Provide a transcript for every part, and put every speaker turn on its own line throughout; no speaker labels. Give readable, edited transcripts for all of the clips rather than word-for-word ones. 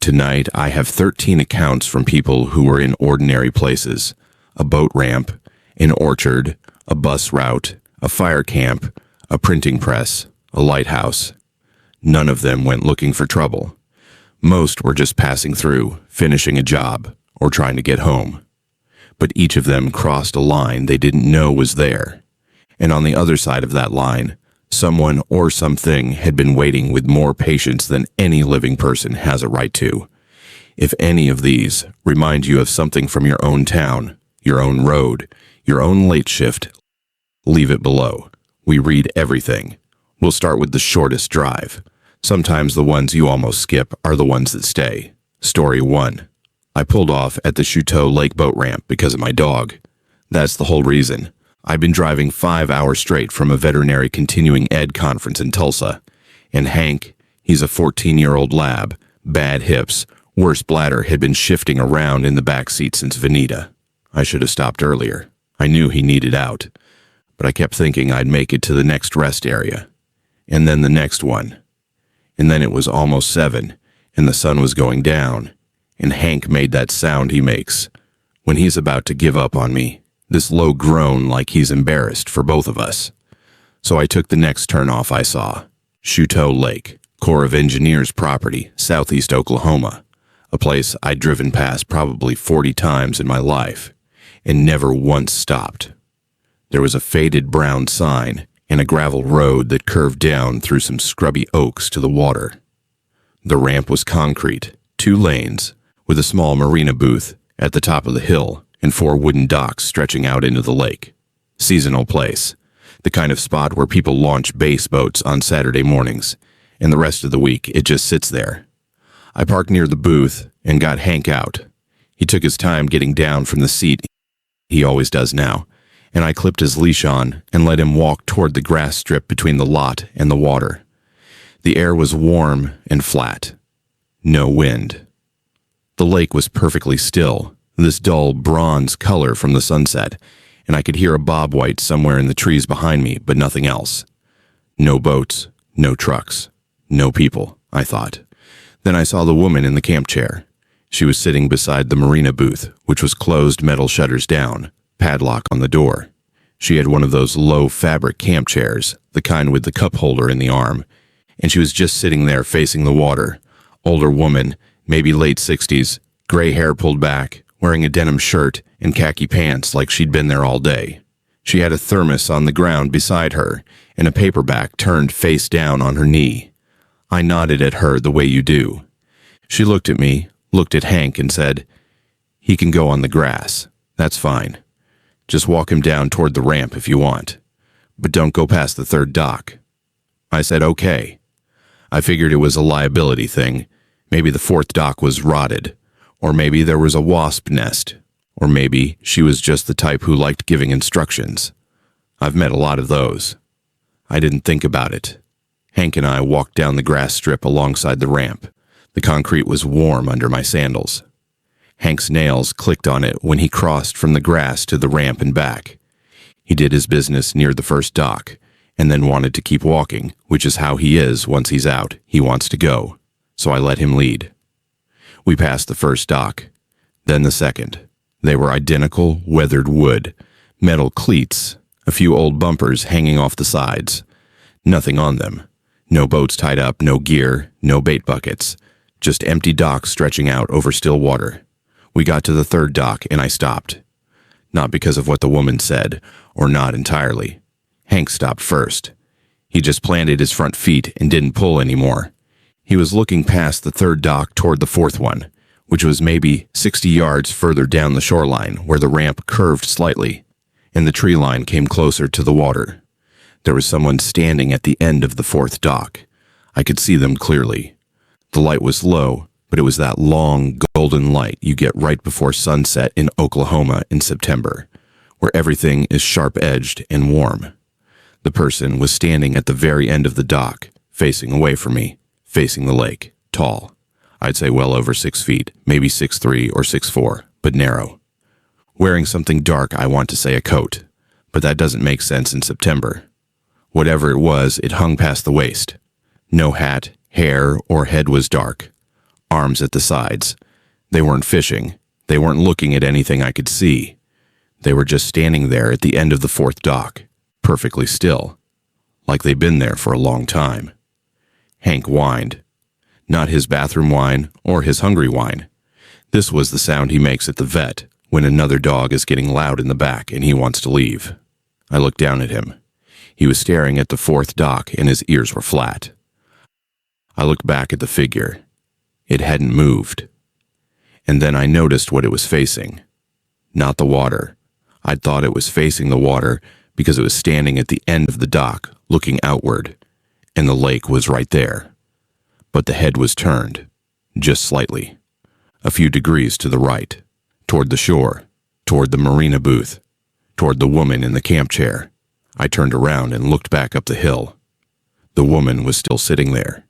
Tonight, I have 13 accounts from people who were in ordinary places: a boat ramp, an orchard, a bus route, a fire camp, a printing press, a lighthouse. None of them went looking for trouble. Most were just passing through, finishing a job, or trying to get home. But each of them crossed a line they didn't know was there. And on the other side of that line, someone or something had been waiting with more patience than any living person has a right to. If any of these remind you of something from your own town, your own road, your own late shift, leave it below. We read everything. We'll start with the shortest drive. Sometimes the ones you almost skip are the ones that stay. Story 1. I pulled off at the Chouteau Lake boat ramp because of my dog. That's the whole reason. I've been driving 5 hours straight from a veterinary continuing ed conference in Tulsa. And Hank, he's a 14-year-old lab, bad hips, worse bladder, had been shifting around in the back seat since Veneta. I should have stopped earlier. I knew he needed out. But I kept thinking I'd make it to the next rest area. And then the next one. And then it was almost 7, and the sun was going down. And Hank made that sound he makes when he's about to give up on me. This low groan like he's embarrassed for both of us. So I took the next turnoff I saw. Chouteau Lake, Corps of Engineers property, southeast Oklahoma. A place I'd driven past probably 40 times in my life, and never once stopped. There was a faded brown sign and a gravel road that curved down through some scrubby oaks to the water. The ramp was concrete, 2 lanes, with a small marina booth at the top of the hill, and 4 wooden docks stretching out into the lake. Seasonal place, the kind of spot where people launch base boats on Saturday mornings, and the rest of the week it just sits there. I parked near the booth and got Hank out. He took his time getting down from the seat, he always does now, and I clipped his leash on and let him walk toward the grass strip between the lot and the water. The air was warm and flat. No wind. The lake was perfectly still, this dull bronze color from the sunset, and I could hear a bobwhite somewhere in the trees behind me, but nothing else. No boats, no trucks, no people, I thought. Then I saw the woman in the camp chair. She was sitting beside the marina booth, which was closed, metal shutters down, padlock on the door. She had one of those low fabric camp chairs, the kind with the cup holder in the arm, and she was just sitting there facing the water. Older woman, maybe late 60s, gray hair pulled back, wearing a denim shirt and khaki pants like she'd been there all day. She had a thermos on the ground beside her and a paperback turned face down on her knee. I nodded at her the way you do. She looked at me, looked at Hank, and said, "He can go on the grass. That's fine. Just walk him down toward the ramp if you want. But don't go past the 3rd dock." I said, "Okay." I figured it was a liability thing. Maybe the 4th dock was rotted. Or maybe there was a wasp nest. Or maybe she was just the type who liked giving instructions. I've met a lot of those. I didn't think about it. Hank and I walked down the grass strip alongside the ramp. The concrete was warm under my sandals. Hank's nails clicked on it when he crossed from the grass to the ramp and back. He did his business near the 1st dock, and then wanted to keep walking, which is how he is once he's out. He wants to go. So I let him lead. We passed the 1st dock, then the 2nd. They were identical, weathered wood, metal cleats, a few old bumpers hanging off the sides. Nothing on them. No boats tied up, no gear, no bait buckets. Just empty docks stretching out over still water. We got to the 3rd dock and I stopped. Not because of what the woman said, or not entirely. Hank stopped first. He just planted his front feet and didn't pull anymore. He was looking past the 3rd dock toward the 4th one, which was maybe 60 yards further down the shoreline where the ramp curved slightly, and the tree line came closer to the water. There was someone standing at the end of the 4th dock. I could see them clearly. The light was low, but it was that long, golden light you get right before sunset in Oklahoma in September, where everything is sharp-edged and warm. The person was standing at the very end of the dock, facing away from me, facing the lake, tall. I'd say well over 6 feet, maybe 6'3" or 6'4", but narrow. Wearing something dark, I want to say a coat, but that doesn't make sense in September. Whatever it was, it hung past the waist. No hat, hair, or head was dark. arms at the sides. They weren't fishing. They weren't looking at anything I could see. They were just standing there at the end of the fourth dock, perfectly still, like they'd been there for a long time. Hank whined. Not his bathroom whine or his hungry whine. This was the sound he makes at the vet when another dog is getting loud in the back and he wants to leave. I looked down at him. He was staring at the fourth dock and his ears were flat. I looked back at the figure. It hadn't moved. And then I noticed what it was facing. Not the water. I'd thought it was facing the water because it was standing at the end of the dock, looking outward, and the lake was right there. But the head was turned, just slightly, a few degrees to the right, toward the shore, toward the marina booth, toward the woman in the camp chair. I turned around and looked back up the hill. The woman was still sitting there,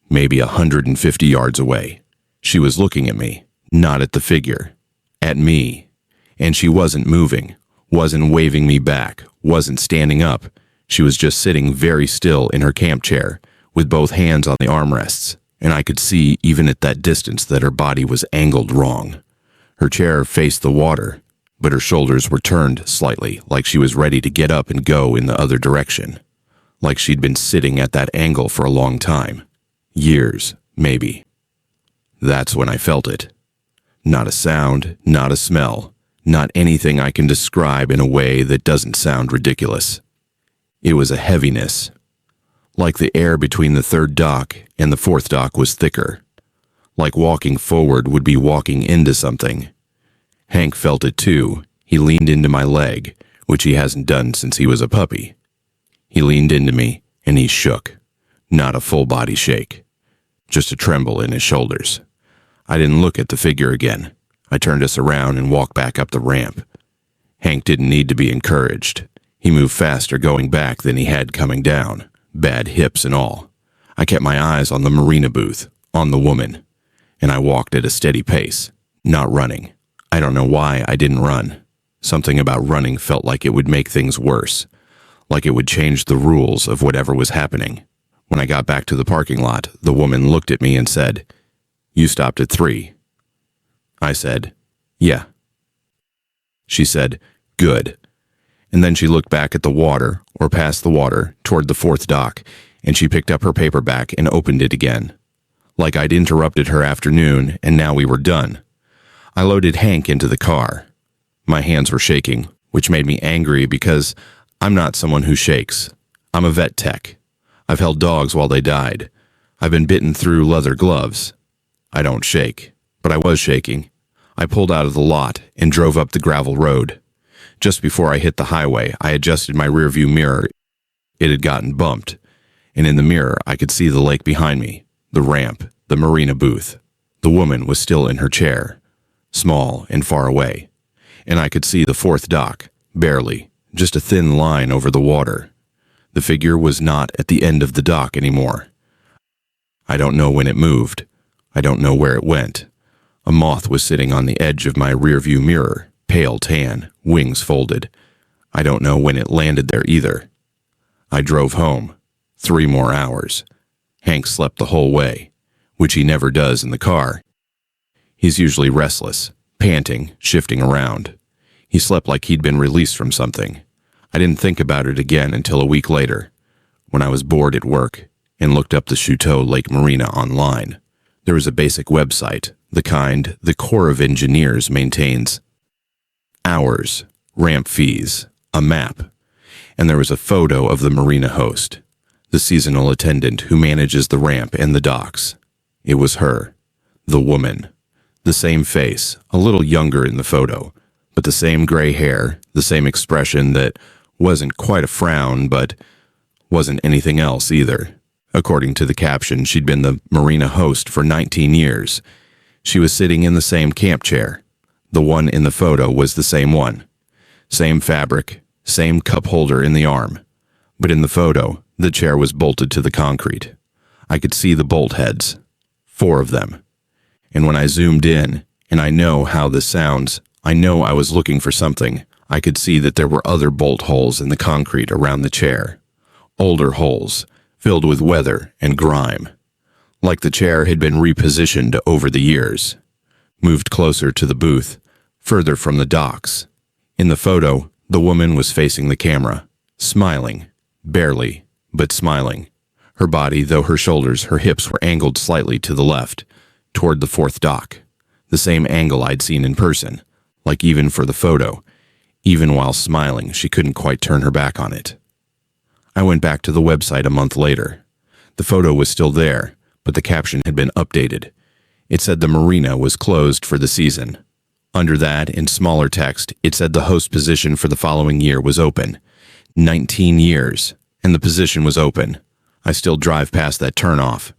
maybe 150 yards away. She was looking at me, not at the figure, at me. And she wasn't moving, wasn't waving me back, wasn't standing up. She was just sitting very still in her camp chair, with both hands on the armrests, and I could see even at that distance that her body was angled wrong. Her chair faced the water, but her shoulders were turned slightly, like she was ready to get up and go in the other direction, like she'd been sitting at that angle for a long time. Years, maybe. That's when I felt it. Not a sound, not a smell, not anything I can describe in a way that doesn't sound ridiculous. It was a heaviness, like the air between the third dock and the fourth dock was thicker, like walking forward would be walking into something. Hank felt it too. He leaned into my leg, which he hasn't done since he was a puppy. He leaned into me, and he shook. Not a full-body shake, just a tremble in his shoulders. I didn't look at the figure again. I turned us around and walked back up the ramp. Hank didn't need to be encouraged. He moved faster going back than he had coming down, bad hips and all. I kept my eyes on the marina booth, on the woman, and I walked at a steady pace, not running. I don't know why I didn't run. Something about running felt like it would make things worse, like it would change the rules of whatever was happening. When I got back to the parking lot, the woman looked at me and said, "You stopped at 3. I said, "Yeah." She said, "Good." And then she looked back at the water, or past the water, toward the fourth dock, and she picked up her paperback and opened it again. Like I'd interrupted her afternoon, and now we were done. I loaded Hank into the car. My hands were shaking, which made me angry because I'm not someone who shakes. I'm a vet tech. I've held dogs while they died. I've been bitten through leather gloves. I don't shake, but I was shaking. I pulled out of the lot and drove up the gravel road. Just before I hit the highway, I adjusted my rearview mirror. It had gotten bumped, and in the mirror I could see the lake behind me, the ramp, the marina booth. The woman was still in her chair, small and far away, and I could see the fourth dock, barely, just a thin line over the water. The figure was not at the end of the dock anymore. I don't know when it moved. I don't know where it went. A moth was sitting on the edge of my rearview mirror, pale tan, wings folded. I don't know when it landed there either. I drove home. 3 more hours. Hank slept the whole way, which he never does in the car. He's usually restless, panting, shifting around. He slept like he'd been released from something. I didn't think about it again until a week later, when I was bored at work and looked up the Chouteau Lake Marina online. There was a basic website, the kind the Corps of Engineers maintains. Hours, ramp fees, a map, and there was a photo of the marina host, the seasonal attendant who manages the ramp and the docks. It was her, the woman. The same face, a little younger in the photo, but the same gray hair, the same expression that wasn't quite a frown, but wasn't anything else either. According to the caption, she'd been the marina host for 19 years. She was sitting in the same camp chair. The one in the photo was the same one. Same fabric, same cup holder in the arm. But in the photo, the chair was bolted to the concrete. I could see the bolt heads. 4 of them. And when I zoomed in, and I know how this sounds, I know I was looking for something, I could see that there were other bolt holes in the concrete around the chair. Older holes, filled with weather and grime. like the chair had been repositioned over the years, moved closer to the booth, further from the docks. In the photo, the woman was facing the camera, smiling, barely, but smiling. Her body, though her shoulders, her hips were angled slightly to the left, toward the fourth dock, the same angle I'd seen in person, like even for the photo, even while smiling, she couldn't quite turn her back on it. I went back to the website a month later. The photo was still there, but the caption had been updated. It said the marina was closed for the season. Under that, in smaller text, it said the host position for the following year was open. 19 years, and the position was open. I still drive past that turnoff.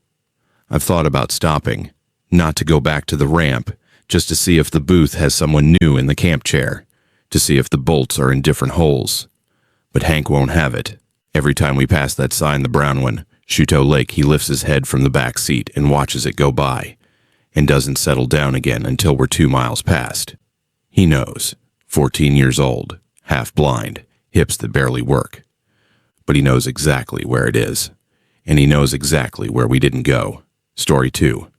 I've thought about stopping, not to go back to the ramp, just to see if the booth has someone new in the camp chair, to see if the bolts are in different holes. But Hank won't have it. Every time we pass that sign, the brown one, Chouteau Lake, he lifts his head from the back seat and watches it go by, and doesn't settle down again until we're 2 miles past. He knows, 14 years old, half blind, hips that barely work. But he knows exactly where it is. And he knows exactly where we didn't go. Story 2.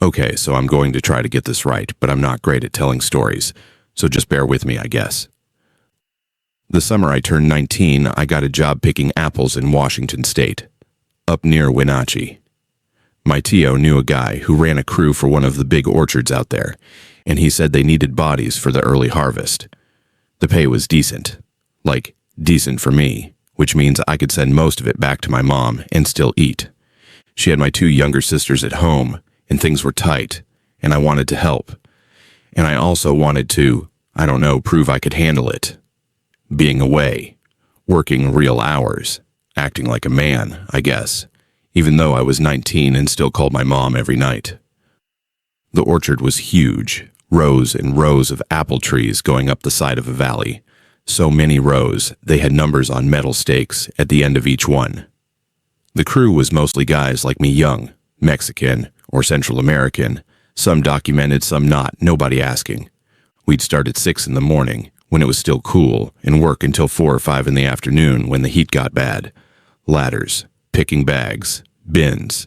Okay, so I'm going to try to get this right, but I'm not great at telling stories, so just bear with me, I guess. The summer I turned 19, I got a job picking apples in Washington State, up near Wenatchee. My Tio knew a guy who ran a crew for one of the big orchards out there, and he said they needed bodies for the early harvest. The pay was decent. Like, decent for me, which means I could send most of it back to my mom and still eat. She had my 2 younger sisters at home, and things were tight, and I wanted to help. And I also wanted to, prove I could handle it. Being away, working real hours, acting like a man, I guess, even though I was 19 and still called my mom every night. The orchard was huge, rows and rows of apple trees going up the side of a valley. So many rows, they had numbers on metal stakes at the end of each one. The crew was mostly guys like me, young, Mexican, or Central American, some documented, some not, nobody asking. We'd start at 6 in the morning, when it was still cool, and work until 4 or 5 in the afternoon when the heat got bad. Ladders, picking bags, bins.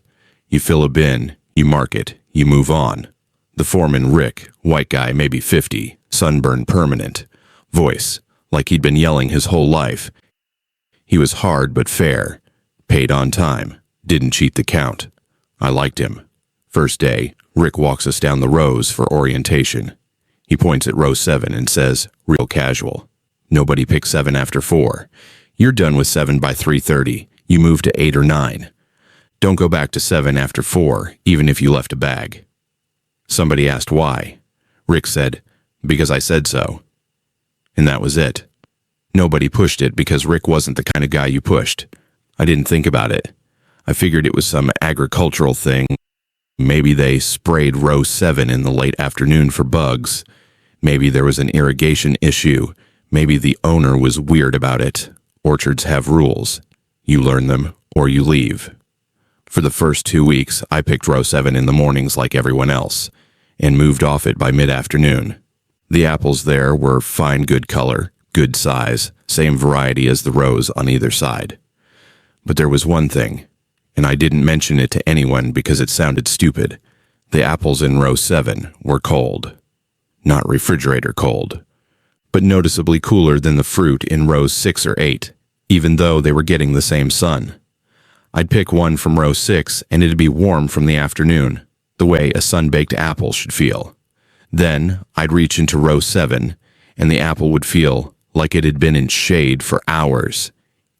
You fill a bin, you mark it, you move on. The foreman, Rick, white guy, maybe 50, sunburned permanent. Voice, like he'd been yelling his whole life. He was hard but fair, paid on time, didn't cheat the count. I liked him. First day, Rick walks us down the rows for orientation. He points at row 7 and says, real casual, nobody picks 7 after 4. You're done with 7 by 3:30. You move to 8 or 9. Don't go back to 7 after 4, even if you left a bag. Somebody asked why. Rick said, because I said so. And that was it. Nobody pushed it because Rick wasn't the kind of guy you pushed. I didn't think about it. I figured it was some agricultural thing. Maybe they sprayed row 7 in the late afternoon for bugs. Maybe there was an irrigation issue. Maybe the owner was weird about it. Orchards have rules. You learn them or you leave. For the first 2 weeks, I picked row 7 in the mornings like everyone else, and moved off it by mid-afternoon. The apples there were fine, good color, good size, same variety as the rows on either side. But there was one thing, and I didn't mention it to anyone because it sounded stupid. The apples in row 7 were cold. Not refrigerator cold, but noticeably cooler than the fruit in rows 6 or 8, even though they were getting the same sun. I'd pick one from row 6 and it'd be warm from the afternoon, the way a sun-baked apple should feel. Then I'd reach into row 7 and the apple would feel like it had been in shade for hours,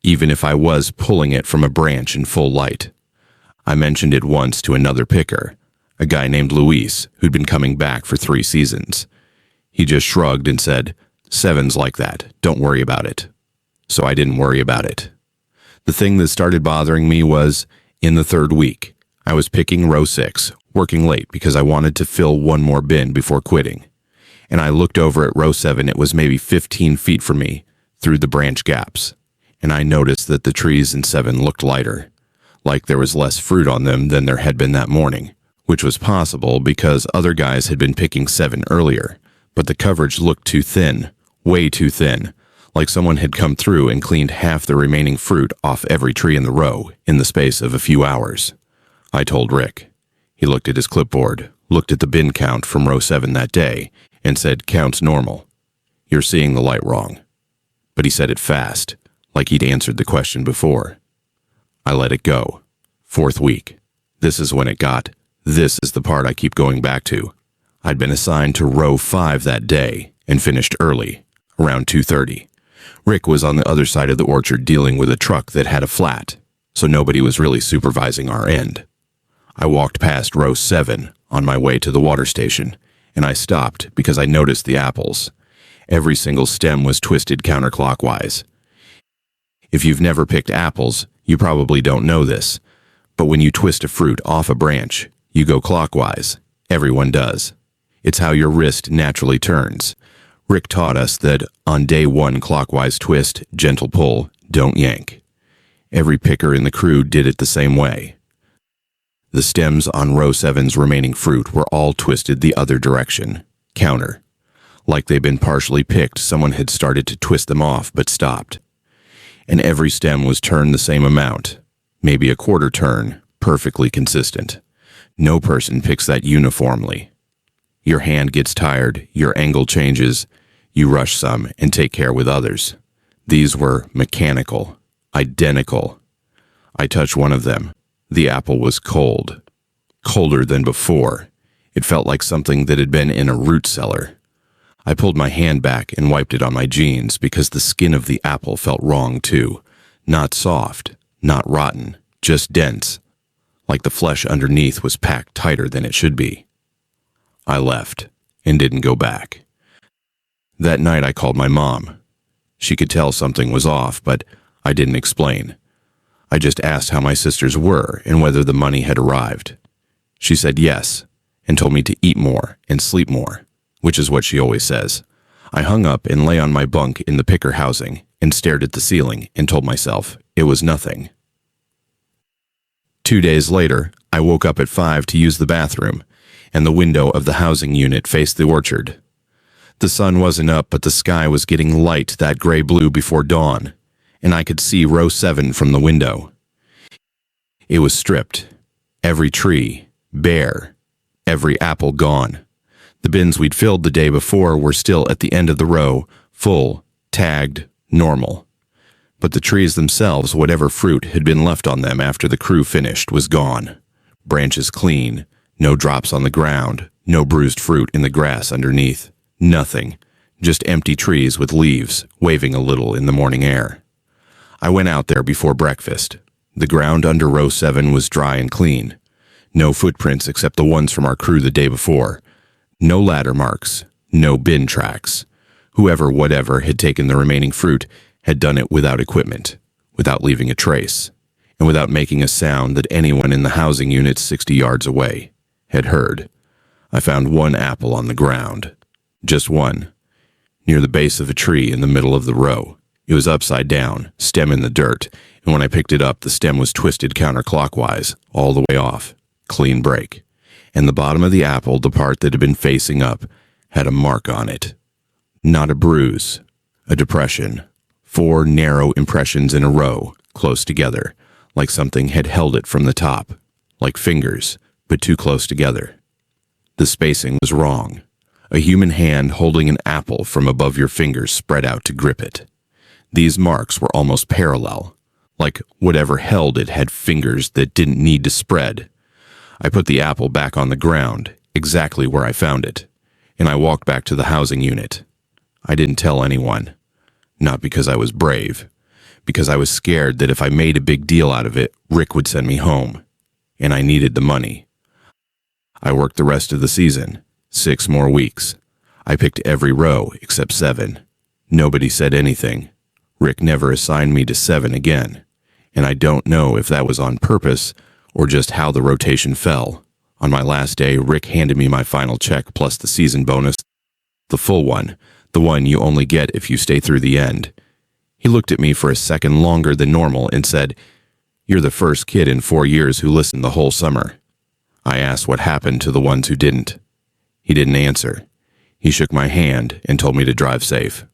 even if I was pulling it from a branch in full light. I mentioned it once to another picker, a guy named Luis, who'd been coming back for 3 seasons. He just shrugged and said, 7's like that, don't worry about it. So I didn't worry about it. The thing that started bothering me was, in the 3rd week, I was picking row 6, working late because I wanted to fill one more bin before quitting. And I looked over at row 7, it was maybe 15 feet from me, through the branch gaps. And I noticed that the trees in 7 looked lighter, like there was less fruit on them than there had been that morning, which was possible because other guys had been picking 7 earlier, but the coverage looked too thin, way too thin, like someone had come through and cleaned half the remaining fruit off every tree in the row in the space of a few hours. I told Rick. He looked at his clipboard, looked at the bin count from row 7 that day, and said, "Count's normal. You're seeing the light wrong." But he said it fast, like he'd answered the question before. I let it go. 4th week. This is when it got. This is the part I keep going back to. I'd been assigned to row 5 that day and finished early, around 2:30. Rick was on the other side of the orchard dealing with a truck that had a flat, so nobody was really supervising our end. I walked past row 7 on my way to the water station, and I stopped because I noticed the apples. Every single stem was twisted counterclockwise. If you've never picked apples, you probably don't know this, but when you twist a fruit off a branch, you go clockwise. Everyone does. It's how your wrist naturally turns. Rick taught us that on day 1 clockwise twist, gentle pull, don't yank. Every picker in the crew did it the same way. The stems on row 7's remaining fruit were all twisted the other direction, counter. Like they'd been partially picked, someone had started to twist them off but stopped. And every stem was turned the same amount, maybe a quarter turn, perfectly consistent. No person picks that uniformly. Your hand gets tired, your angle changes, you rush some and take care with others. These were mechanical, identical. I touched one of them. The apple was cold. Colder than before. It felt like something that had been in a root cellar. I pulled my hand back and wiped it on my jeans because the skin of the apple felt wrong too. Not soft, not rotten, just dense. Like the flesh underneath was packed tighter than it should be. I left and didn't go back. That night I called my mom. She could tell something was off, but I didn't explain. I just asked how my sisters were and whether the money had arrived. She said yes, and told me to eat more and sleep more, which is what she always says. I hung up and lay on my bunk in the picker housing and stared at the ceiling and told myself it was nothing. 2 days later, I woke up at 5 to use the bathroom, and the window of the housing unit faced the orchard. The sun wasn't up, but the sky was getting light that gray-blue before dawn, and I could see row 7 from the window. It was stripped. Every tree, bare. Every apple gone. The bins we'd filled the day before were still at the end of the row, full, tagged, normal. But the trees themselves, whatever fruit had been left on them after the crew finished, was gone. Branches clean, no drops on the ground, no bruised fruit in the grass underneath. Nothing. Just empty trees with leaves, waving a little in the morning air. I went out there before breakfast. The ground under row 7 was dry and clean. No footprints except the ones from our crew the day before. No ladder marks. No bin tracks. Whoever, whatever, had taken the remaining fruit had done it without equipment, without leaving a trace, and without making a sound that anyone in the housing unit 60 yards away had heard. I found one apple on the ground. Just one, near the base of a tree in the middle of the row. It was upside down, stem in the dirt, and when I picked it up, the stem was twisted counterclockwise, all the way off. Clean break. And the bottom of the apple, the part that had been facing up, had a mark on it. Not a bruise, a depression. 4 narrow impressions in a row, close together, like something had held it from the top, like fingers, but too close together. The spacing was wrong. A human hand holding an apple from above your fingers spread out to grip it. These marks were almost parallel, like whatever held it had fingers that didn't need to spread. I put the apple back on the ground, exactly where I found it, and I walked back to the housing unit. I didn't tell anyone. Not because I was brave, because I was scared that if I made a big deal out of it, Rick would send me home, and I needed the money. I worked the rest of the season. 6 more weeks. I picked every row except 7. Nobody said anything. Rick never assigned me to 7 again, and I don't know if that was on purpose or just how the rotation fell. On my last day, Rick handed me my final check plus the season bonus, the full one, the one you only get if you stay through the end. He looked at me for a second longer than normal and said, "You're the first kid in 4 years who listened the whole summer." I asked what happened to the ones who didn't. He didn't answer. He shook my hand and told me to drive safe.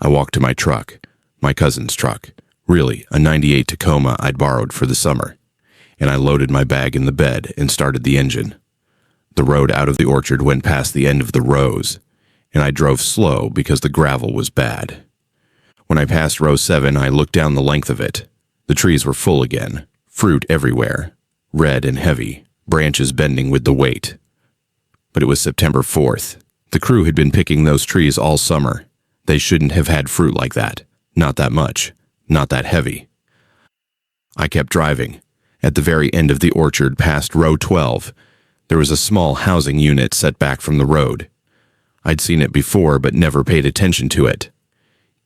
I walked to my truck, my cousin's truck, really a '98 Tacoma I'd borrowed for the summer, and I loaded my bag in the bed and started the engine. The road out of the orchard went past the end of the rows, and I drove slow because the gravel was bad. When I passed row 7, I looked down the length of it. The trees were full again, fruit everywhere, red and heavy, branches bending with the weight. But it was September 4th. The crew had been picking those trees all summer. They shouldn't have had fruit like that. Not that much. Not that heavy. I kept driving. At the very end of the orchard, past row 12, there was a small housing unit set back from the road. I'd seen it before, but never paid attention to it.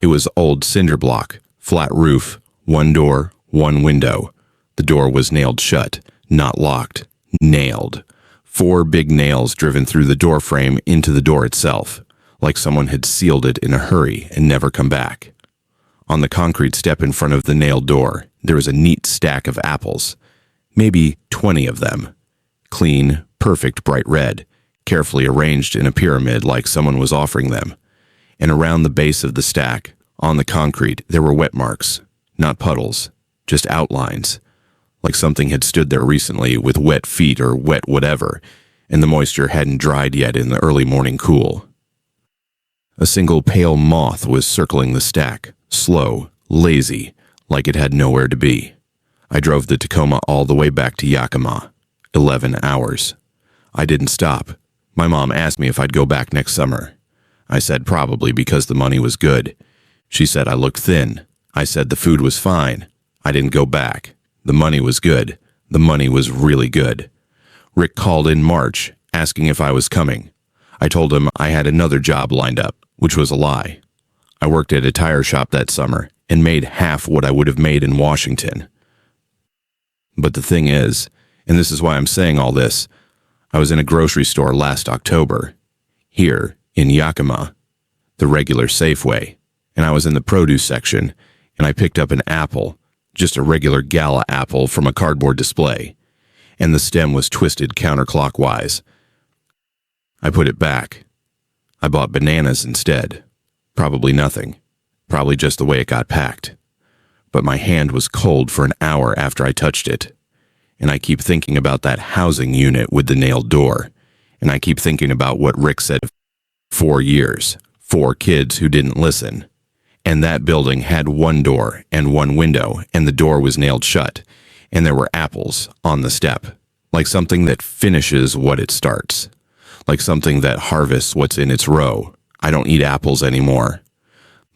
It was old cinder block, flat roof, one door, one window. The door was nailed shut, not locked. Nailed. 4 big nails driven through the door frame into the door itself, like someone had sealed it in a hurry and never come back. On the concrete step in front of the nailed door, there was a neat stack of apples, maybe 20 of them. Clean, perfect bright red, carefully arranged in a pyramid like someone was offering them. And around the base of the stack, on the concrete, there were wet marks, not puddles, just outlines, like something had stood there recently with wet feet or wet whatever, and the moisture hadn't dried yet in the early morning cool. A single pale moth was circling the stack, slow, lazy, like it had nowhere to be. I drove the Tacoma all the way back to Yakima. 11 hours. I didn't stop. My mom asked me if I'd go back next summer. I said probably because the money was good. She said I looked thin. I said the food was fine. I didn't go back. The money was good. The money was really good. Rick called in March, asking if I was coming. I told him I had another job lined up, which was a lie. I worked at a tire shop that summer and made half what I would have made in Washington. But the thing is, and this is why I'm saying all this, I was in a grocery store last October, here in Yakima, the regular Safeway, and I was in the produce section, and I picked up an apple, just a regular gala apple from a cardboard display, and the stem was twisted counterclockwise. I put it back. I bought bananas instead. Probably nothing. Probably just the way it got packed. But my hand was cold for an hour after I touched it. And I keep thinking about that housing unit with the nailed door. And I keep thinking about what Rick said. 4 years. 4 kids who didn't listen. And that building had one door and one window, and the door was nailed shut. And there were apples on the step. Like something that finishes what it starts. Like something that harvests what's in its row. I don't eat apples anymore.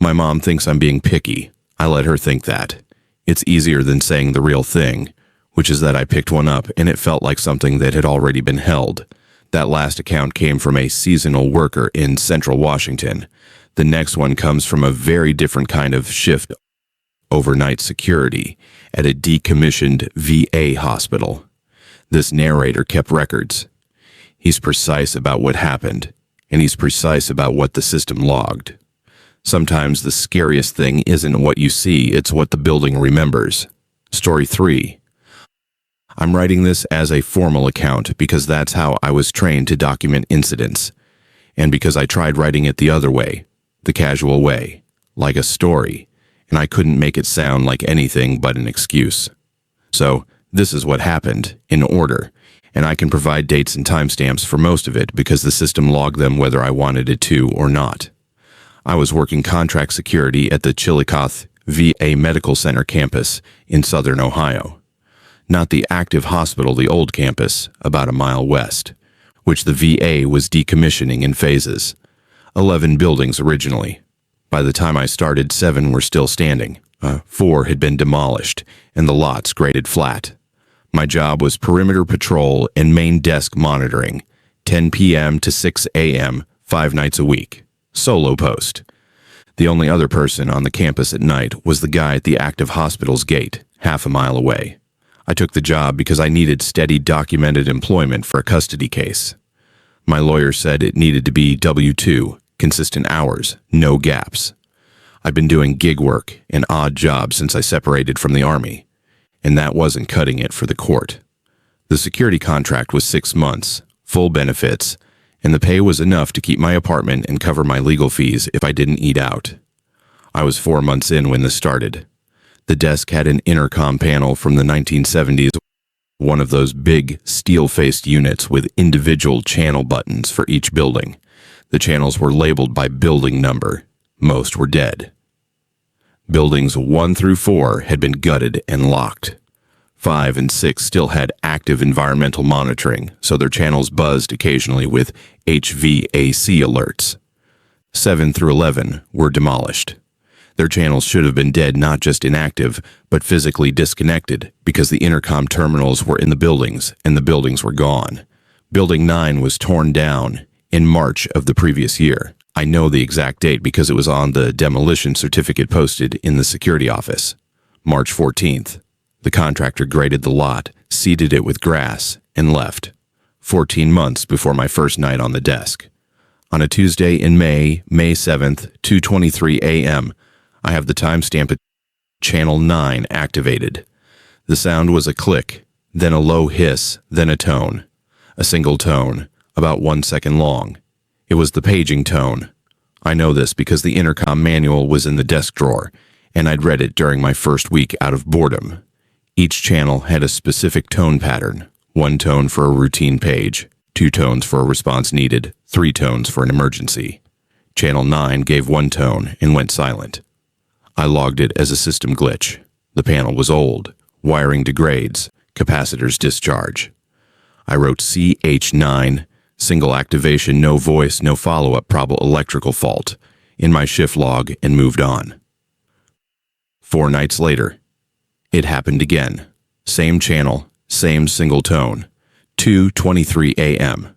My mom thinks I'm being picky. I let her think that. It's easier than saying the real thing, which is that I picked one up and it felt like something that had already been held. That last account came from a seasonal worker in central Washington. The next one comes from a very different kind of shift, overnight security, at a decommissioned VA hospital. This narrator kept records. He's precise about what happened, and he's precise about what the system logged. Sometimes the scariest thing isn't what you see, it's what the building remembers. Story 3. I'm writing this as a formal account because that's how I was trained to document incidents, and because I tried writing it the other way, the casual way, like a story, and I couldn't make it sound like anything but an excuse. So, this is what happened, in order, and I can provide dates and timestamps for most of it because the system logged them whether I wanted it to or not. I was working contract security at the Chillicothe VA Medical Center campus in southern Ohio. Not the active hospital, the old campus, about a mile west, which the VA was decommissioning in phases. 11 buildings originally. By the time I started, 7 were still standing. 4 had been demolished, and the lots graded flat. My job was perimeter patrol and main desk monitoring, 10 p.m. to 6 a.m., 5 nights a week. Solo post. The only other person on the campus at night was the guy at the active hospital's gate, half a mile away. I took the job because I needed steady documented employment for a custody case. My lawyer said it needed to be W-2, consistent hours, no gaps. I've been doing gig work and odd jobs since I separated from the Army, and that wasn't cutting it for the court. The security contract was 6 months, full benefits, and the pay was enough to keep my apartment and cover my legal fees if I didn't eat out. I was 4 months in when this started. The desk had an intercom panel from the 1970s one of those big, steel-faced units with individual channel buttons for each building. The channels were labeled by building number. Most were dead. Buildings 1 through 4 had been gutted and locked. 5 and 6 still had active environmental monitoring, so their channels buzzed occasionally with HVAC alerts. 7 through 11 were demolished. Their channels should have been dead, not just inactive, but physically disconnected, because the intercom terminals were in the buildings, and the buildings were gone. Building 9 was torn down in March of the previous year. I know the exact date because it was on the demolition certificate posted in the security office. March 14th. The contractor graded the lot, seeded it with grass, and left. 14 months before my first night on the desk. On a Tuesday in May 7th, 2:23 a.m., I have the timestamp at Channel 9 activated. The sound was a click, then a low hiss, then a tone. A single tone, about 1 second long. It was the paging tone. I know this because the intercom manual was in the desk drawer, and I'd read it during my first week out of boredom. Each channel had a specific tone pattern. 1 tone for a routine page, 2 tones for a response needed, 3 tones for an emergency. Channel 9 gave 1 tone and went silent. I logged it as a system glitch. The panel was old, wiring degrades, capacitors discharge. I wrote CH9, single activation, no voice, no follow-up, probable electrical fault, in my shift log and moved on. 4 nights later, it happened again. Same channel, same single tone. 2:23 a.m.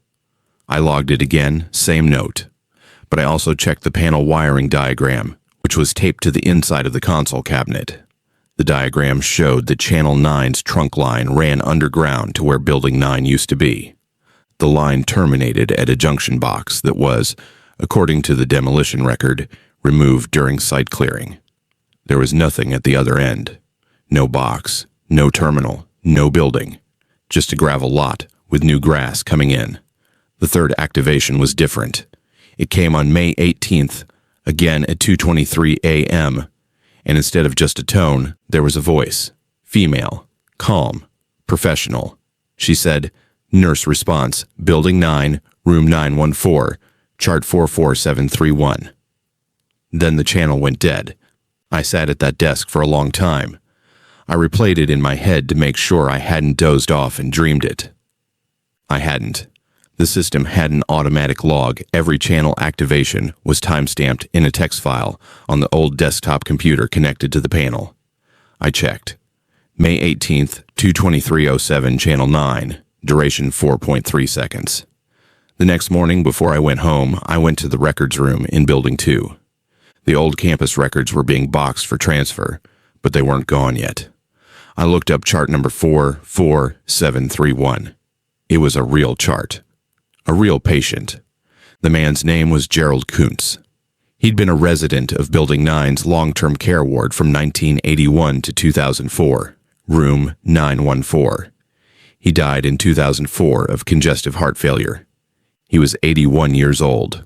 I logged it again, same note. But I also checked the panel wiring diagram, which was taped to the inside of the console cabinet. The diagram showed that Channel 9's trunk line ran underground to where Building 9 used to be. The line terminated at a junction box that was, according to the demolition record, removed during site clearing. There was nothing at the other end. No box, no terminal, no building. Just a gravel lot with new grass coming in. The third activation was different. It came on May 18th, again at 2:23 a.m., and instead of just a tone, there was a voice. Female, calm, professional. She said, "Nurse response, Building 9, Room 914, Chart 44731. Then the channel went dead. I sat at that desk for a long time. I replayed it in my head to make sure I hadn't dozed off and dreamed it. I hadn't. The system had an automatic log. Every channel activation was timestamped in a text file on the old desktop computer connected to the panel. I checked. May 18th, 2:23:07, Channel 9, duration 4.3 seconds. The next morning before I went home, I went to the records room in Building 2. The old campus records were being boxed for transfer, but they weren't gone yet. I looked up chart number 44731. It was a real chart. A real patient. The man's name was Gerald Kuntz. He'd been a resident of Building 9's long-term care ward from 1981 to 2004, room 914. He died in 2004 of congestive heart failure. He was 81 years old.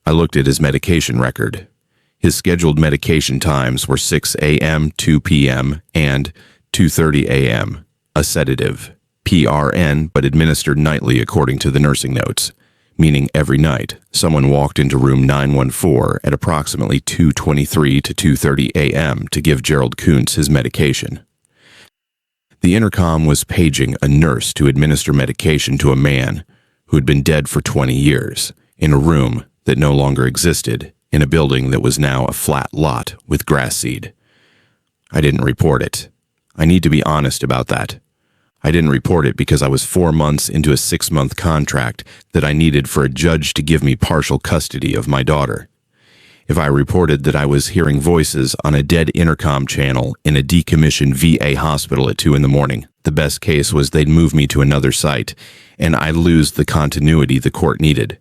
I looked at his medication record. His scheduled medication times were 6 a.m., 2 p.m., and 2:30 a.m., a sedative, PRN, but administered nightly according to the nursing notes, meaning every night someone walked into room 914 at approximately 2:23 to 2:30 a.m. to give Gerald Kuntz his medication. The intercom was paging a nurse to administer medication to a man who had been dead for 20 years, in a room that no longer existed, in a building that was now a flat lot with grass seed. I didn't report it. I need to be honest about that. I didn't report it because I was 4 months into a 6-month contract that I needed for a judge to give me partial custody of my daughter. If I reported that I was hearing voices on a dead intercom channel in a decommissioned VA hospital at 2 in the morning, the best case was they'd move me to another site, and I'd lose the continuity the court needed.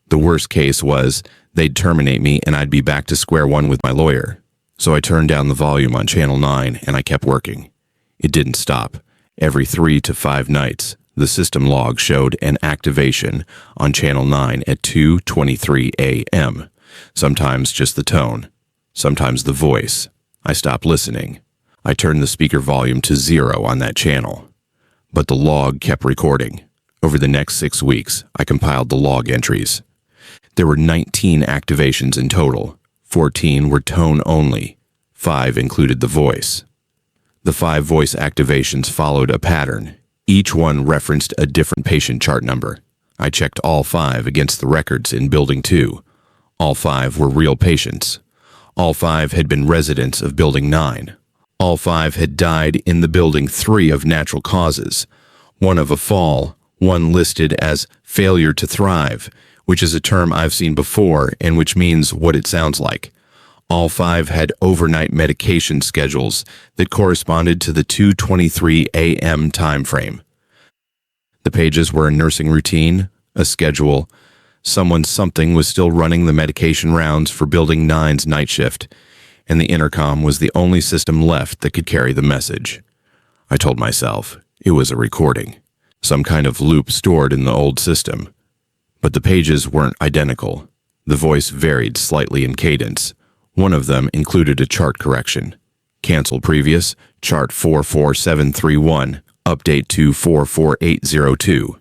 The worst case was they'd terminate me and I'd be back to square one with my lawyer. So I turned down the volume on Channel 9 and I kept working. It didn't stop. Every 3 to 5 nights, the system log showed an activation on Channel 9 at 2:23 a.m. Sometimes just the tone, sometimes the voice. I stopped listening. I turned the speaker volume to 0 on that channel. But the log kept recording. Over the next 6 weeks, I compiled the log entries. There were 19 activations in total. 14 were tone only. 5 included the voice. The 5 voice activations followed a pattern. Each one referenced a different patient chart number. I checked all 5 against the records in Building 2. All 5 were real patients. All 5 had been residents of Building 9. All 5 had died in the Building 3 of natural causes. One of a fall, one listed as failure to thrive, which is a term I've seen before and which means what it sounds like. All 5 had overnight medication schedules that corresponded to the 2:23 a.m. time frame. The pages were a nursing routine, a schedule. Something was still running the medication rounds for Building 9's night shift, and the intercom was the only system left that could carry the message. I told myself it was a recording, some kind of loop stored in the old system. But the pages weren't identical. The voice varied slightly in cadence. One of them included a chart correction. Cancel previous, chart 44731, update to 44802,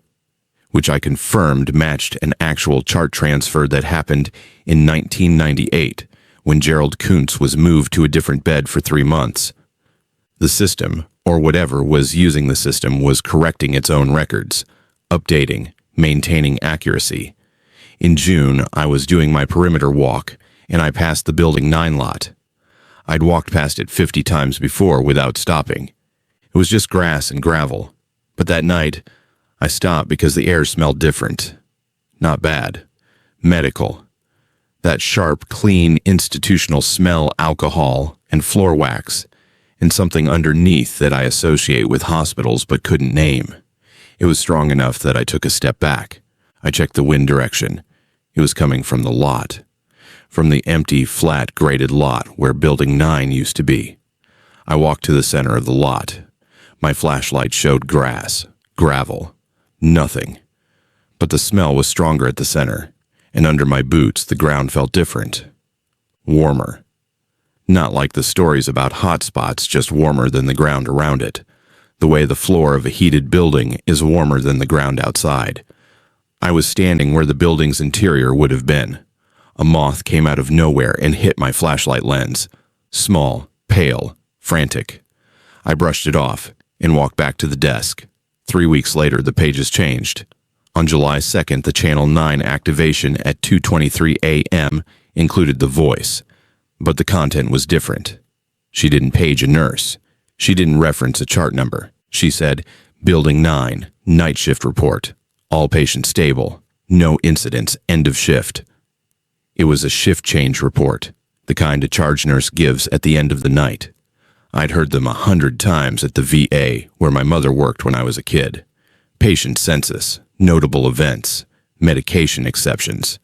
which I confirmed matched an actual chart transfer that happened in 1998, when Gerald Kuntz was moved to a different bed for 3 months. The system, or whatever was using the system, was correcting its own records, updating, maintaining accuracy. In June, I was doing my perimeter walk, and I passed the Building 9 lot. I'd walked past it 50 times before without stopping. It was just grass and gravel. But that night, I stopped because the air smelled different. Not bad. Medical. That sharp, clean, institutional smell, alcohol, and floor wax, and something underneath that I associate with hospitals but couldn't name. It was strong enough that I took a step back. I checked the wind direction. It was coming from the lot. From the empty, flat, graded lot where Building 9 used to be. I walked to the center of the lot. My flashlight showed grass, gravel, nothing. But the smell was stronger at the center, and under my boots the ground felt different. Warmer. Not like the stories about hot spots, just warmer than the ground around it. The way the floor of a heated building is warmer than the ground outside. I was standing where the building's interior would have been. A moth came out of nowhere and hit my flashlight lens. Small, pale, frantic. I brushed it off and walked back to the desk. 3 weeks later, the pages changed. On July 2nd, the Channel 9 activation at 2:23 a.m. included the voice, but the content was different. She didn't page a nurse. She didn't reference a chart number. She said, Building 9, night shift report. All patients stable. No incidents, end of shift. It was a shift change report, the kind a charge nurse gives at the end of the night. I'd heard them 100 times at the VA, where my mother worked when I was a kid. Patient census, notable events, medication exceptions.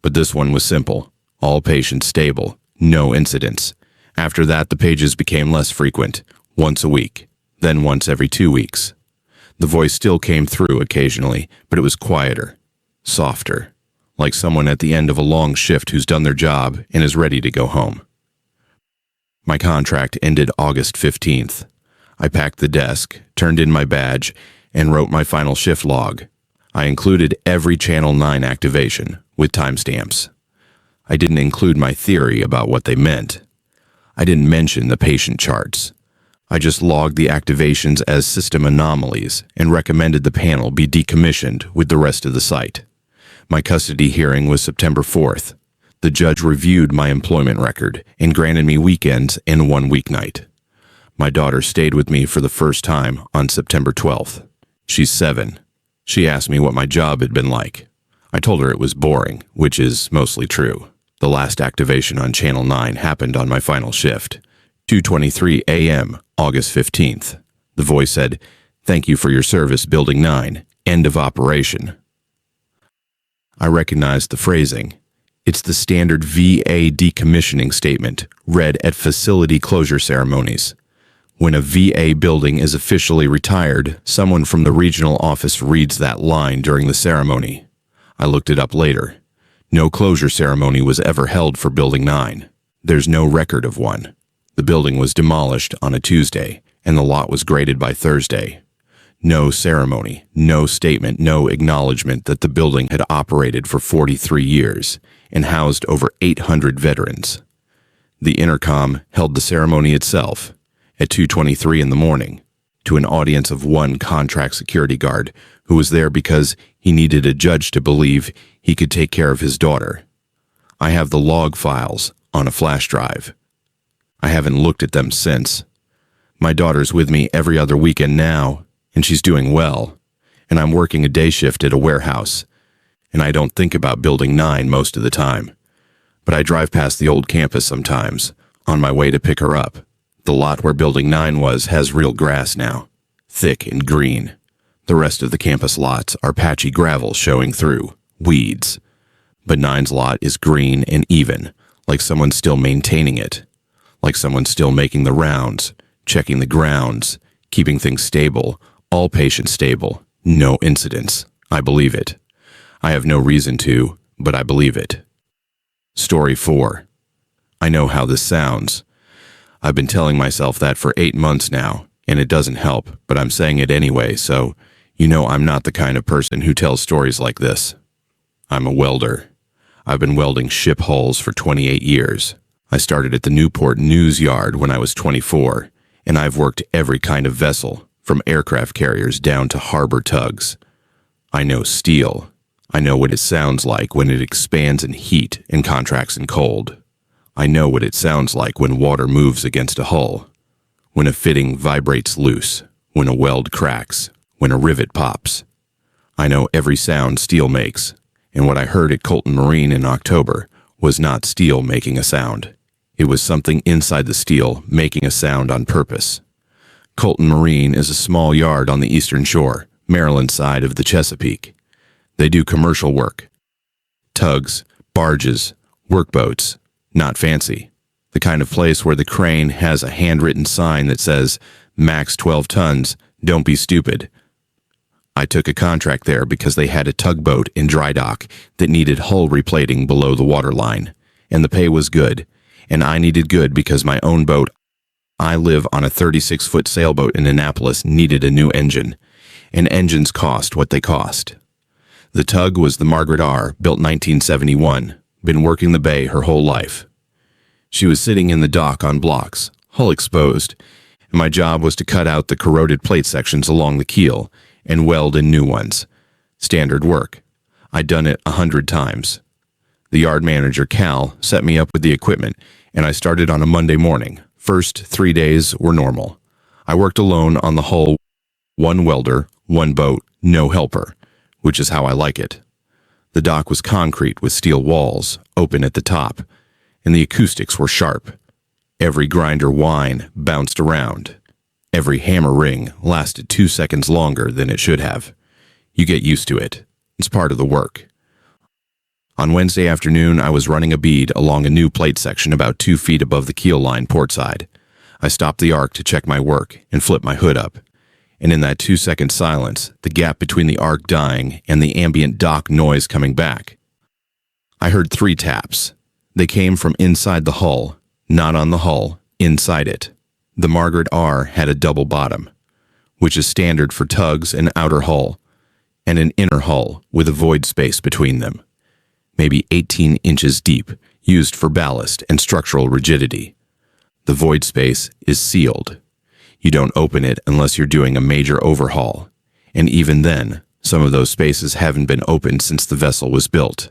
But this one was simple. All patients stable, no incidents. After that, the pages became less frequent, once a week, then once every 2 weeks. The voice still came through occasionally, but it was quieter, softer, like someone at the end of a long shift who's done their job and is ready to go home. My contract ended August 15th. I packed the desk, turned in my badge, and wrote my final shift log. I included every Channel 9 activation, with timestamps. I didn't include my theory about what they meant. I didn't mention the patient charts. I just logged the activations as system anomalies and recommended the panel be decommissioned with the rest of the site. My custody hearing was September 4th. The judge reviewed my employment record and granted me weekends and 1 weeknight. My daughter stayed with me for the first time on September 12th. She's 7. She asked me what my job had been like. I told her it was boring, which is mostly true. The last activation on Channel 9 happened on my final shift, 2:23 a.m., August 15th. The voice said, "Thank you for your service, Building 9. End of operation." I recognized the phrasing. It's the standard VA decommissioning statement read at facility closure ceremonies. When a VA building is officially retired, someone from the regional office reads that line during the ceremony. I looked it up later. No closure ceremony was ever held for Building 9. There's no record of one. The building was demolished on a Tuesday, and the lot was graded by Thursday. No ceremony, no statement, no acknowledgement that the building had operated for 43 years and housed over 800 veterans. The intercom held the ceremony itself at 2:23 in the morning to an audience of one contract security guard who was there because he needed a judge to believe he could take care of his daughter. I have the log files on a flash drive. I haven't looked at them since. My daughter's with me every other weekend now, and she's doing well, and I'm working a day shift at a warehouse, and I don't think about Building 9 most of the time. But I drive past the old campus sometimes, on my way to pick her up. The lot where Building 9 was has real grass now, thick and green. The rest of the campus lots are patchy gravel showing through, weeds. But 9's lot is green and even, like someone's still maintaining it. Like someone's still making the rounds, checking the grounds, keeping things stable, all patients stable, no incidents. I believe it. I have no reason to, but I believe it. Story 4. I know how this sounds. I've been telling myself that for 8 months now, and it doesn't help, but I'm saying it anyway, so you know I'm not the kind of person who tells stories like this. I'm a welder. I've been welding ship hulls for 28 years. I started at the Newport News Yard when I was 24, and I've worked every kind of vessel, from aircraft carriers down to harbor tugs. I know steel. I know what it sounds like when it expands in heat and contracts in cold. I know what it sounds like when water moves against a hull, when a fitting vibrates loose, when a weld cracks, when a rivet pops. I know every sound steel makes, and what I heard at Colton Marine in October was not steel making a sound. It was something inside the steel making a sound on purpose. Colton Marine is a small yard on the eastern shore, Maryland side of the Chesapeake. They do commercial work. Tugs, barges, workboats, not fancy. The kind of place where the crane has a handwritten sign that says, "Max 12 tons, don't be stupid." I took a contract there because they had a tugboat in dry dock that needed hull replating below the waterline, and the pay was good, and I needed good because my own boat, I live on a 36-foot sailboat in Annapolis, needed a new engine, and engines cost what they cost. The tug was the Margaret R., built 1971, been working the bay her whole life. She was sitting in the dock on blocks, hull exposed, and my job was to cut out the corroded plate sections along the keel and weld in new ones. Standard work. I'd done it 100 times. The yard manager, Cal, set me up with the equipment, and I started on a Monday morning. First 3 days were normal. I worked alone on the hull, one welder, one boat, no helper, which is how I like it. The dock was concrete with steel walls, open at the top, and the acoustics were sharp. Every grinder whine bounced around. Every hammer ring lasted 2 seconds longer than it should have. You get used to it. It's part of the work. On Wednesday afternoon, I was running a bead along a new plate section about 2 feet above the keel line portside. I stopped the arc to check my work and flip my hood up. And in that 2-second silence, the gap between the arc dying and the ambient dock noise coming back, I heard 3 taps. They came from inside the hull, not on the hull, inside it. The Margaret R. had a double bottom, which is standard for tugs and outer hull, and an inner hull with a void space between them, maybe 18 inches deep, used for ballast and structural rigidity. The void space is sealed. You don't open it unless you're doing a major overhaul, and even then, some of those spaces haven't been opened since the vessel was built.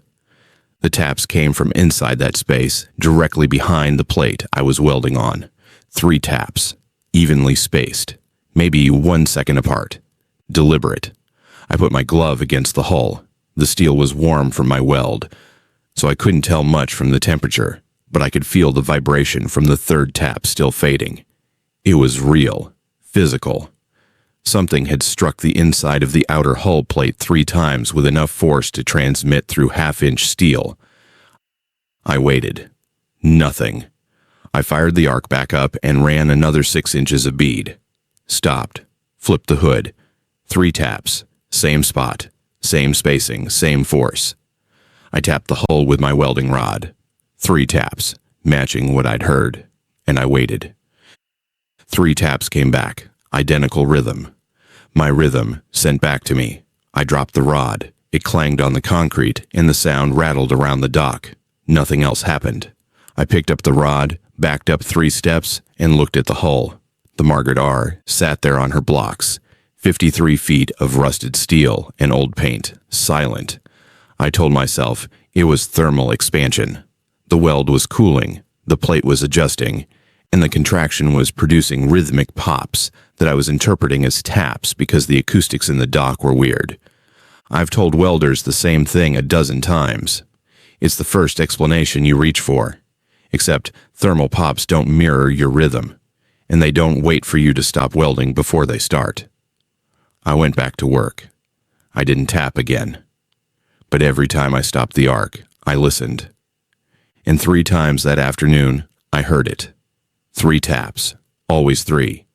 The taps came from inside that space, directly behind the plate I was welding on. 3 taps, evenly spaced, maybe 1 second apart. Deliberate. I put my glove against the hull. The steel was warm from my weld, so I couldn't tell much from the temperature, but I could feel the vibration from the 3rd tap still fading. It was real, physical. Something had struck the inside of the outer hull plate 3 times with enough force to transmit through half-inch steel. I waited. Nothing. I fired the arc back up and ran another 6 inches of bead. Stopped. Flipped the hood. 3 taps. Same spot. Same spacing. Same force. I tapped the hull with my welding rod. 3 taps, matching what I'd heard, and I waited. 3 taps came back, identical rhythm. My rhythm sent back to me. I dropped the rod. It clanged on the concrete, and the sound rattled around the dock. Nothing else happened. I picked up the rod, backed up 3 steps, and looked at the hull. The Margaret R sat there on her blocks, 53 feet of rusted steel and old paint, silent. I told myself it was thermal expansion. The weld was cooling, the plate was adjusting, and the contraction was producing rhythmic pops that I was interpreting as taps because the acoustics in the dock were weird. I've told welders the same thing a dozen times. It's the first explanation you reach for. Except thermal pops don't mirror your rhythm, and they don't wait for you to stop welding before they start. I went back to work. I didn't tap again. But every time I stopped the arc, I listened. And 3 times that afternoon, I heard it. 3 taps, always 3.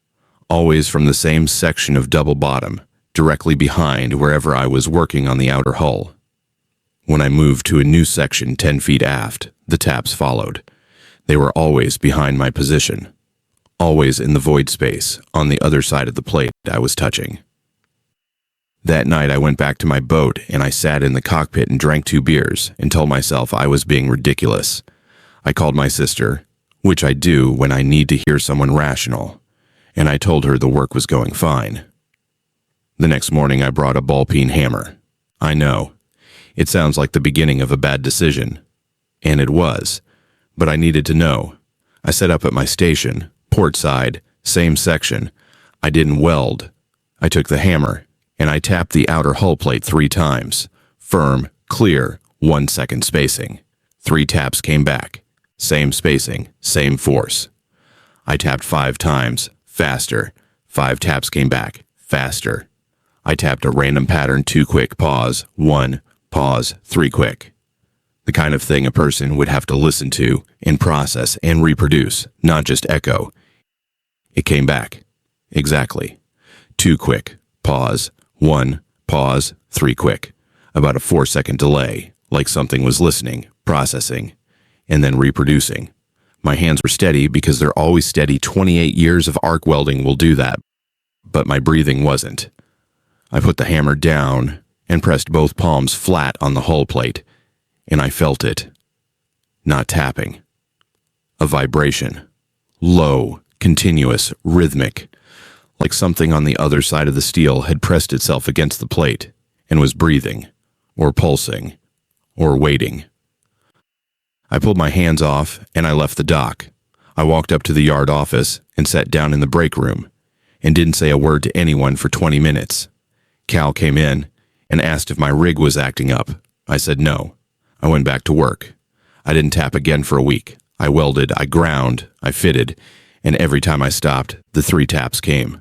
Always from the same section of double bottom, directly behind wherever I was working on the outer hull. When I moved to a new section 10 feet aft, the taps followed. They were always behind my position. Always in the void space, on the other side of the plate I was touching. That night I went back to my boat and I sat in the cockpit and drank 2 beers and told myself I was being ridiculous. I called my sister, which I do when I need to hear someone rational, and I told her the work was going fine. The next morning I brought a ball-peen hammer. I know, it sounds like the beginning of a bad decision. And it was, but I needed to know. I set up at my station, port side, same section. I didn't weld. I took the hammer, and I tapped the outer hull plate 3 times. Firm, clear, 1 second spacing. 3 taps came back. Same spacing, same force. I tapped 5 times, faster. 5 taps came back, faster. I tapped a random pattern, 2 quick, pause, 1, pause, 3 quick. The kind of thing a person would have to listen to and process and reproduce, not just echo. It came back. Exactly. 2 quick, pause, 1, pause, 3 quick. About a 4-second delay, like something was listening, processing, and then reproducing. My hands were steady because they're always steady. 28 years of arc welding will do that, but my breathing wasn't. I put the hammer down and pressed both palms flat on the hull plate, and I felt it. Not tapping. A vibration. Low, continuous, rhythmic, like something on the other side of the steel had pressed itself against the plate and was breathing, or pulsing, or waiting. I pulled my hands off and I left the dock. I walked up to the yard office and sat down in the break room and didn't say a word to anyone for 20 minutes. Cal came in and asked if my rig was acting up. I said no. I went back to work. I didn't tap again for a week. I welded, I ground, I fitted, and every time I stopped, the 3 taps came.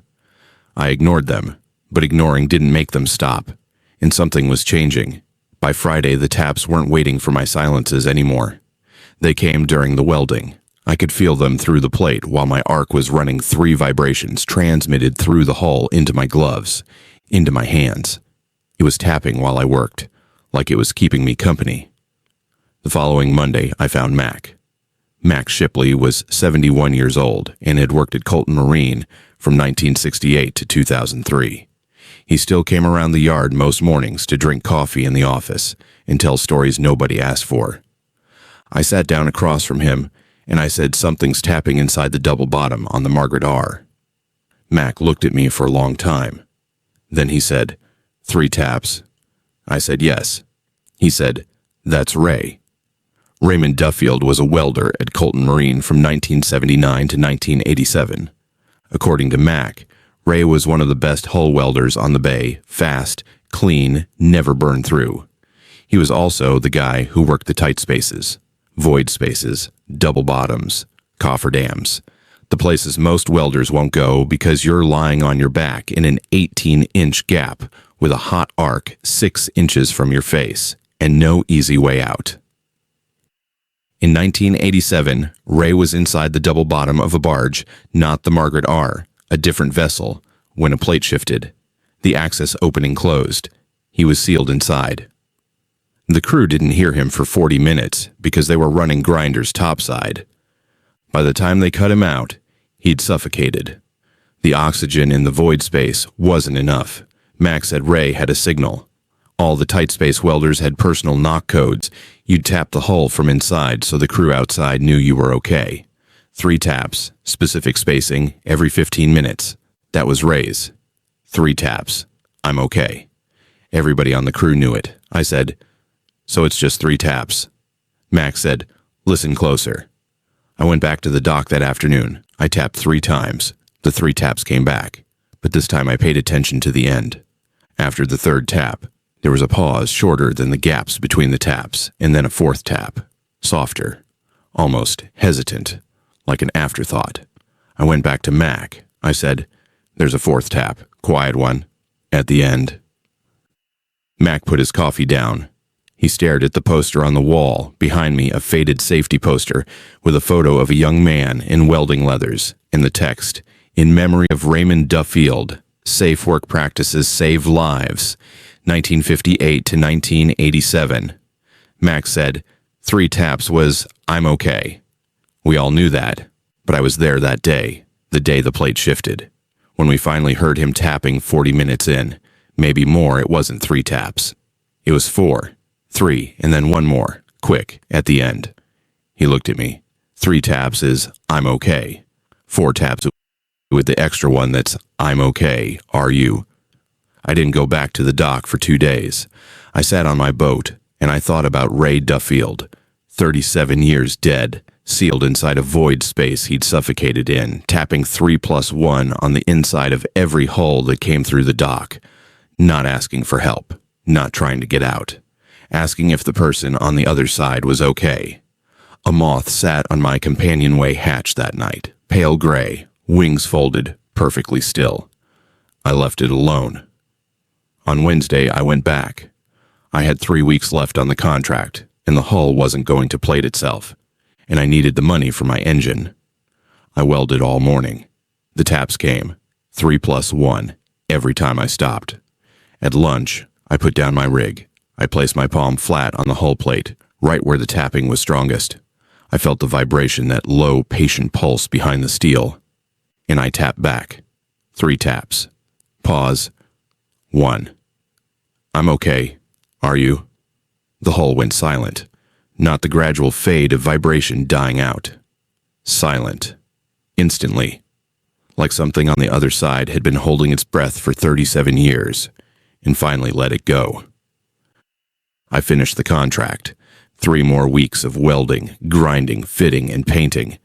I ignored them, but ignoring didn't make them stop, and something was changing. By Friday, the taps weren't waiting for my silences anymore. They came during the welding. I could feel them through the plate while my arc was running 3 vibrations transmitted through the hull into my gloves, into my hands. It was tapping while I worked, like it was keeping me company. The following Monday, I found Mac. Mac Shipley was 71 years old and had worked at Colton Marine from 1968 to 2003. He still came around the yard most mornings to drink coffee in the office and tell stories nobody asked for. I sat down across from him and I said something's tapping inside the double bottom on the Margaret R. Mac looked at me for a long time. Then he said, 3 taps. I said yes. He said, that's Ray. Raymond Duffield was a welder at Colton Marine from 1979 to 1987. According to Mac, Ray was one of the best hull welders on the bay, fast, clean, never burned through. He was also the guy who worked the tight spaces, void spaces, double bottoms, cofferdams, the places most welders won't go because you're lying on your back in an 18-inch gap with a hot arc 6 inches from your face and no easy way out. In 1987, Ray was inside the double bottom of a barge, not the Margaret R, a different vessel, when a plate shifted. The access opening closed. He was sealed inside. The crew didn't hear him for 40 minutes because they were running grinders topside. By the time they cut him out, he'd suffocated. The oxygen in the void space wasn't enough. Max said Ray had a signal. All the tight space welders had personal knock codes. You'd tap the hull from inside so the crew outside knew you were okay. 3 taps, specific spacing, every 15 minutes. That was Ray's. 3 taps. I'm okay. Everybody on the crew knew it. I said, so it's just 3 taps. Max said, listen closer. I went back to the dock that afternoon. I tapped 3 times. The 3 taps came back, but this time I paid attention to the end. After the 3rd tap, there was a pause shorter than the gaps between the taps, and then a 4th tap, softer, almost hesitant, like an afterthought. I went back to Mac. I said, there's a 4th tap, quiet one, at the end. Mac put his coffee down. He stared at the poster on the wall, behind me, a faded safety poster with a photo of a young man in welding leathers, and the text, in memory of Raymond Duffield, Safe Work Practices Save Lives, 1958 to 1987. Max said, 3 taps was, I'm okay. We all knew that, but I was there that day, the day the plate shifted. When we finally heard him tapping 40 minutes in, maybe more, it wasn't 3 taps. It was 4, 3, and then 1 more, quick, at the end. He looked at me. 3 taps is, I'm okay. 4 taps with the extra one that's, I'm okay, are you? I didn't go back to the dock for 2 days. I sat on my boat, and I thought about Ray Duffield, 37 years dead, sealed inside a void space he'd suffocated in, tapping 3+1 on the inside of every hull that came through the dock, not asking for help, not trying to get out, asking if the person on the other side was okay. A moth sat on my companionway hatch that night, pale gray, wings folded, perfectly still. I left it alone. On Wednesday, I went back. I had 3 weeks left on the contract, and the hull wasn't going to plate itself, and I needed the money for my engine. I welded all morning. The taps came, 3+1, every time I stopped. At lunch, I put down my rig. I placed my palm flat on the hull plate, right where the tapping was strongest. I felt the vibration, that low, patient pulse behind the steel, and I tapped back. 3 taps. Pause. 1. I'm okay. Are you? The hull went silent, not the gradual fade of vibration dying out. Silent. Instantly. Like something on the other side had been holding its breath for 37 years, and finally let it go. I finished the contract. 3 more weeks of welding, grinding, fitting, and painting.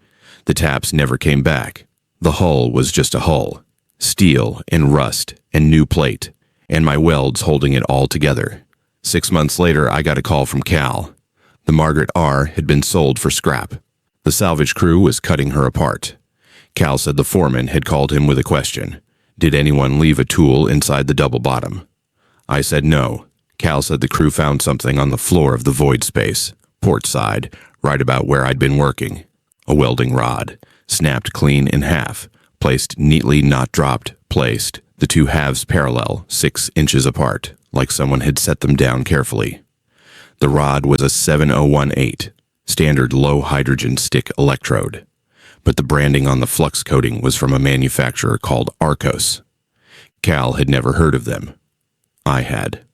The taps never came back. The hull was just a hull. Steel and rust and new plate, and my welds holding it all together. 6 months later, I got a call from Cal. The Margaret R had been sold for scrap. The salvage crew was cutting her apart. Cal said the foreman had called him with a question. Did anyone leave a tool inside the double bottom? I said no. Cal said the crew found something on the floor of the void space, port side, right about where I'd been working. A welding rod, snapped clean in half, placed neatly, not dropped, placed, the 2 halves parallel, 6 inches apart, like someone had set them down carefully. The rod was a 7018, standard low hydrogen stick electrode, but the branding on the flux coating was from a manufacturer called Arcos. Cal had never heard of them. I had.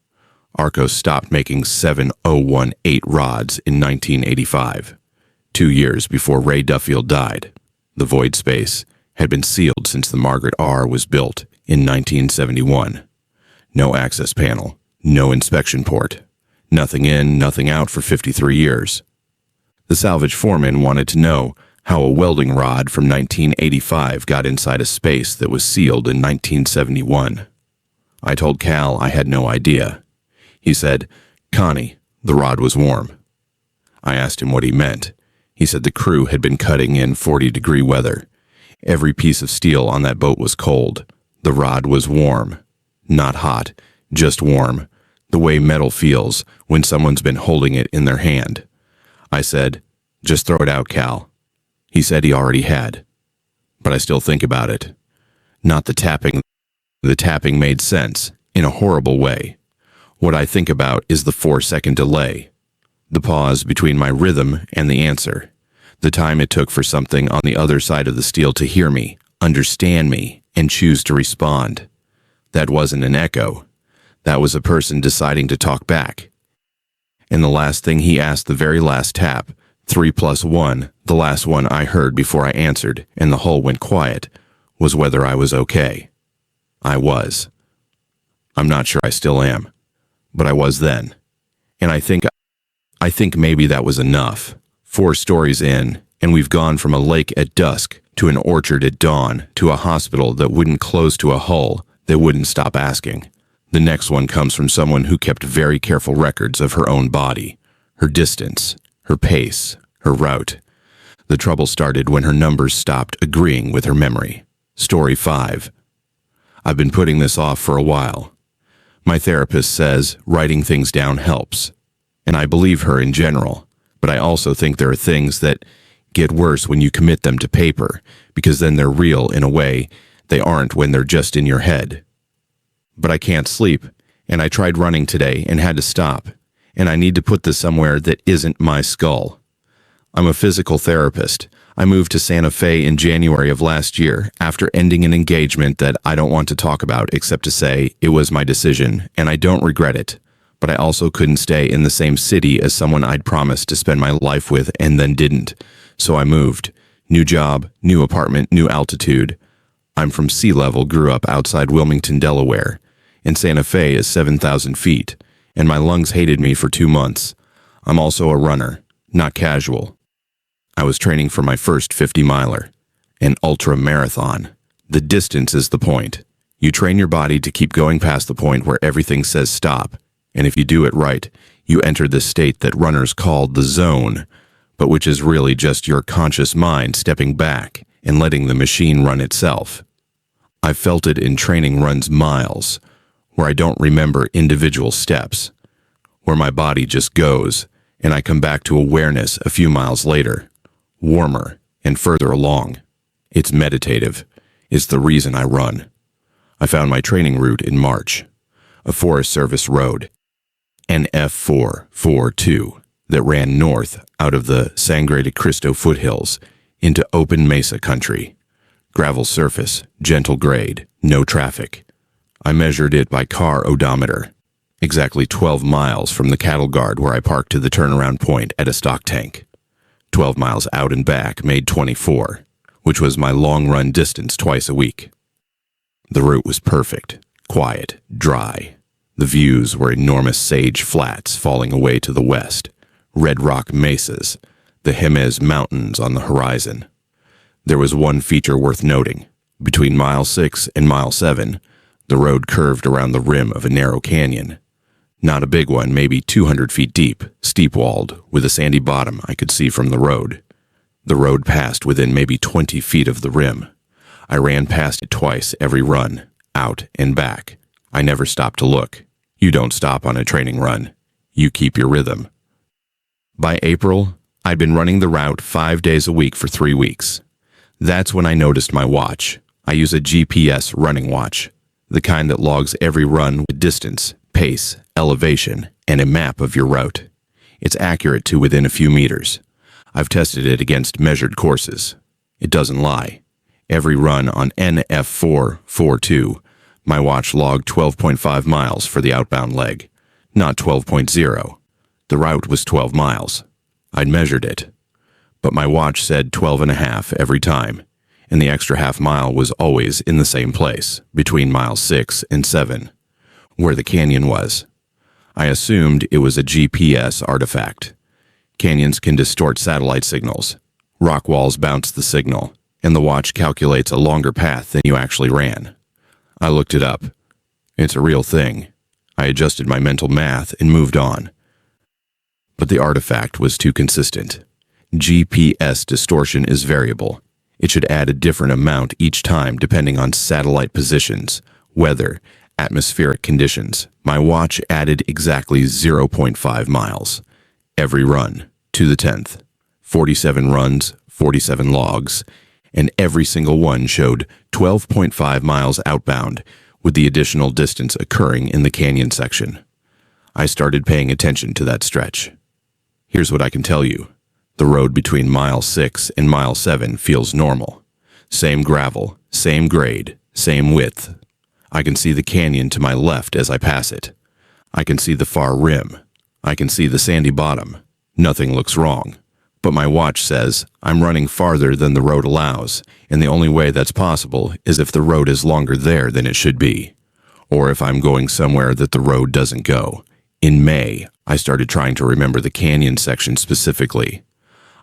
Arcos stopped making 7018 rods in 1985, 2 years before Ray Duffield died. The void space had been sealed since the Margaret R was built in 1971. No access panel, no inspection port, nothing in, nothing out for 53 years. The salvage foreman wanted to know how a welding rod from 1985 got inside a space that was sealed in 1971. I told Cal I had no idea. He said, Connie, the rod was warm. I asked him what he meant. He said the crew had been cutting in 40-degree weather. Every piece of steel on that boat was cold. The rod was warm. Not hot, just warm, the way metal feels when someone's been holding it in their hand. I said, just throw it out, Cal. He said he already had. But I still think about it. Not the tapping. The tapping made sense, in a horrible way. What I think about is the 4-second delay. The pause between my rhythm and the answer. The time it took for something on the other side of the steel to hear me, understand me, and choose to respond. That wasn't an echo. That was a person deciding to talk back. And the last thing he asked, the very last tap, 3 + 1, the last one I heard before I answered, and the hull went quiet, was whether I was okay. I was. I'm not sure I still am, but I was then. And I think maybe that was enough. 4 stories in, and we've gone from a lake at dusk to an orchard at dawn to a hospital that wouldn't close to a hull that wouldn't stop asking. The next one comes from someone who kept very careful records of her own body, her distance, her pace, her route. The trouble started when her numbers stopped agreeing with her memory. Story 5. I've been putting this off for a while. My therapist says writing things down helps, and I believe her in general, but I also think there are things that get worse when you commit them to paper, because then they're real in a way they aren't when they're just in your head. But I can't sleep, and I tried running today and had to stop, and I need to put this somewhere that isn't my skull. I'm a physical therapist. I moved to Santa Fe in January of last year after ending an engagement that I don't want to talk about except to say it was my decision, and I don't regret it. But I also couldn't stay in the same city as someone I'd promised to spend my life with and then didn't. So I moved. New job, new apartment, new altitude. I'm from sea level, grew up outside Wilmington, Delaware. And Santa Fe is 7,000 feet, and my lungs hated me for 2 months. I'm also a runner, not casual. I was training for my first 50-miler, an ultra-marathon. The distance is the point. You train your body to keep going past the point where everything says stop, and if you do it right, you enter the state that runners call the zone, but which is really just your conscious mind stepping back and letting the machine run itself. I've felt it in training runs miles, where I don't remember individual steps, where my body just goes, and I come back to awareness a few miles later, warmer and further along. It's meditative. It's the reason I run. I found my training route in March, a Forest Service road, NF442, that ran north out of the Sangre de Cristo foothills into open mesa country. Gravel surface, gentle grade, no traffic. I measured it by car odometer, exactly 12 miles from the cattle guard where I parked to the turnaround point at a stock tank. 12 miles out and back made 24, which was my long-run distance twice a week. The route was perfect, quiet, dry. The views were enormous sage flats falling away to the west, red rock mesas, the Jemez Mountains on the horizon. There was one feature worth noting. Between mile 6 and mile 7, the road curved around the rim of a narrow canyon. Not a big one, maybe 200 feet deep, steep-walled, with a sandy bottom I could see from the road. The road passed within maybe 20 feet of the rim. I ran past it twice every run, out and back. I never stopped to look. You don't stop on a training run. You keep your rhythm. By April, I'd been running the route 5 days a week for 3 weeks. That's when I noticed my watch. I use a GPS running watch, the kind that logs every run with distance, pace, elevation, and a map of your route. It's accurate to within a few meters. I've tested it against measured courses. It doesn't lie. Every run on NF442, my watch logged 12.5 miles for the outbound leg, not 12.0. The route was 12 miles. I'd measured it, but my watch said 12.5 every time, and the extra half mile was always in the same place, between miles 6 and 7, where the canyon was. I assumed it was a GPS artifact. Canyons can distort satellite signals. Rock walls bounce the signal, and the watch calculates a longer path than you actually ran. I looked it up. It's a real thing. I adjusted my mental math and moved on. But the artifact was too consistent. GPS distortion is variable. It should add a different amount each time depending on satellite positions, weather, atmospheric conditions. My watch added exactly 0.5 miles. Every run, to the 10th. 47 runs, 47 logs, and every single one showed 12.5 miles outbound, with the additional distance occurring in the canyon section. I started paying attention to that stretch. Here's what I can tell you. The road between mile 6 and mile 7 feels normal. Same gravel, same grade, Same width. I can see the canyon to my left as I pass it. I can see the far rim. I can see the sandy bottom. Nothing looks wrong. But my watch says I'm running farther than the road allows, and the only way that's possible is if the road is longer there than it should be, or if I'm going somewhere that the road doesn't go. In May, I started trying to remember the canyon section specifically.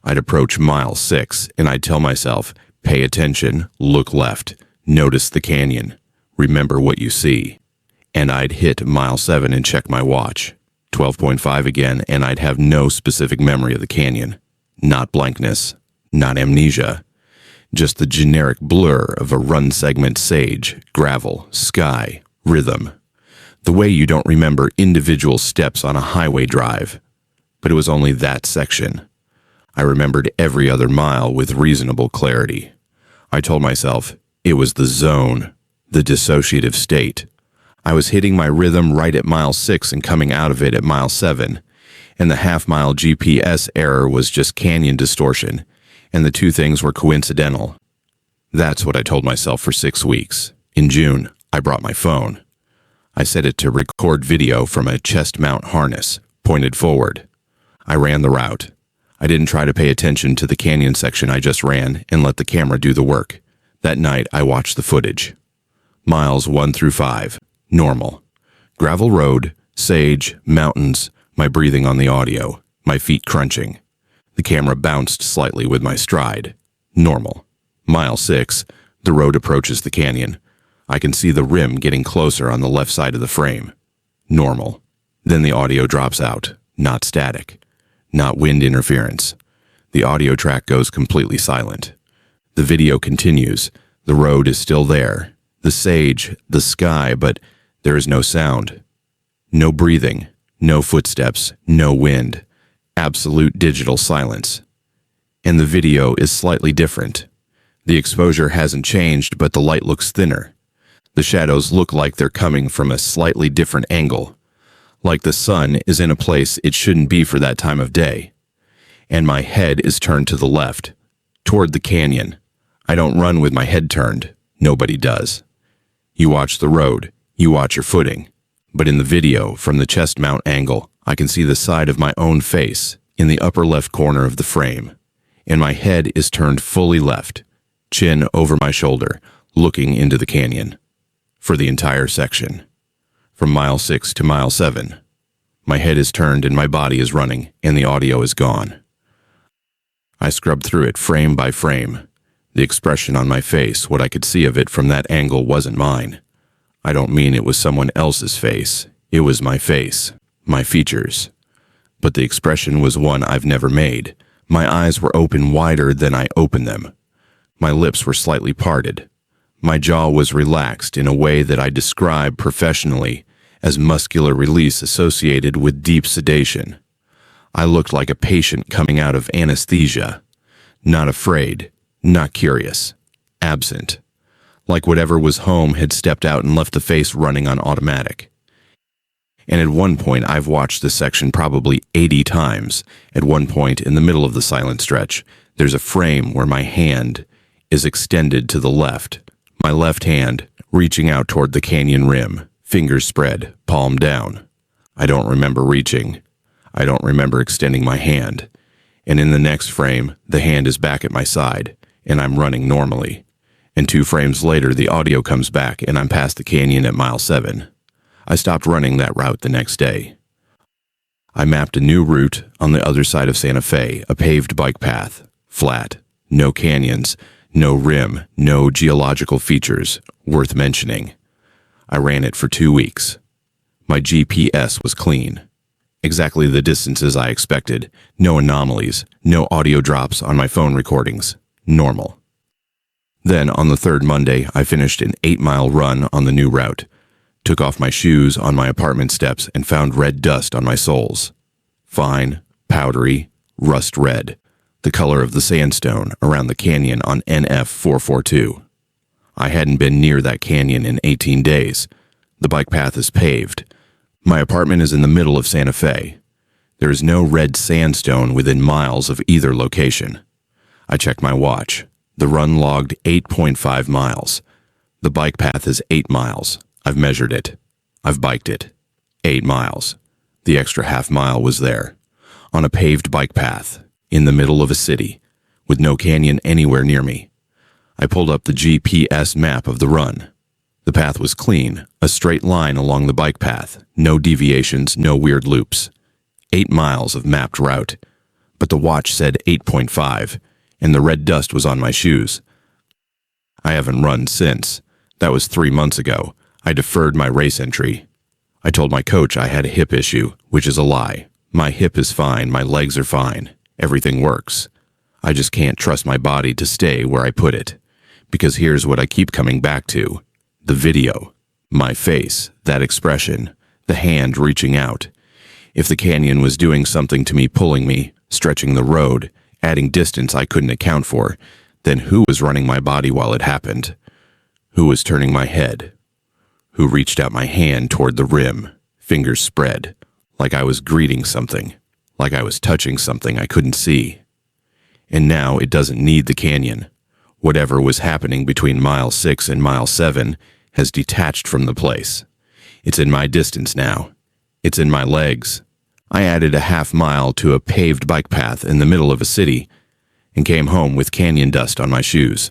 I'd approach mile 6, and I'd tell myself, pay attention, look left, notice the canyon, remember what you see. And I'd hit mile 7 and check my watch. 12.5 again, and I'd have no specific memory of the canyon. Not blankness, not amnesia, just the generic blur of a run segment sage, gravel, sky, rhythm. The way you don't remember individual steps on a highway drive. But it was only that section. I remembered every other mile with reasonable clarity. I told myself it was the zone, the dissociative state. I was hitting my rhythm right at mile 6 and coming out of it at mile 7. And the half-mile GPS error was just canyon distortion, and the two things were coincidental. That's what I told myself for 6 weeks. In June, I brought my phone. I set it to record video from a chest mount harness, pointed forward. I ran the route. I didn't try to pay attention to the canyon section I just ran and let the camera do the work. That night, I watched the footage. Miles 1 through 5, normal. Gravel road, sage, mountains, my breathing on the audio, my feet crunching. The camera bounced slightly with my stride. Normal. Mile 6, the road approaches the canyon. I can see the rim getting closer on the left side of the frame. Normal. Then the audio drops out, not static, not wind interference. The audio track goes completely silent. The video continues. The road is still there. The sage, the sky, but there is no sound. No breathing. No footsteps, no wind, absolute digital silence. And the video is slightly different. The exposure hasn't changed, but the light looks thinner. The shadows look like they're coming from a slightly different angle, like the sun is in a place it shouldn't be for that time of day. And my head is turned to the left, toward the canyon. I don't run with my head turned. Nobody does. You watch the road, you watch your footing. But in the video, from the chest mount angle, I can see the side of my own face in the upper left corner of the frame. And my head is turned fully left, chin over my shoulder, looking into the canyon. For the entire section. From mile 6 to mile 7. My head is turned and my body is running, and the audio is gone. I scrubbed through it frame by frame. The expression on my face, what I could see of it from that angle, wasn't mine. I don't mean it was someone else's face. It was my face, my features. But the expression was one I've never made. My eyes were open wider than I opened them. My lips were slightly parted. My jaw was relaxed in a way that I describe professionally as muscular release associated with deep sedation. I looked like a patient coming out of anesthesia. Not afraid, not curious, absent. Like whatever was home had stepped out and left the face running on automatic. And at one point, I've watched this section probably 80 times. At one point, in the middle of the silent stretch, there's a frame where my hand is extended to the left. My left hand reaching out toward the canyon rim, fingers spread, palm down. I don't remember reaching. I don't remember extending my hand. And in the next frame, the hand is back at my side, and I'm running normally. And 2 frames later, the audio comes back, and I'm past the canyon at mile 7. I stopped running that route the next day. I mapped a new route on the other side of Santa Fe, a paved bike path, flat, no canyons, no rim, no geological features worth mentioning. I ran it for 2 weeks. My GPS was clean. Exactly the distances I expected, no anomalies, no audio drops on my phone recordings, normal. Then, on the 3rd Monday, I finished an 8-mile run on the new route, took off my shoes on my apartment steps, and found red dust on my soles. Fine, powdery, rust red, the color of the sandstone around the canyon on NF 442. I hadn't been near that canyon in 18 days. The bike path is paved. My apartment is in the middle of Santa Fe. There is no red sandstone within miles of either location. I checked my watch. The run logged 8.5 miles. The bike path is 8 miles. I've measured it. I've biked it. 8 miles. The extra half mile was there, on a paved bike path, in the middle of a city, with no canyon anywhere near me. I pulled up the GPS map of the run. The path was clean, a straight line along the bike path, no deviations, no weird loops. 8 miles of mapped route, but the watch said 8.5, and the red dust was on my shoes. I haven't run since. That was 3 months ago. I deferred my race entry. I told my coach I had a hip issue, which is a lie. My hip is fine, my legs are fine, everything works. I just can't trust my body to stay where I put it. Because here's what I keep coming back to. The video. My face, that expression, the hand reaching out. If the canyon was doing something to me, pulling me, stretching the road, adding distance I couldn't account for, then who was running my body while it happened? Who was turning my head? Who reached out my hand toward the rim, fingers spread, like I was greeting something, like I was touching something I couldn't see. And now it doesn't need the canyon. Whatever was happening between mile 6 and mile 7 has detached from the place. It's in my distance now. It's in my legs. I added a half mile to a paved bike path in the middle of a city and came home with canyon dust on my shoes.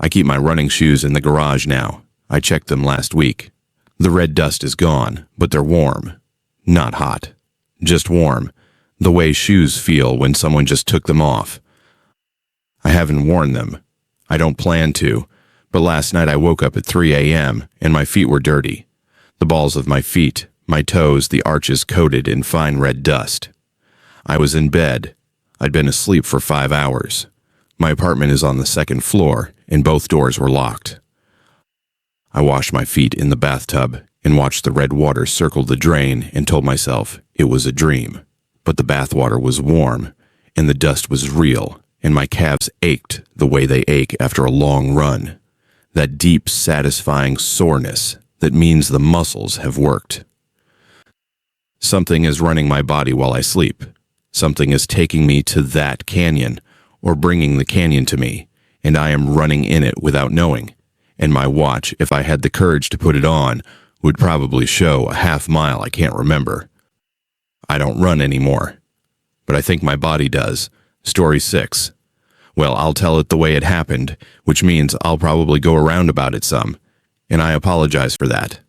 I keep my running shoes in the garage now. I checked them last week. The red dust is gone, but they're warm. Not hot. Just warm. The way shoes feel when someone just took them off. I haven't worn them. I don't plan to. But last night I woke up at 3 a.m. and my feet were dirty. The balls of my feet, my toes, the arches coated in fine red dust. I was in bed. I'd been asleep for 5 hours. My apartment is on the 2nd floor, and both doors were locked. I washed my feet in the bathtub and watched the red water circle the drain and told myself it was a dream. But the bathwater was warm, and the dust was real, and my calves ached the way they ache after a long run. That deep, satisfying soreness that means the muscles have worked. Something is running my body while I sleep. Something is taking me to that canyon, or bringing the canyon to me, and I am running in it without knowing. And my watch, if I had the courage to put it on, would probably show a half mile I can't remember. I don't run anymore, but I think my body does. Story 6. Well, I'll tell it the way it happened, which means I'll probably go around about it some, and I apologize for that.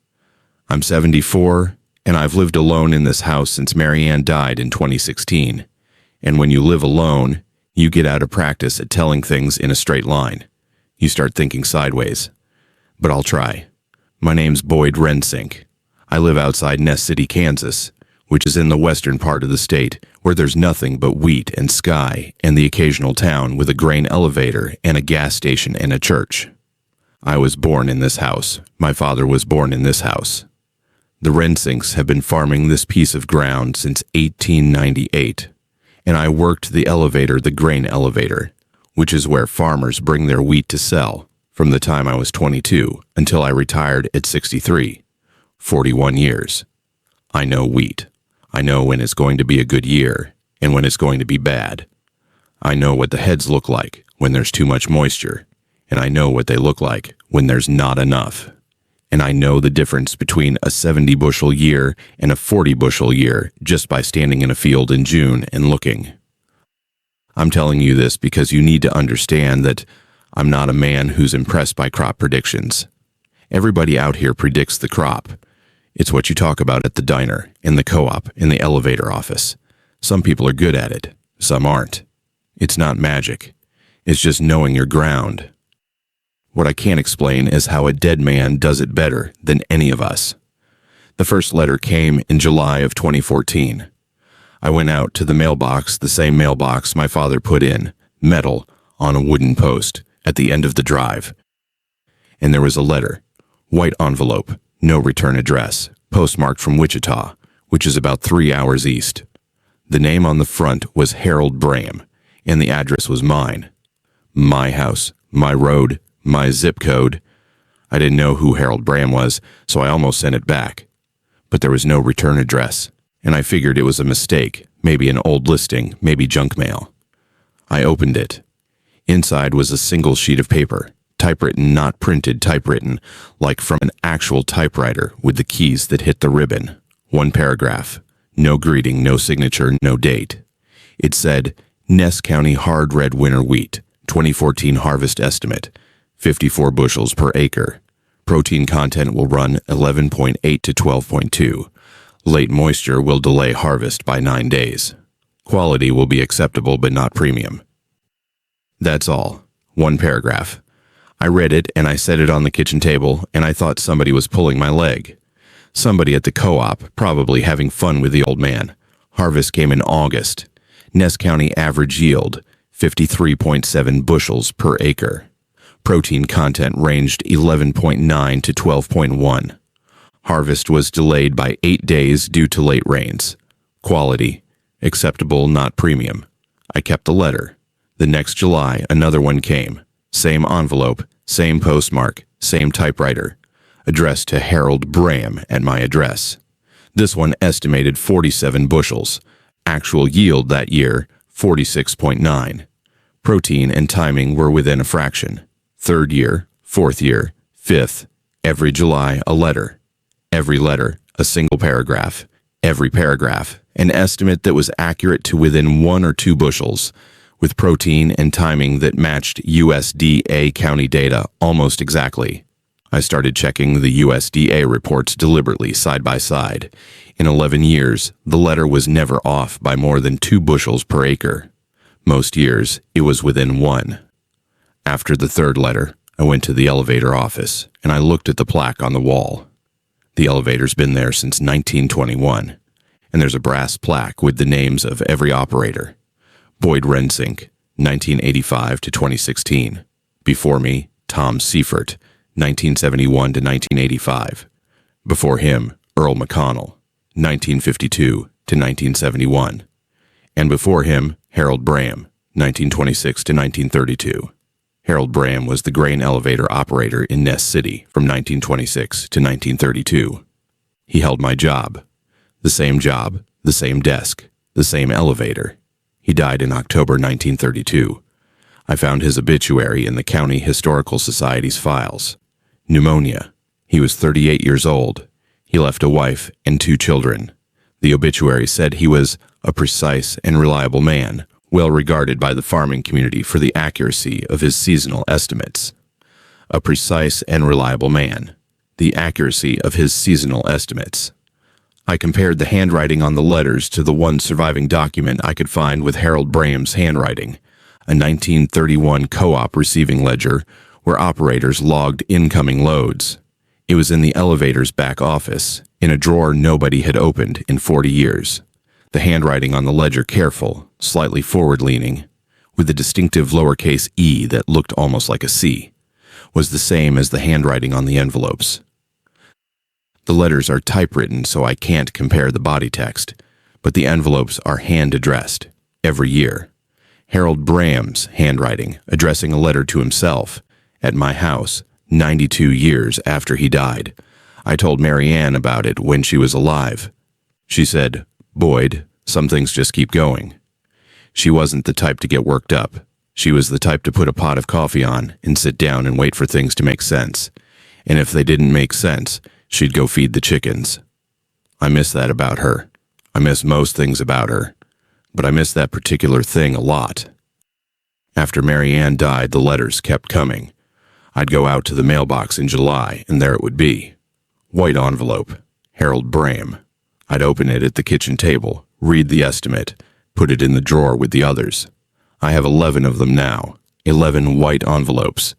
I'm 74, and I've lived alone in this house since Mary Ann died in 2016. And when you live alone, you get out of practice at telling things in a straight line. You start thinking sideways. But I'll try. My name's Boyd Rensink. I live outside Ness City, Kansas, which is in the western part of the state, where there's nothing but wheat and sky and the occasional town with a grain elevator and a gas station and a church. I was born in this house. My father was born in this house. The Rensinks have been farming this piece of ground since 1898, and I worked the elevator, the grain elevator, which is where farmers bring their wheat to sell, from the time I was 22 until I retired at 63. 41 years. I know wheat. I know when it's going to be a good year and when it's going to be bad. I know what the heads look like when there's too much moisture, and I know what they look like when there's not enough. And I know the difference between a 70-bushel year and a 40-bushel year just by standing in a field in June and looking. I'm telling you this because you need to understand that I'm not a man who's impressed by crop predictions. Everybody out here predicts the crop. It's what you talk about at the diner, in the co-op, in the elevator office. Some people are good at it, some aren't. It's not magic. It's just knowing your ground. What I can't explain is how a dead man does it better than any of us. The first letter came in July of 2014. I went out to the mailbox, the same mailbox my father put in, metal, on a wooden post, at the end of the drive. And there was a letter, white envelope, no return address, postmarked from Wichita, which is about 3 hours east. The name on the front was Harold Braam, and the address was mine. My house, my road, my zip code. I didn't know who Harold Braam was, so I almost sent it back. But there was no return address, and I figured it was a mistake, maybe an old listing, maybe junk mail. I opened it. Inside was a single sheet of paper, Typewritten, not printed, typewritten, like from an actual typewriter with the keys that hit the ribbon. One paragraph. No greeting, no signature, no date. It said, Ness County hard red winter wheat, 2014 harvest estimate, 54 bushels per acre. Protein content will run 11.8 to 12.2. Late moisture will delay harvest by 9 days. Quality will be acceptable but not premium. That's all. One paragraph. I read it and I set it on the kitchen table and I thought somebody was pulling my leg. Somebody at the co-op, probably having fun with the old man. Harvest came in August. Ness County average yield, 53.7 bushels per acre. Protein content ranged 11.9 to 12.1. Harvest was delayed by 8 days due to late rains. Quality, acceptable, not premium. I kept the letter. The next July, another one came. Same envelope, same postmark, same typewriter. Addressed to Harold Braam at my address. This one estimated 47 bushels. Actual yield that year, 46.9. Protein and timing were within a fraction. Third year, fourth year, fifth. Every July, a letter. Every letter, a single paragraph. Every paragraph, an estimate that was accurate to within 1 or 2 bushels, with protein and timing that matched USDA county data almost exactly. I started checking the USDA reports deliberately side by side. In 11 years, the letter was never off by more than 2 bushels per acre. Most years, it was within 1. After the third letter, I went to the elevator office, and I looked at the plaque on the wall. The elevator's been there since 1921, and there's a brass plaque with the names of every operator. Boyd Rensink, 1985 to 2016. Before me, Tom Seifert, 1971 to 1985. Before him, Earl McConnell, 1952 to 1971. And before him, Harold Braam, 1926 to 1932. Harold Braam was the grain elevator operator in Ness City from 1926 to 1932. He held my job. The same desk, the same elevator. He died in October 1932. I found his obituary in the County Historical Society's files. Pneumonia. He was 38 years old. He left a wife and 2 children. The obituary said he was a precise and reliable man, well regarded by the farming community for the accuracy of his seasonal estimates. A precise and reliable man. The accuracy of his seasonal estimates. I compared the handwriting on the letters to the one surviving document I could find with Harold Braam's handwriting, a 1931 co-op receiving ledger where operators logged incoming loads. It was in the elevator's back office, in a drawer nobody had opened in 40 years. The handwriting on the ledger careful, slightly forward-leaning, with the distinctive lowercase e that looked almost like a C, was the same as the handwriting on the envelopes. The letters are typewritten, so I can't compare the body text, but the envelopes are hand-addressed, every year. Harold Braam's handwriting, addressing a letter to himself, at my house, 92 years after he died. I told Mary Ann about it when she was alive. She said, Boyd, some things just keep going. She wasn't the type to get worked up. She was the type to put a pot of coffee on and sit down and wait for things to make sense. And if they didn't make sense, she'd go feed the chickens. I miss that about her. I miss most things about her, but I miss that particular thing a lot. After Mary Ann died, the letters kept coming. I'd go out to the mailbox in July, and there it would be. White envelope, Harold Braam. I'd open it at the kitchen table, read the estimate, put it in the drawer with the others. I have 11 of them now, 11 white envelopes.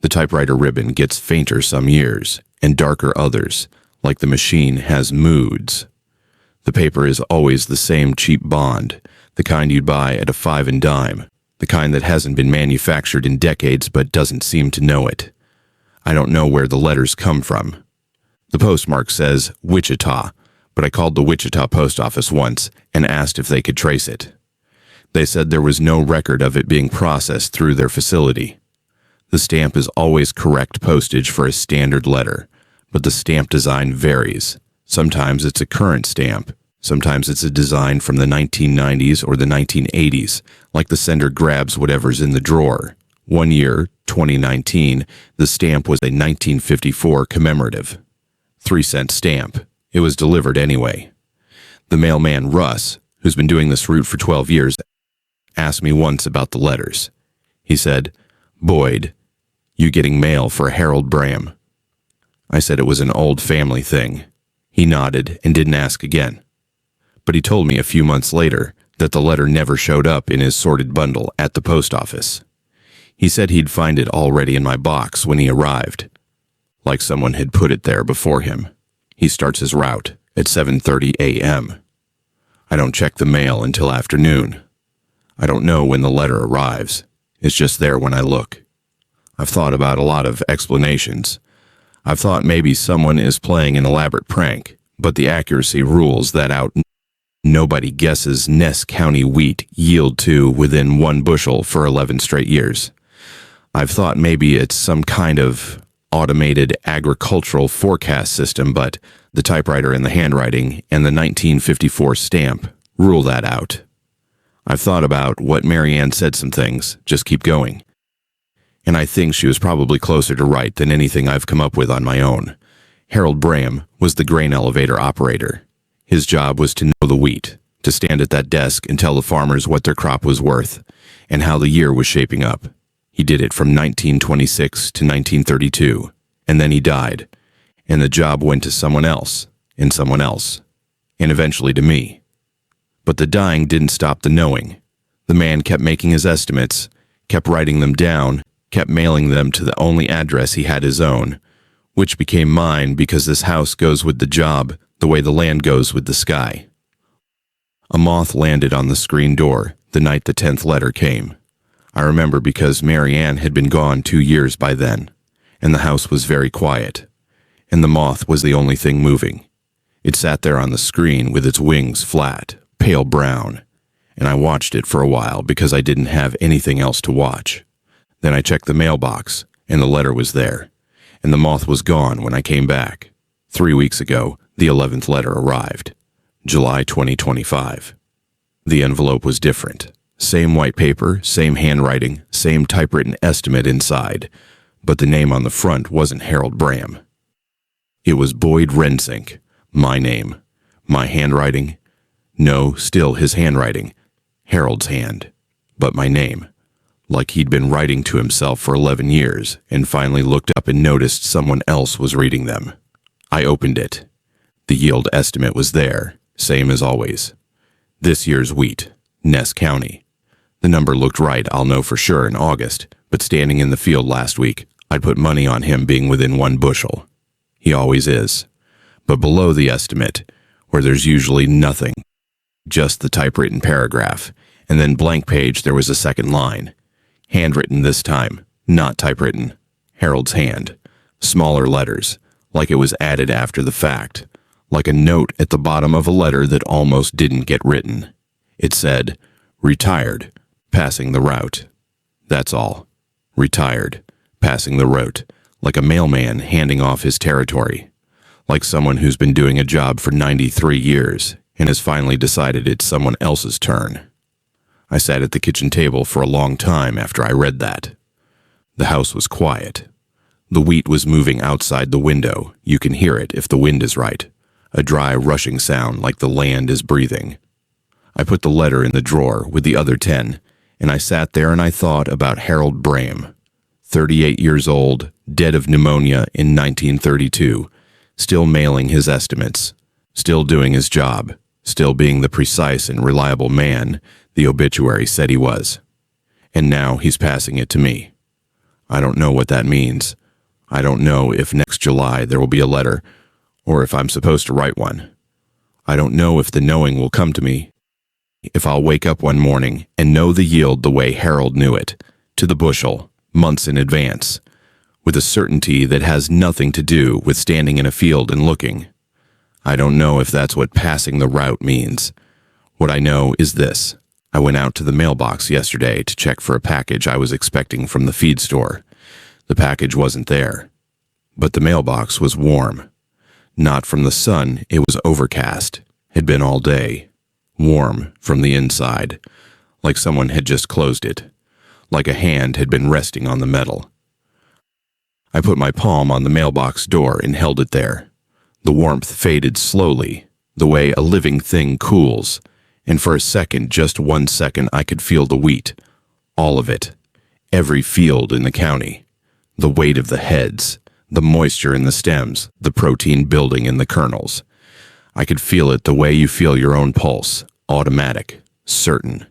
The typewriter ribbon gets fainter some years, and darker others, like the machine has moods. The paper is always the same cheap bond, the kind you'd buy at a 5 and dime, the kind that hasn't been manufactured in decades but doesn't seem to know it. I don't know where the letters come from. The postmark says Wichita, but I called the Wichita post office once and asked if they could trace it. They said there was no record of it being processed through their facility. The stamp is always correct postage for a standard letter, but the stamp design varies. Sometimes it's a current stamp. Sometimes it's a design from the 1990s or the 1980s, like the sender grabs whatever's in the drawer, 1 year, 2019, the stamp was a 1954 commemorative. 3-cent stamp. It was delivered anyway. The mailman, Russ, who's been doing this route for 12 years, asked me once about the letters. He said, "Boyd, you getting mail for Harold Braam?" I said it was an old family thing. He nodded and didn't ask again. But he told me a few months later that the letter never showed up in his sorted bundle at the post office. He said he'd find it already in my box when he arrived, like someone had put it there before him. He starts his route at 7:30 a.m. I don't check the mail until afternoon. I don't know when the letter arrives. It's just there when I look. I've thought about a lot of explanations. I've thought maybe someone is playing an elaborate prank, but the accuracy rules that out. Nobody guesses Ness County wheat yield to within 1 bushel for 11 straight years. I've thought maybe it's some kind of automated agricultural forecast system, but the typewriter and the handwriting and the 1954 stamp rule that out. I've thought about what Marianne said some things, just keep going. And I think she was probably closer to right than anything I've come up with on my own. Harold Braam was the grain elevator operator. His job was to know the wheat, to stand at that desk and tell the farmers what their crop was worth and how the year was shaping up. He did it from 1926 to 1932, and then he died, and the job went to someone else, and eventually to me. But the dying didn't stop the knowing. The man kept making his estimates, kept writing them down, kept mailing them to the only address he had his own, which became mine because this house goes with the job the way the land goes with the sky. A moth landed on the screen door the night the 10th letter came. I remember because Marianne had been gone 2 years by then, and the house was very quiet, and the moth was the only thing moving. It sat there on the screen with its wings flat, pale brown, and I watched it for a while because I didn't have anything else to watch. Then I checked the mailbox, and the letter was there, and the moth was gone when I came back. 3 weeks ago, the 11th letter arrived, July 2025. The envelope was different. Same white paper, same handwriting, same typewritten estimate inside, but the name on the front wasn't Harold Braam. It was Boyd Rensink, my name, my handwriting. No, still his handwriting, Harold's hand, but my name. Like he'd been writing to himself for 11 years and finally looked up and noticed someone else was reading them. I opened it. The yield estimate was there, same as always. This year's wheat, Ness County. The number looked right, I'll know for sure in August, but standing in the field last week, I'd put money on him being within 1 bushel. He always is. But below the estimate, where there's usually nothing, just the typewritten paragraph, and then blank page there was a second line. Handwritten this time, not typewritten. Harold's hand. Smaller letters, like it was added after the fact, like a note at the bottom of a letter that almost didn't get written. It said, "Retired, passing the route." That's all. Retired, passing the route, like a mailman handing off his territory, like someone who's been doing a job for 93 years and has finally decided it's someone else's turn. I sat at the kitchen table for a long time after I read that. The house was quiet. The wheat was moving outside the window. You can hear it if the wind is right. A dry, rushing sound like the land is breathing. I put the letter in the drawer with the other 10, and I sat there and I thought about Harold Braam, 38 years old, dead of pneumonia in 1932, still mailing his estimates, still doing his job, still being the precise and reliable man the obituary said he was. And now he's passing it to me. I don't know what that means. I don't know if next July there will be a letter, or if I'm supposed to write one. I don't know if the knowing will come to me, if I'll wake up one morning and know the yield the way Harold knew it, to the bushel, months in advance, with a certainty that has nothing to do with standing in a field and looking. I don't know if that's what passing the route means. What I know is this. I went out to the mailbox yesterday to check for a package I was expecting from the feed store. The package wasn't there, but the mailbox was warm. Not from the sun, it was overcast, had been all day. Warm from the inside, like someone had just closed it, like a hand had been resting on the metal. I put my palm on the mailbox door and held it there. The warmth faded slowly, the way a living thing cools, and for a second, just 1 second, I could feel the wheat. All of it. Every field in the county. The weight of the heads, the moisture in the stems, the protein building in the kernels. I could feel it the way you feel your own pulse, automatic, certain.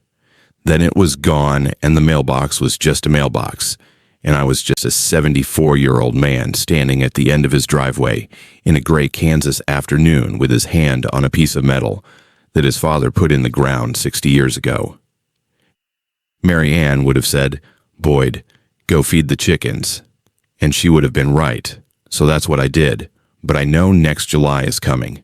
Then it was gone, and the mailbox was just a mailbox, and I was just a 74-year-old man standing at the end of his driveway in a gray Kansas afternoon with his hand on a piece of metal that his father put in the ground 60 years ago. Mary Ann would have said, "Boyd, go feed the chickens." And she would have been right, so that's what I did. But I know next July is coming,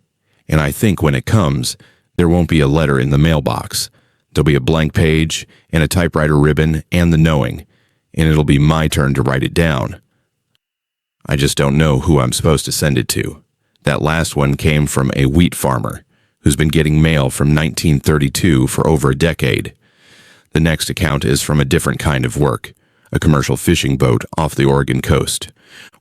and I think when it comes, there won't be a letter in the mailbox. There'll be a blank page and a typewriter ribbon and the knowing, and it'll be my turn to write it down. I just don't know who I'm supposed to send it to. That last one came from a wheat farmer who's been getting mail from 1932 for over a decade. The next account is from a different kind of work, a commercial fishing boat off the Oregon coast,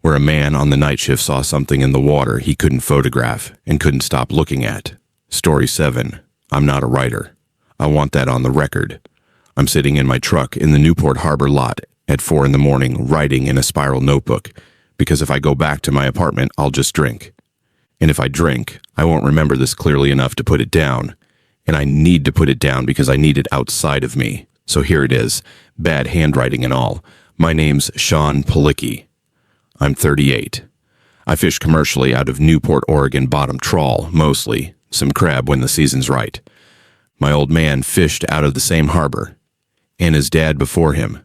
where a man on the night shift saw something in the water he couldn't photograph and couldn't stop looking at. Story 7. I'm not a writer. I want that on the record. I'm sitting in my truck in the Newport Harbor lot at 4 a.m. writing in a spiral notebook, because if I go back to my apartment, I'll just drink. And if I drink, I won't remember this clearly enough to put it down. And I need to put it down because I need it outside of me. So here it is, bad handwriting and all. My name's Sean Palicki. I'm 38. I fish commercially out of Newport, Oregon bottom trawl, mostly, some crab when the season's right. My old man fished out of the same harbor, and his dad before him.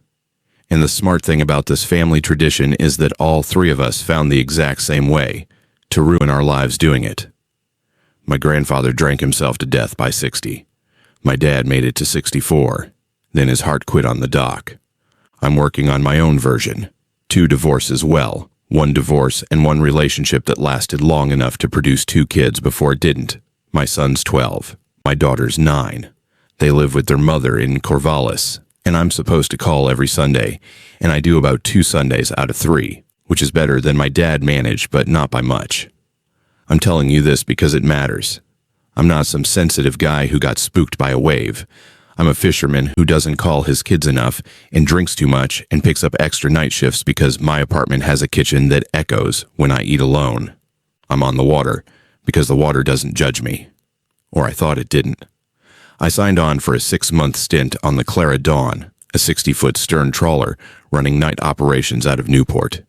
And the smart thing about this family tradition is that all three of us found the exact same way, to ruin our lives doing it. My grandfather drank himself to death by 60. My dad made it to 64. Then his heart quit on the dock. I'm working on my own version. 2 divorces well. 1 divorce and 1 relationship that lasted long enough to produce 2 kids before it didn't. My son's 12. My daughter's 9. They live with their mother in Corvallis, and I'm supposed to call every Sunday, and I do about 2 Sundays out of 3, which is better than my dad managed, but not by much. I'm telling you this because it matters. I'm not some sensitive guy who got spooked by a wave. I'm a fisherman who doesn't call his kids enough and drinks too much and picks up extra night shifts because my apartment has a kitchen that echoes when I eat alone. I'm on the water because the water doesn't judge me. Or I thought it didn't. I signed on for a 6-month stint on the Clara Dawn, a 60-foot stern trawler running night operations out of Newport.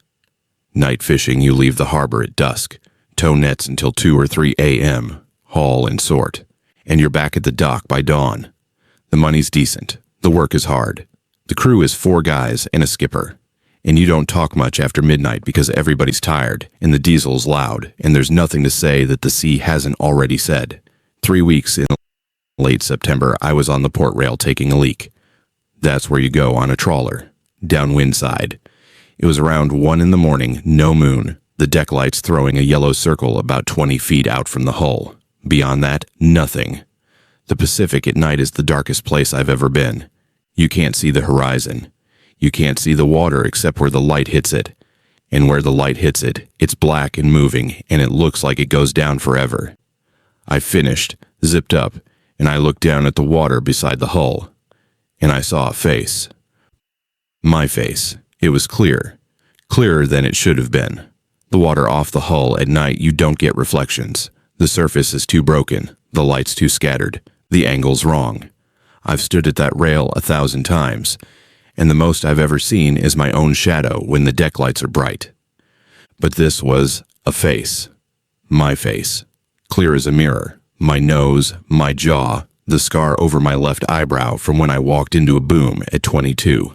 Night fishing, you leave the harbor at dusk, tow nets until 2 or 3 a.m., haul and sort, and you're back at the dock by dawn. The money's decent. The work is hard. The crew is 4 guys and a skipper. And you don't talk much after midnight because everybody's tired and the diesel's loud and there's nothing to say that the sea hasn't already said. 3 weeks in late September, I was on the port rail taking a leak. That's where you go on a trawler, downwind side. It was around 1 a.m, no moon, the deck lights throwing a yellow circle about 20 feet out from the hull. Beyond that, nothing. The Pacific at night is the darkest place I've ever been. You can't see the horizon. You can't see the water except where the light hits it. And where the light hits it, it's black and moving, and it looks like it goes down forever. I finished, zipped up, and I looked down at the water beside the hull. And I saw a face. My face. It was clear. Clearer than it should have been. The water off the hull at night, you don't get reflections. The surface is too broken. The light's too scattered. The angle's wrong. I've stood at that rail 1,000 times, and the most I've ever seen is my own shadow when the deck lights are bright. But this was a face. My face. Clear as a mirror. My nose, my jaw, the scar over my left eyebrow from when I walked into a boom at 22,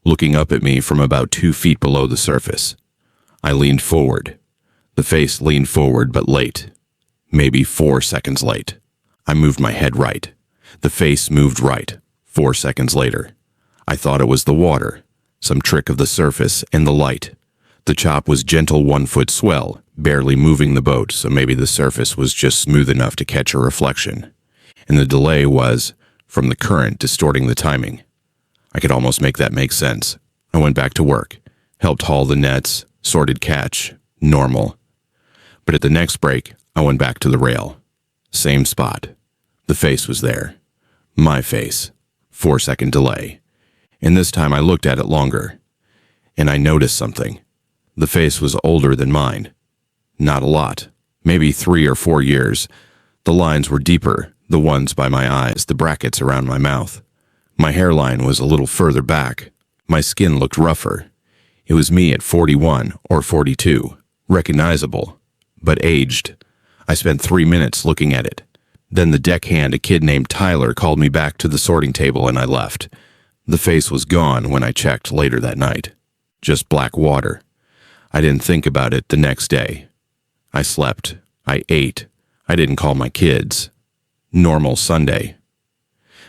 looking up at me from about 2 feet below the surface. I leaned forward. The face leaned forward, but late. Maybe 4 seconds late. I moved my head right. The face moved right. 4 seconds later. I thought it was the water, some trick of the surface and the light. The chop was gentle 1-foot swell, barely moving the boat, so maybe the surface was just smooth enough to catch a reflection. And the delay was from the current distorting the timing. I could almost make that make sense. I went back to work, helped haul the nets, sorted catch, normal. But at the next break, I went back to the rail. Same spot. The face was there. My face. 4-second delay. And this time I looked at it longer. And I noticed something. The face was older than mine. Not a lot. Maybe 3 or 4 years. The lines were deeper, the ones by my eyes, the brackets around my mouth. My hairline was a little further back. My skin looked rougher. It was me at 41 or 42. Recognizable, but aged. I spent 3 minutes looking at it. Then the deckhand, a kid named Tyler, called me back to the sorting table and I left. The face was gone when I checked later that night. Just black water. I didn't think about it the next day. I slept. I ate. I didn't call my kids. Normal Sunday.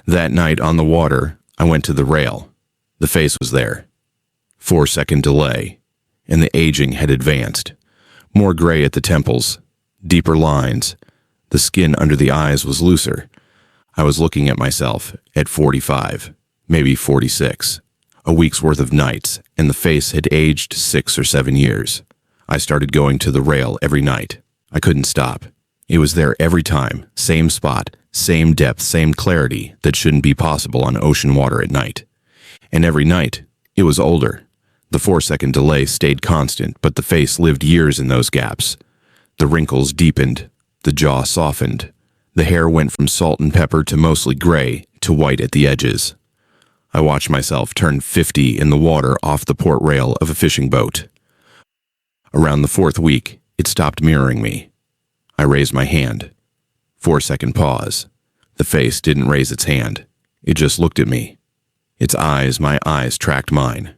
That night on the water, I went to the rail. The face was there. 4-second delay, and the aging had advanced. More gray at the temples, deeper lines. The skin under the eyes was looser. I was looking at myself at 45, maybe 46. A week's worth of nights, and the face had aged 6 or 7 years. I started going to the rail every night. I couldn't stop. It was there every time, same spot, same depth, same clarity that shouldn't be possible on ocean water at night. And every night, it was older. The 4-second delay stayed constant, but the face lived years in those gaps. The wrinkles deepened, the jaw softened. The hair went from salt and pepper to mostly gray to white at the edges. I watched myself turn 50 in the water off the port rail of a fishing boat. Around the 4th week, it stopped mirroring me. I raised my hand. 4-second pause. The face didn't raise its hand. It just looked at me. Its eyes, my eyes, tracked mine.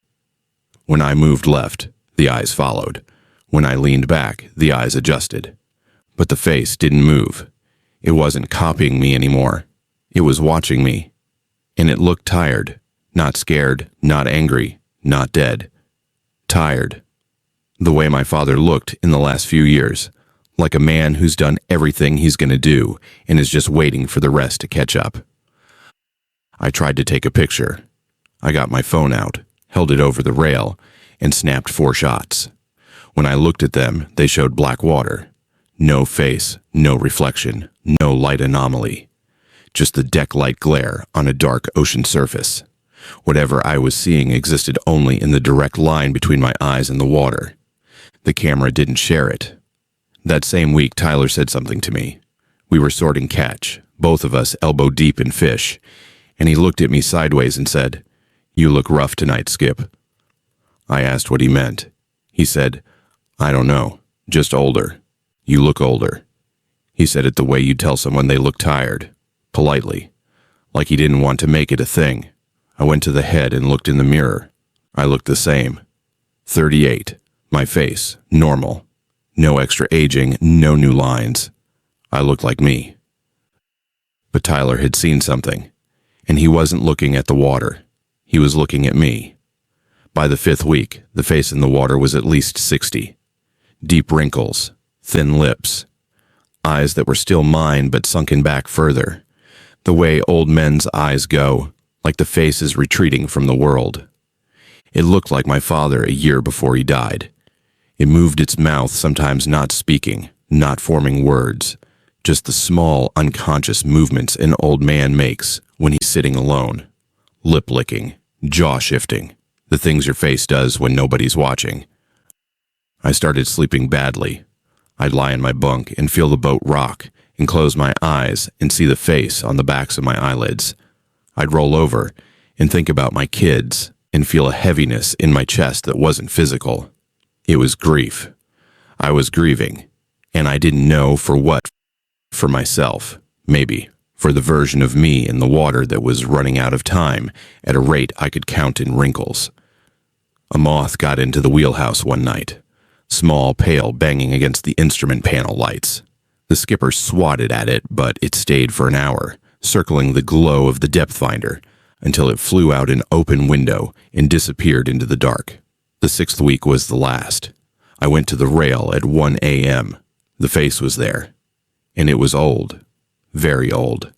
When I moved left, the eyes followed. When I leaned back, the eyes adjusted. But the face didn't move. It wasn't copying me anymore. It was watching me. And it looked tired. Not scared, not angry, not dead. Tired. The way my father looked in the last few years. Like a man who's done everything he's going to do and is just waiting for the rest to catch up. I tried to take a picture. I got my phone out, held it over the rail, and snapped 4 shots. When I looked at them, they showed black water. No face, no reflection, no light anomaly. Just the deck light glare on a dark ocean surface. Whatever I was seeing existed only in the direct line between my eyes and the water. The camera didn't share it. That same week, Tyler said something to me. We were sorting catch, both of us elbow deep in fish, and he looked at me sideways and said, "You look rough tonight, Skip." I asked what he meant. He said, "I don't know, just older. You look older." He said it the way you tell someone they look tired, politely, like he didn't want to make it a thing. I went to the head and looked in the mirror. I looked the same. 38, my face, normal. No extra aging, no new lines. I looked like me. But Tyler had seen something, and he wasn't looking at the water. He was looking at me. By the 5th week, the face in the water was at least 60. Deep wrinkles, thin lips, eyes that were still mine but sunken back further. The way old men's eyes go, like the face is retreating from the world. It looked like my father a year before he died. It moved its mouth, sometimes not speaking, not forming words, just the small, unconscious movements an old man makes when he's sitting alone. Lip licking, jaw shifting, the things your face does when nobody's watching. I started sleeping badly. I'd lie in my bunk and feel the boat rock and close my eyes and see the face on the backs of my eyelids. I'd roll over and think about my kids and feel a heaviness in my chest that wasn't physical. It was grief. I was grieving, and I didn't know for what. For myself, maybe, for the version of me in the water that was running out of time at a rate I could count in wrinkles. A moth got into the wheelhouse one night, small, pale, banging against the instrument panel lights. The skipper swatted at it, but it stayed for an hour, circling the glow of the depth finder, until it flew out an open window and disappeared into the dark. The 6th week was the last. I went to the rail at 1 a.m. The face was there. And it was old. Very old.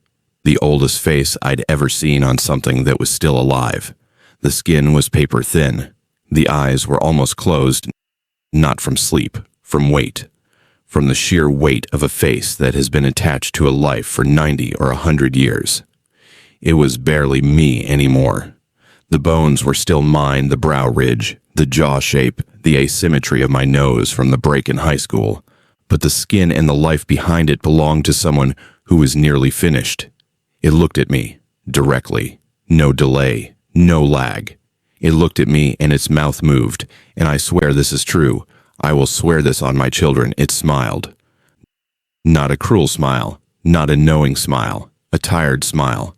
The oldest face I'd ever seen on something that was still alive. The skin was paper thin. The eyes were almost closed, not from sleep, from weight. From the sheer weight of a face that has been attached to a life for 90 or 100 years. It was barely me anymore. The bones were still mine, the brow ridge, the jaw shape, the asymmetry of my nose from the break in high school. But the skin and the life behind it belonged to someone who was nearly finished. It looked at me, directly, no delay, no lag. It looked at me and its mouth moved, and I swear this is true. I will swear this on my children. It smiled. Not a cruel smile, not a knowing smile, a tired smile.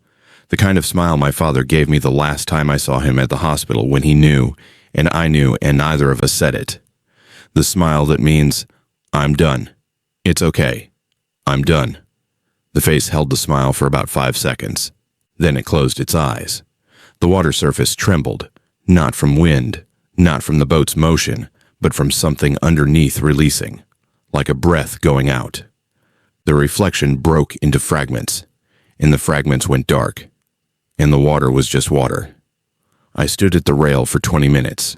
The kind of smile my father gave me the last time I saw him at the hospital when he knew, and I knew, and neither of us said it. The smile that means, I'm done. It's okay. I'm done. The face held the smile for about 5 seconds. Then it closed its eyes. The water surface trembled, not from wind, not from the boat's motion, but from something underneath releasing, like a breath going out. The reflection broke into fragments, and the fragments went dark, and the water was just water. I stood at the rail for 20 minutes.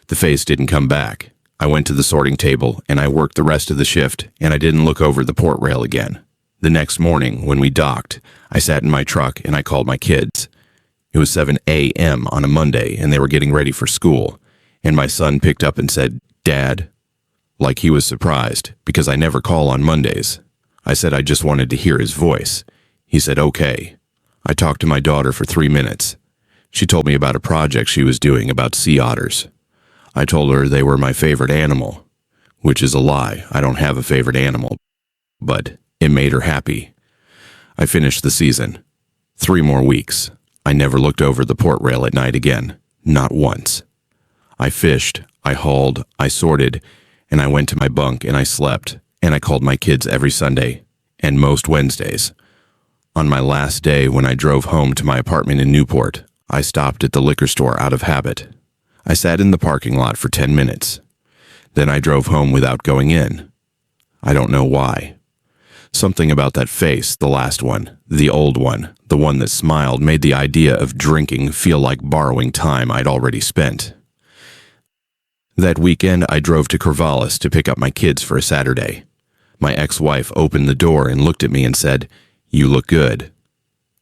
The face didn't come back. I went to the sorting table, and I worked the rest of the shift, and I didn't look over the port rail again. The next morning, when we docked, I sat in my truck and I called my kids. It was 7 a.m. on a Monday, and they were getting ready for school, and my son picked up and said, "Dad," like he was surprised, because I never call on Mondays. I said I just wanted to hear his voice. He said, "Okay." I talked to my daughter for 3 minutes. She told me about a project she was doing about sea otters. I told her they were my favorite animal, which is a lie. I don't have a favorite animal, but it made her happy. I finished the season. 3 more weeks. I never looked over the port rail at night again, not once. I fished, I hauled, I sorted, and I went to my bunk and I slept, and I called my kids every Sunday, and most Wednesdays. On my last day when I drove home to my apartment in Newport, I stopped at the liquor store out of habit. I sat in the parking lot for 10 minutes. Then I drove home without going in. I don't know why. Something about that face, the last one, the old one, the one that smiled, made the idea of drinking feel like borrowing time I'd already spent. That weekend, I drove to Corvallis to pick up my kids for a Saturday. My ex-wife opened the door and looked at me and said, "You look good."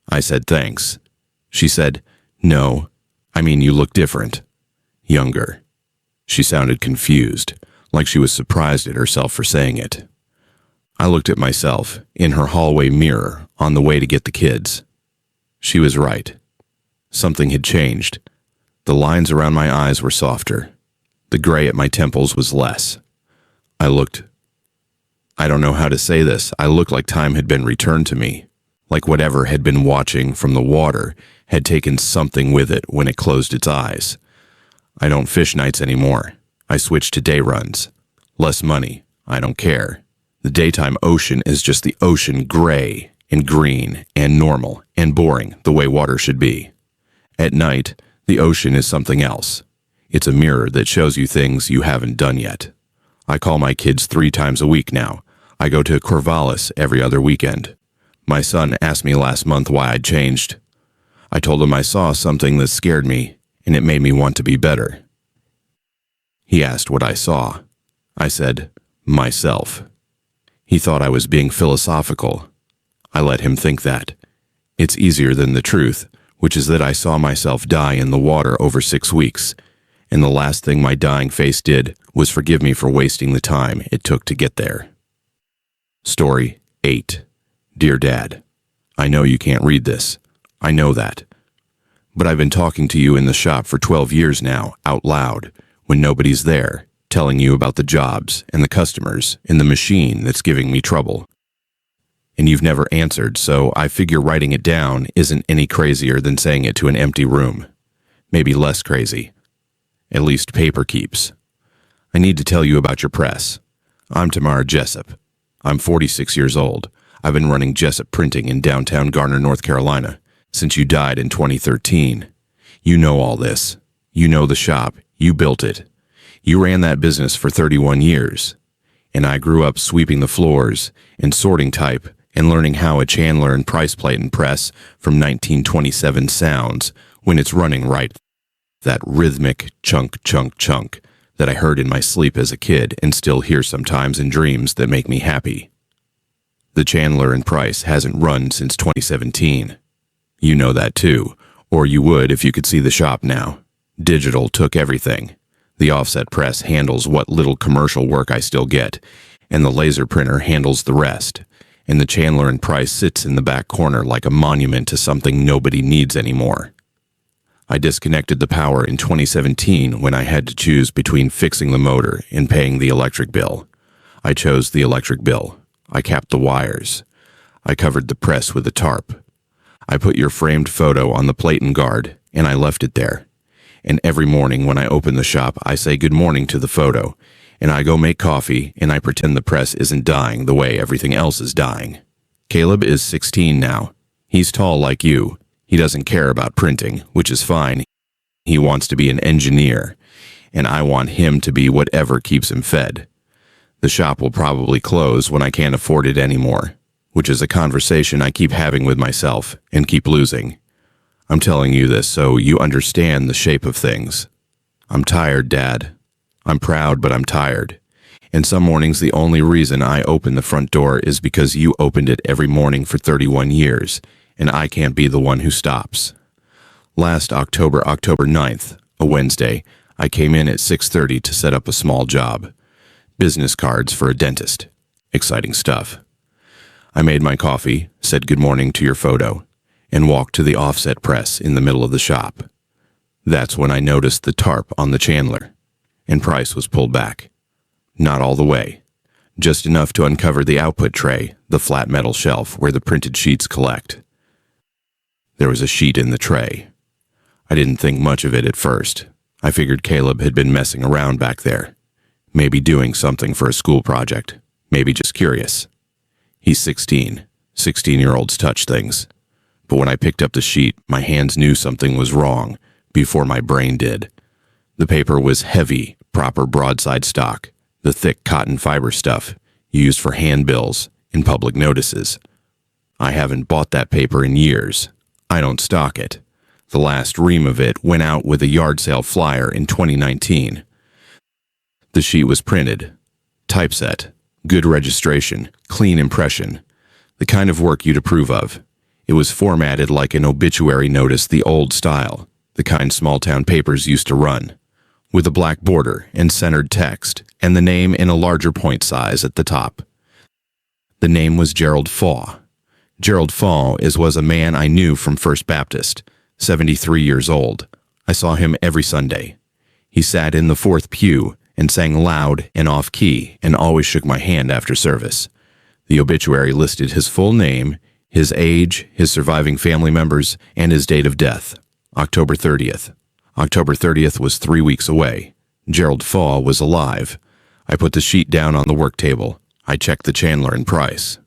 I said, "Thanks." She said, "No, I mean you look different. Younger." She sounded confused, like she was surprised at herself for saying it. I looked at myself in her hallway mirror on the way to get the kids. She was right. Something had changed. The lines around my eyes were softer. The gray at my temples was less. I don't know how to say this. I looked like time had been returned to me, like whatever had been watching from the water had taken something with it when it closed its eyes. I don't fish nights anymore. I switched to day runs. Less money. I don't care. The daytime ocean is just the ocean, gray and green and normal and boring, the way water should be. At night, the ocean is something else. It's a mirror that shows you things you haven't done yet. I call my kids 3 times a week now. I go to Corvallis every other weekend. My son asked me last month why I'd changed. I told him I saw something that scared me, and it made me want to be better. He asked what I saw. I said, myself. He thought I was being philosophical. I let him think that. It's easier than the truth, which is that I saw myself die in the water over 6 weeks, and the last thing my dying face did was forgive me for wasting the time it took to get there. Story 8. Dear Dad, I know you can't read this. I know that. But I've been talking to you in the shop for 12 years now, out loud, when nobody's there, telling you about the jobs and the customers and the machine that's giving me trouble. And you've never answered, so I figure writing it down isn't any crazier than saying it to an empty room. Maybe less crazy. At least paper keeps. I need to tell you about your press. I'm Tamara Jessup. I'm 46 years old. I've been running Jessup Printing in downtown Garner, North Carolina, since you died in 2013. You know all this. You know the shop. You built it. You ran that business for 31 years. And I grew up sweeping the floors and sorting type and learning how a chandler and price plate and press from 1927 sounds when it's running right. that rhythmic chunk, chunk, chunk that I heard in my sleep as a kid and still hear sometimes in dreams that make me happy. The Chandler and Price hasn't run since 2017. You know that too, or you would if you could see the shop now. Digital took everything. The offset press handles what little commercial work I still get, and the laser printer handles the rest. And the Chandler and Price sits in the back corner like a monument to something nobody needs anymore. I disconnected the power in 2017 when I had to choose between fixing the motor and paying the electric bill. I chose the electric bill. I capped the wires. I covered the press with a tarp. I put your framed photo on the plate and guard, and I left it there. And every morning when I open the shop, I say good morning to the photo, and I go make coffee, and I pretend the press isn't dying the way everything else is dying. Caleb is 16 now. He's tall like you. He doesn't care about printing, which is fine. He wants to be an engineer, and I want him to be whatever keeps him fed. The shop will probably close when I can't afford it anymore, which is a conversation I keep having with myself and keep losing. I'm telling you this so you understand the shape of things. I'm tired, Dad. I'm proud, but I'm tired. And some mornings the only reason I open the front door is because you opened it every morning for 31 years, and I can't be the one who stops. Last October 9th, a Wednesday, I came in at 6:30 to set up a small job. Business cards for a dentist. Exciting stuff. I made my coffee, said good morning to your photo, and walked to the offset press in the middle of the shop. That's when I noticed the tarp on the Chandler, and Price was pulled back. Not all the way. Just enough to uncover the output tray, the flat metal shelf where the printed sheets collect. There was a sheet in the tray. I didn't think much of it at first. I figured Caleb had been messing around back there. Maybe doing something for a school project. Maybe just curious. He's 16. 16-year-olds touch things. But when I picked up the sheet, my hands knew something was wrong before my brain did. The paper was heavy, proper broadside stock, the thick cotton fiber stuff used for handbills and public notices. I haven't bought that paper in years. I don't stock it. The last ream of it went out with a yard sale flyer in 2019. The sheet was printed, typeset, good registration, clean impression, the kind of work you'd approve of. It was formatted like an obituary notice, the old style, the kind small-town papers used to run, with a black border and centered text, and the name in a larger point size at the top. The name was Gerald Faw. Gerald Faw was a man I knew from First Baptist, 73 years old. I saw him every Sunday. He sat in the fourth pew and sang loud and off-key and always shook my hand after service. The obituary listed his full name, his age, his surviving family members, and his date of death, October 30th. October 30th was 3 weeks away. Gerald Faw was alive. I put the sheet down on the work table. I checked the Chandler and Price.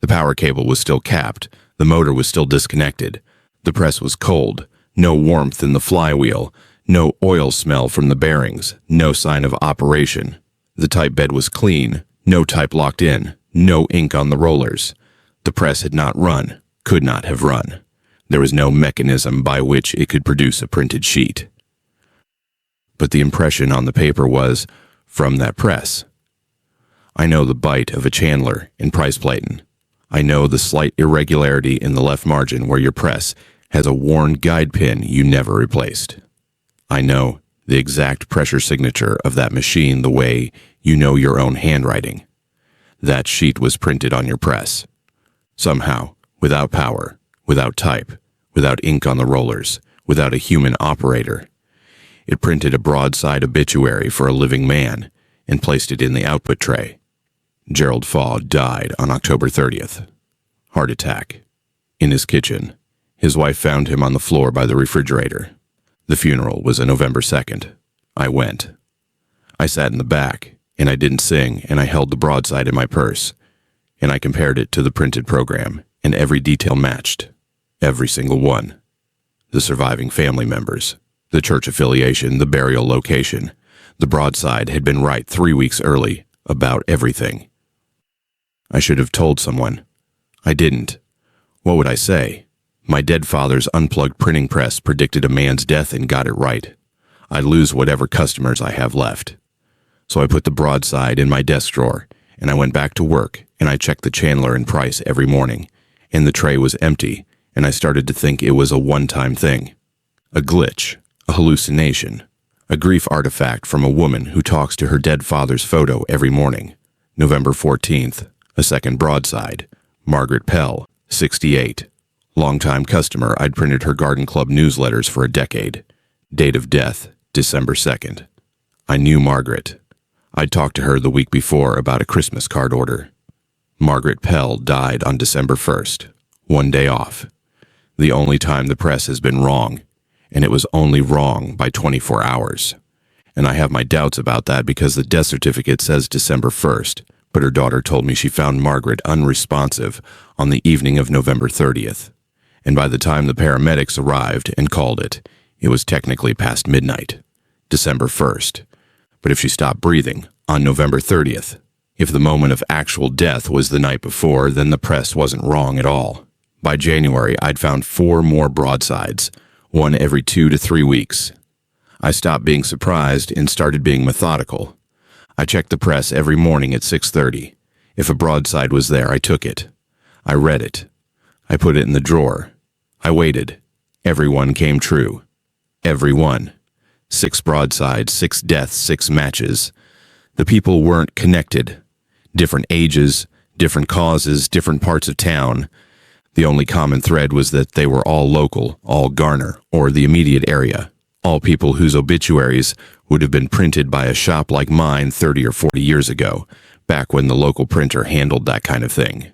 The power cable was still capped. The motor was still disconnected. The press was cold. No warmth in the flywheel. No oil smell from the bearings. No sign of operation. The type bed was clean. No type locked in. No ink on the rollers. The press had not run. Could not have run. There was no mechanism by which it could produce a printed sheet. But the impression on the paper was from that press. I know the bite of a Chandler in Price platen. I know the slight irregularity in the left margin where your press has a worn guide pin you never replaced. I know the exact pressure signature of that machine the way you know your own handwriting. That sheet was printed on your press. Somehow, without power, without type, without ink on the rollers, without a human operator. It printed a broadside obituary for a living man and placed it in the output tray. Gerald Faw died on October 30th. Heart attack. In his kitchen. His wife found him on the floor by the refrigerator. The funeral was on November 2nd. I went. I sat in the back, and I didn't sing, and I held the broadside in my purse, and I compared it to the printed program, and every detail matched. Every single one. The surviving family members, the church affiliation, the burial location. The broadside had been right 3 weeks early about everything. I should have told someone. I didn't. What would I say? My dead father's unplugged printing press predicted a man's death and got it right. I'd lose whatever customers I have left. So I put the broadside in my desk drawer, and I went back to work, and I checked the Chandler and Price every morning, and the tray was empty, and I started to think it was a one-time thing. A glitch, a hallucination, a grief artifact from a woman who talks to her dead father's photo every morning. November 14th, a second broadside. Margaret Pell, 68. Longtime customer, I'd printed her garden club newsletters for a decade. Date of death, December 2nd. I knew Margaret. I'd talked to her the week before about a Christmas card order. Margaret Pell died on December 1st, one day off. The only time the press has been wrong, and it was only wrong by 24 hours. And I have my doubts about that because the death certificate says December 1st, but her daughter told me she found Margaret unresponsive on the evening of November 30th. And by the time the paramedics arrived and called it, it was technically past midnight, December 1st. But if she stopped breathing on November 30th, if the moment of actual death was the night before, then the press wasn't wrong at all. By January, I'd found 4 more broadsides, one every 2 to 3 weeks. I stopped being surprised and started being methodical. I checked the press every morning at 6:30. If a broadside was there, I took it. I read it. I put it in the drawer. I waited. Every one came true. Every one. 6 broadsides, 6 deaths, 6 matches. The people weren't connected. Different ages, different causes, different parts of town. The only common thread was that they were all local, all Garner, or the immediate area. All people whose obituaries would have been printed by a shop like mine 30 or 40 years ago, back when the local printer handled that kind of thing.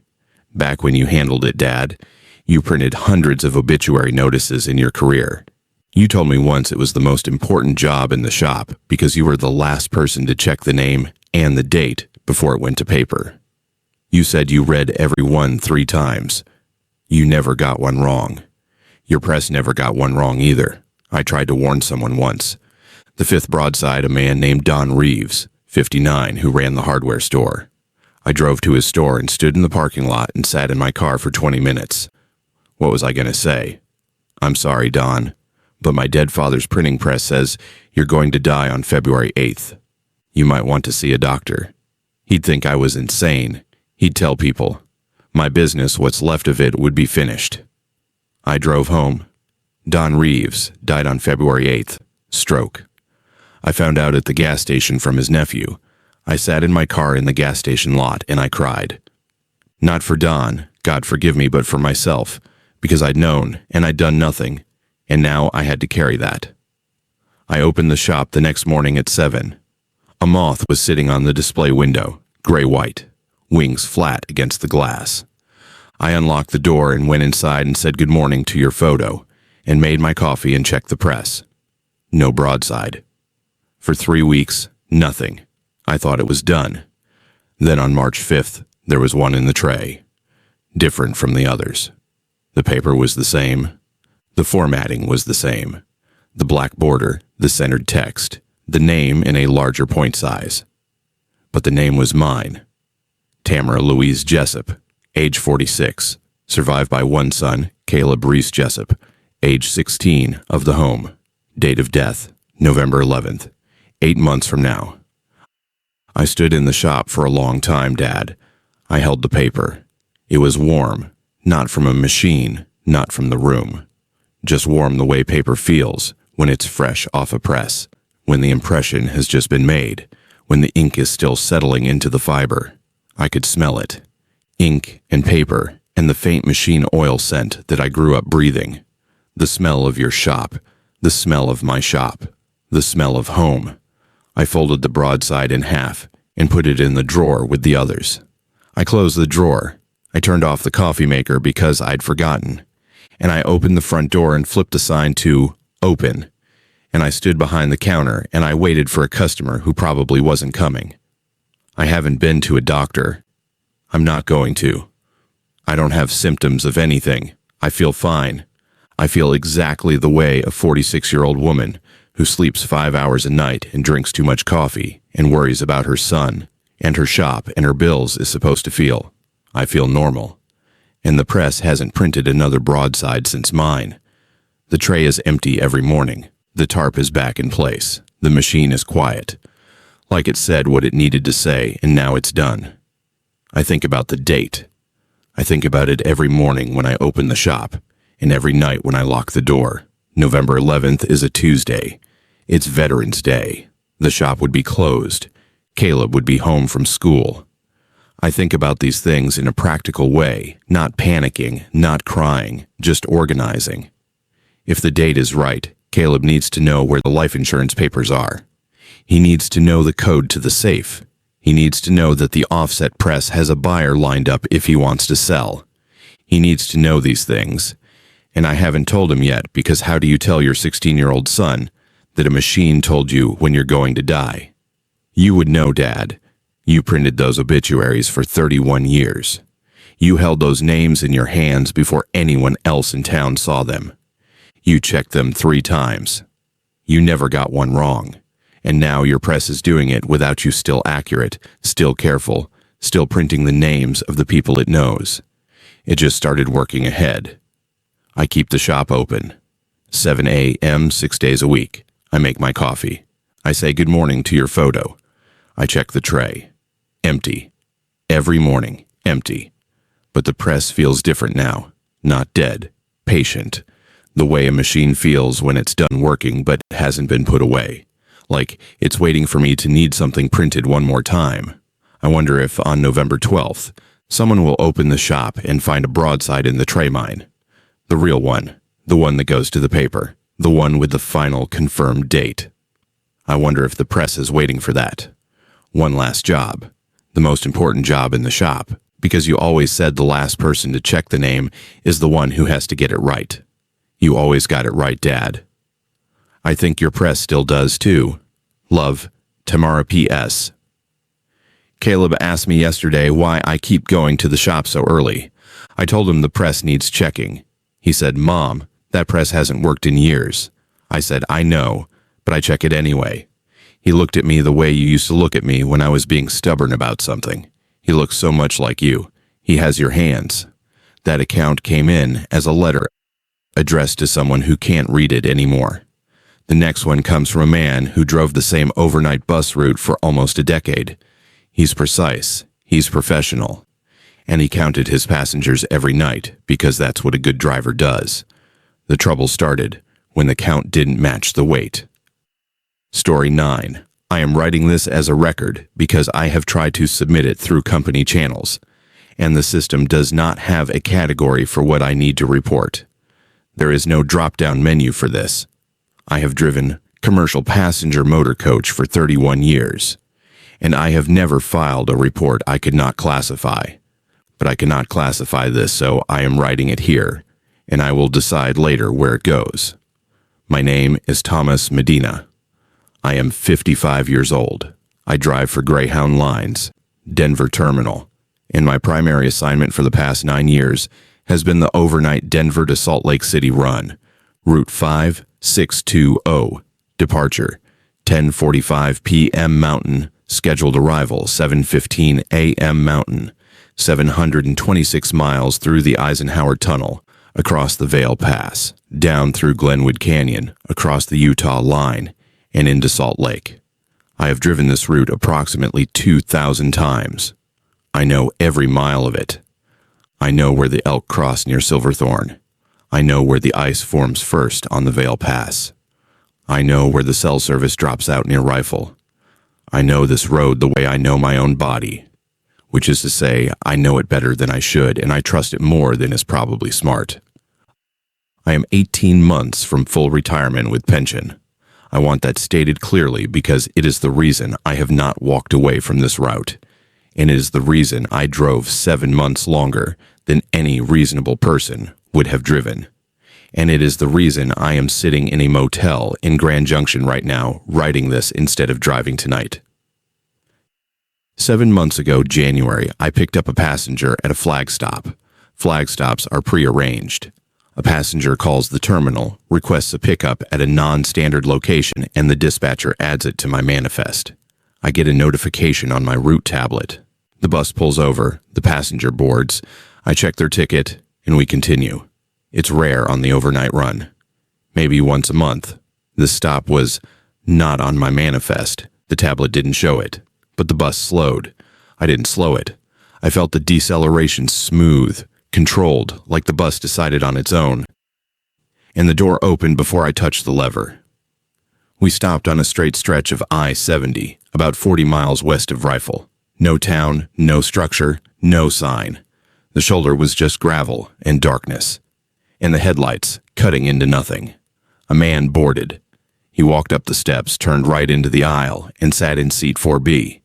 Back when you handled it, Dad, you printed hundreds of obituary notices in your career. You told me once it was the most important job in the shop because you were the last person to check the name and the date before it went to paper. You said you read every one 3 times. You never got one wrong. Your press never got one wrong either. I tried to warn someone once. The 5th broadside, a man named Don Reeves, 59, who ran the hardware store. I drove to his store and stood in the parking lot and sat in my car for 20 minutes. What was I going to say? I'm sorry, Don, but my dead father's printing press says you're going to die on February 8th. You might want to see a doctor. He'd think I was insane. He'd tell people. My business, what's left of it, would be finished. I drove home. Don Reeves died on February 8th. Stroke. I found out at the gas station from his nephew. I sat in my car in the gas station lot and I cried. Not for Don, God forgive me, but for myself, because I'd known and I'd done nothing, and now I had to carry that. I opened the shop the next morning at 7. A moth was sitting on the display window, gray-white, wings flat against the glass. I unlocked the door and went inside and said good morning to your photo, and made my coffee and checked the press. No broadside. For 3 weeks, nothing. I thought it was done. Then on March 5th, there was one in the tray. Different from the others. The paper was the same. The formatting was the same. The black border, the centered text, the name in a larger point size. But the name was mine. Tamara Louise Jessup, age 46, survived by one son, Caleb Reese Jessup, age 16, of the home. Date of death, November 11th, 8 months from now. I stood in the shop for a long time, Dad. I held the paper. It was warm, not from a machine, not from the room. Just warm the way paper feels when it's fresh off a press, when the impression has just been made, when the ink is still settling into the fiber. I could smell it. Ink and paper and the faint machine oil scent that I grew up breathing. The smell of your shop, the smell of my shop, the smell of home. I folded the broadside in half and put it in the drawer with the others. I closed the drawer. I turned off the coffee maker because I'd forgotten. And I opened the front door and flipped the sign to open. And I stood behind the counter and I waited for a customer who probably wasn't coming. I haven't been to a doctor. I'm not going to. I don't have symptoms of anything. I feel fine. I feel exactly the way a 46-year-old woman who sleeps 5 hours a night and drinks too much coffee and worries about her son and her shop and her bills is supposed to feel. I feel normal. And the press hasn't printed another broadside since mine. The tray is empty every morning. The tarp is back in place. The machine is quiet. Like it said what it needed to say, and now it's done. I think about the date. I think about it every morning when I open the shop, and every night when I lock the door. November 11th is a Tuesday. It's Veterans Day. The shop would be closed. Caleb would be home from school. I think about these things in a practical way, not panicking, not crying, just organizing. If the date is right, Caleb needs to know where the life insurance papers are. He needs to know the code to the safe. He needs to know that the offset press has a buyer lined up if he wants to sell. He needs to know these things. And I haven't told him yet, because how do you tell your 16-year-old son that a machine told you when you're going to die? You would know, Dad. You printed those obituaries for 31 years. You held those names in your hands before anyone else in town saw them. You checked them 3 times. You never got one wrong. And now your press is doing it without you still accurate, still careful, still printing the names of the people it knows. It just started working ahead. I keep the shop open. 7 a.m., 6 days a week. I make my coffee. I say good morning to your photo. I check the tray. Empty. Every morning, empty. But the press feels different now. Not dead. Patient. The way a machine feels when it's done working but hasn't been put away. Like it's waiting for me to need something printed one more time. I wonder if on November 12th, someone will open the shop and find a broadside in the tray mine. The real one. The one that goes to the paper. The one with the final confirmed date. I wonder if the press is waiting for that. One last job. The most important job in the shop, because you always said the last person to check the name is the one who has to get it right. You always got it right, Dad. I think your press still does too. Love, Tamara P.S. Caleb asked me yesterday why I keep going to the shop so early. I told him the press needs checking. He said, Mom, that press hasn't worked in years. I said, I know, but I check it anyway. He looked at me the way you used to look at me when I was being stubborn about something. He looks so much like you. He has your hands. That account came in as a letter addressed to someone who can't read it anymore. The next one comes from a man who drove the same overnight bus route for almost a decade. He's precise. He's professional. And he counted his passengers every night because that's what a good driver does. The trouble started when the count didn't match the weight. Story 9. I am writing this as a record because I have tried to submit it through company channels, and the system does not have a category for what I need to report. There is no drop-down menu for this. I have driven commercial passenger motor coach for 31 years, and I have never filed a report I could not classify. But I cannot classify this, so I am writing it here, and I will decide later where it goes. My name is Thomas Medina. I am 55 years old. I drive for Greyhound Lines, Denver Terminal, and my primary assignment for the past 9 years has been the overnight Denver to Salt Lake City run, Route 5620, departure, 10:45 p.m. Mountain, scheduled arrival, 7:15 a.m. Mountain, 726 miles through the Eisenhower Tunnel, across the Vail Pass, down through Glenwood Canyon, across the Utah line, and into Salt Lake. I have driven this route approximately 2,000 times. I know every mile of it. I know where the elk cross near Silverthorne. I know where the ice forms first on the Vail Pass. I know where the cell service drops out near Rifle. I know this road the way I know my own body, which is to say, I know it better than I should, and I trust it more than is probably smart. I am 18 months from full retirement with pension. I want that stated clearly because it is the reason I have not walked away from this route, and it is the reason I drove 7 months longer than any reasonable person would have driven. And it is the reason I am sitting in a motel in Grand Junction right now, writing this instead of driving tonight. 7 months ago, January, I picked up a passenger at a flag stop. Flag stops are prearranged. A passenger calls the terminal, requests a pickup at a non-standard location, and the dispatcher adds it to my manifest. I get a notification on my route tablet. The bus pulls over, the passenger boards. I check their ticket, and we continue. It's rare on the overnight run. Maybe once a month, The stop was not on my manifest. The tablet didn't show it. But the bus slowed. I didn't slow it. I felt the deceleration smooth, controlled, like the bus decided on its own. And the door opened before I touched the lever. We stopped on a straight stretch of I-70, about 40 miles west of Rifle. No town, no structure, no sign. The shoulder was just gravel and darkness. And the headlights cutting into nothing. A man boarded. He walked up the steps, turned right into the aisle, and sat in seat 4B.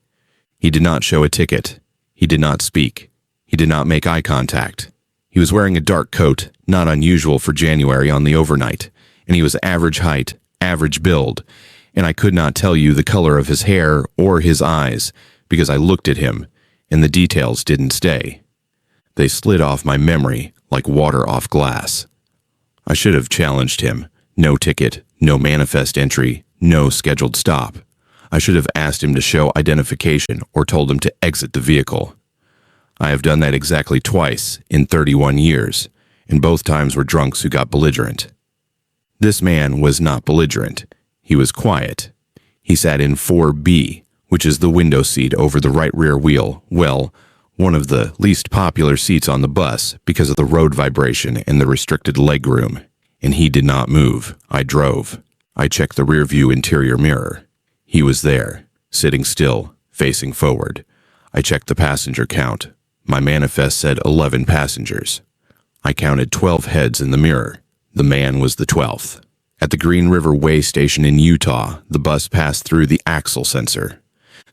He did not show a ticket. He did not speak. He did not make eye contact. He was wearing a dark coat, not unusual for January on the overnight, and he was average height, average build, and I could not tell you the color of his hair or his eyes because I looked at him, and the details didn't stay. They slid off my memory like water off glass. I should have challenged him. No ticket, no manifest entry, no scheduled stop. I should have asked him to show identification or told him to exit the vehicle. I have done that exactly twice in 31 years, and both times were drunks who got belligerent. This man was not belligerent. He was quiet. He sat in 4B, which is the window seat over the right rear wheel, well, one of the least popular seats on the bus because of the road vibration and the restricted legroom. And he did not move. I drove. I checked the rearview interior mirror. He was there, sitting still, facing forward. I checked the passenger count. My manifest said 11 passengers. I counted 12 heads in the mirror. The man was the 12th. At the Green River Way Station in Utah, the bus passed through the axle sensor.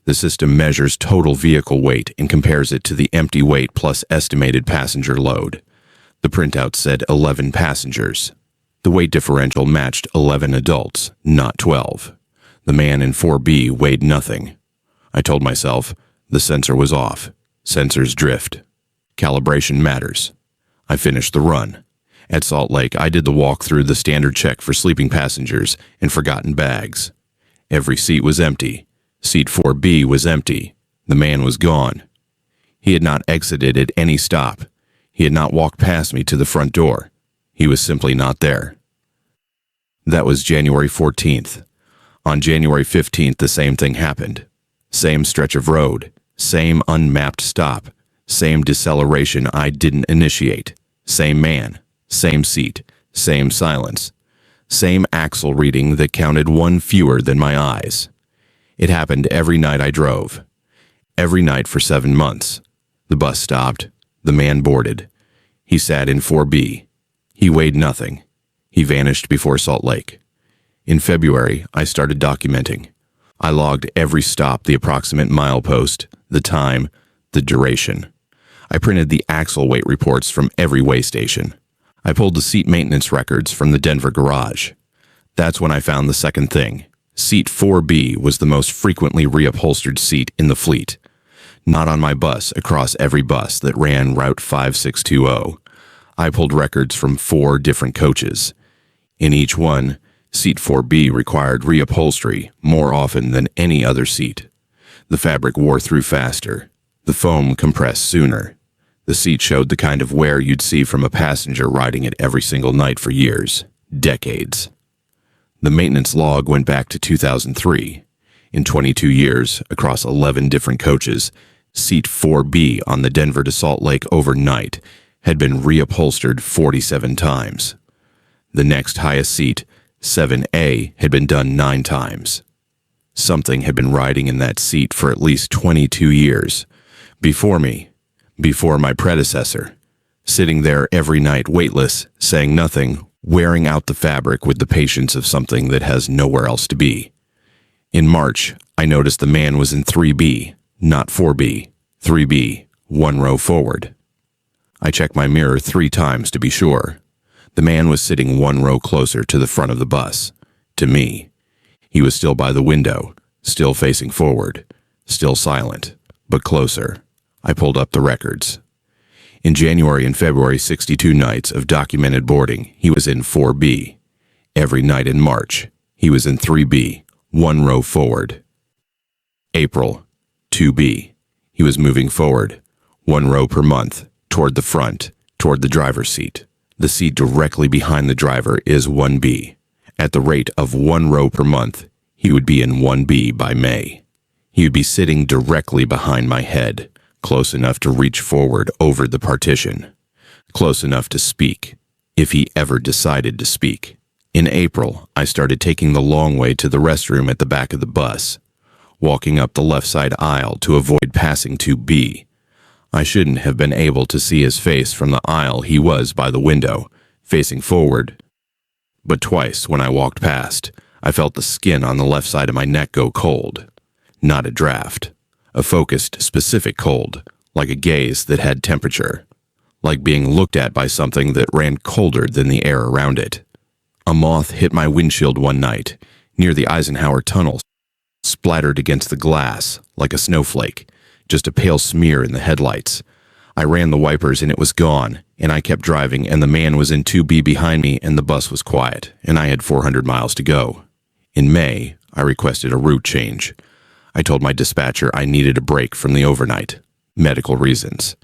The system measures total vehicle weight and compares it to the empty weight plus estimated passenger load. The printout said 11 passengers. The weight differential matched 11 adults, not 12. The man in 4B weighed nothing. I told myself, the sensor was off. Sensors drift. Calibration matters. I finished the run. At Salt Lake, I did the walk through the standard check for sleeping passengers and forgotten bags. Every seat was empty. Seat 4B was empty. The man was gone. He had not exited at any stop. He had not walked past me to the front door. He was simply not there. That was January 14th. On January 15th, the same thing happened. Same stretch of road. Same unmapped stop. Same deceleration I didn't initiate. Same man. Same seat. Same silence. Same axle reading that counted one fewer than my eyes. It happened every night I drove. Every night for 7 months. The bus stopped. The man boarded. He sat in 4B. He weighed nothing. He vanished before Salt Lake. In February, I started documenting. I logged every stop, the approximate milepost, the time, the duration. I printed the axle weight reports from every way station. I pulled the seat maintenance records from the Denver garage. That's when I found the second thing. Seat 4B was the most frequently reupholstered seat in the fleet. Not on my bus, across every bus that ran Route 5620. I pulled records from 4 different coaches. In each one, Seat 4B required reupholstery more often than any other seat. The fabric wore through faster. The foam compressed sooner. The seat showed the kind of wear you'd see from a passenger riding it every single night for years, decades. The maintenance log went back to 2003. In 22 years, across 11 different coaches, Seat 4B on the Denver to Salt Lake overnight had been reupholstered 47 times. The next highest seat, 7A, had been done 9 times. Something had been riding in that seat for at least 22 years. Before me, before my predecessor, sitting there every night weightless, saying nothing, wearing out the fabric with the patience of something that has nowhere else to be. In March, I noticed the man was in 3B, not 4B. 3B, 1 row forward. I checked my mirror 3 times to be sure. The man was sitting 1 row closer to the front of the bus, to me. He was still by the window, still facing forward, still silent, but closer. I pulled up the records. In January and February 62 nights of documented boarding, he was in 4B. Every night in March, he was in 3B, 1 row forward. April, 2B. He was moving forward, 1 row per month, toward the front, toward the driver's seat. The seat directly behind the driver is 1B. At the rate of 1 row per month, he would be in 1B by May. He would be sitting directly behind my head, close enough to reach forward over the partition, close enough to speak, if he ever decided to speak. In April, I started taking the long way to the restroom at the back of the bus, walking up the left side aisle to avoid passing 2B. I shouldn't have been able to see his face from the aisle. He was by the window, facing forward. But twice when I walked past, I felt the skin on the left side of my neck go cold. Not a draft. A focused, specific cold, like a gaze that had temperature. Like being looked at by something that ran colder than the air around it. A moth hit my windshield one night, near the Eisenhower Tunnel, splattered against the glass, like a snowflake, just a pale smear in the headlights. I ran the wipers and it was gone, and I kept driving and the man was in 2B behind me and the bus was quiet, and I had 400 miles to go. In May, I requested a route change. I told my dispatcher I needed a break from the overnight. Medical reasons.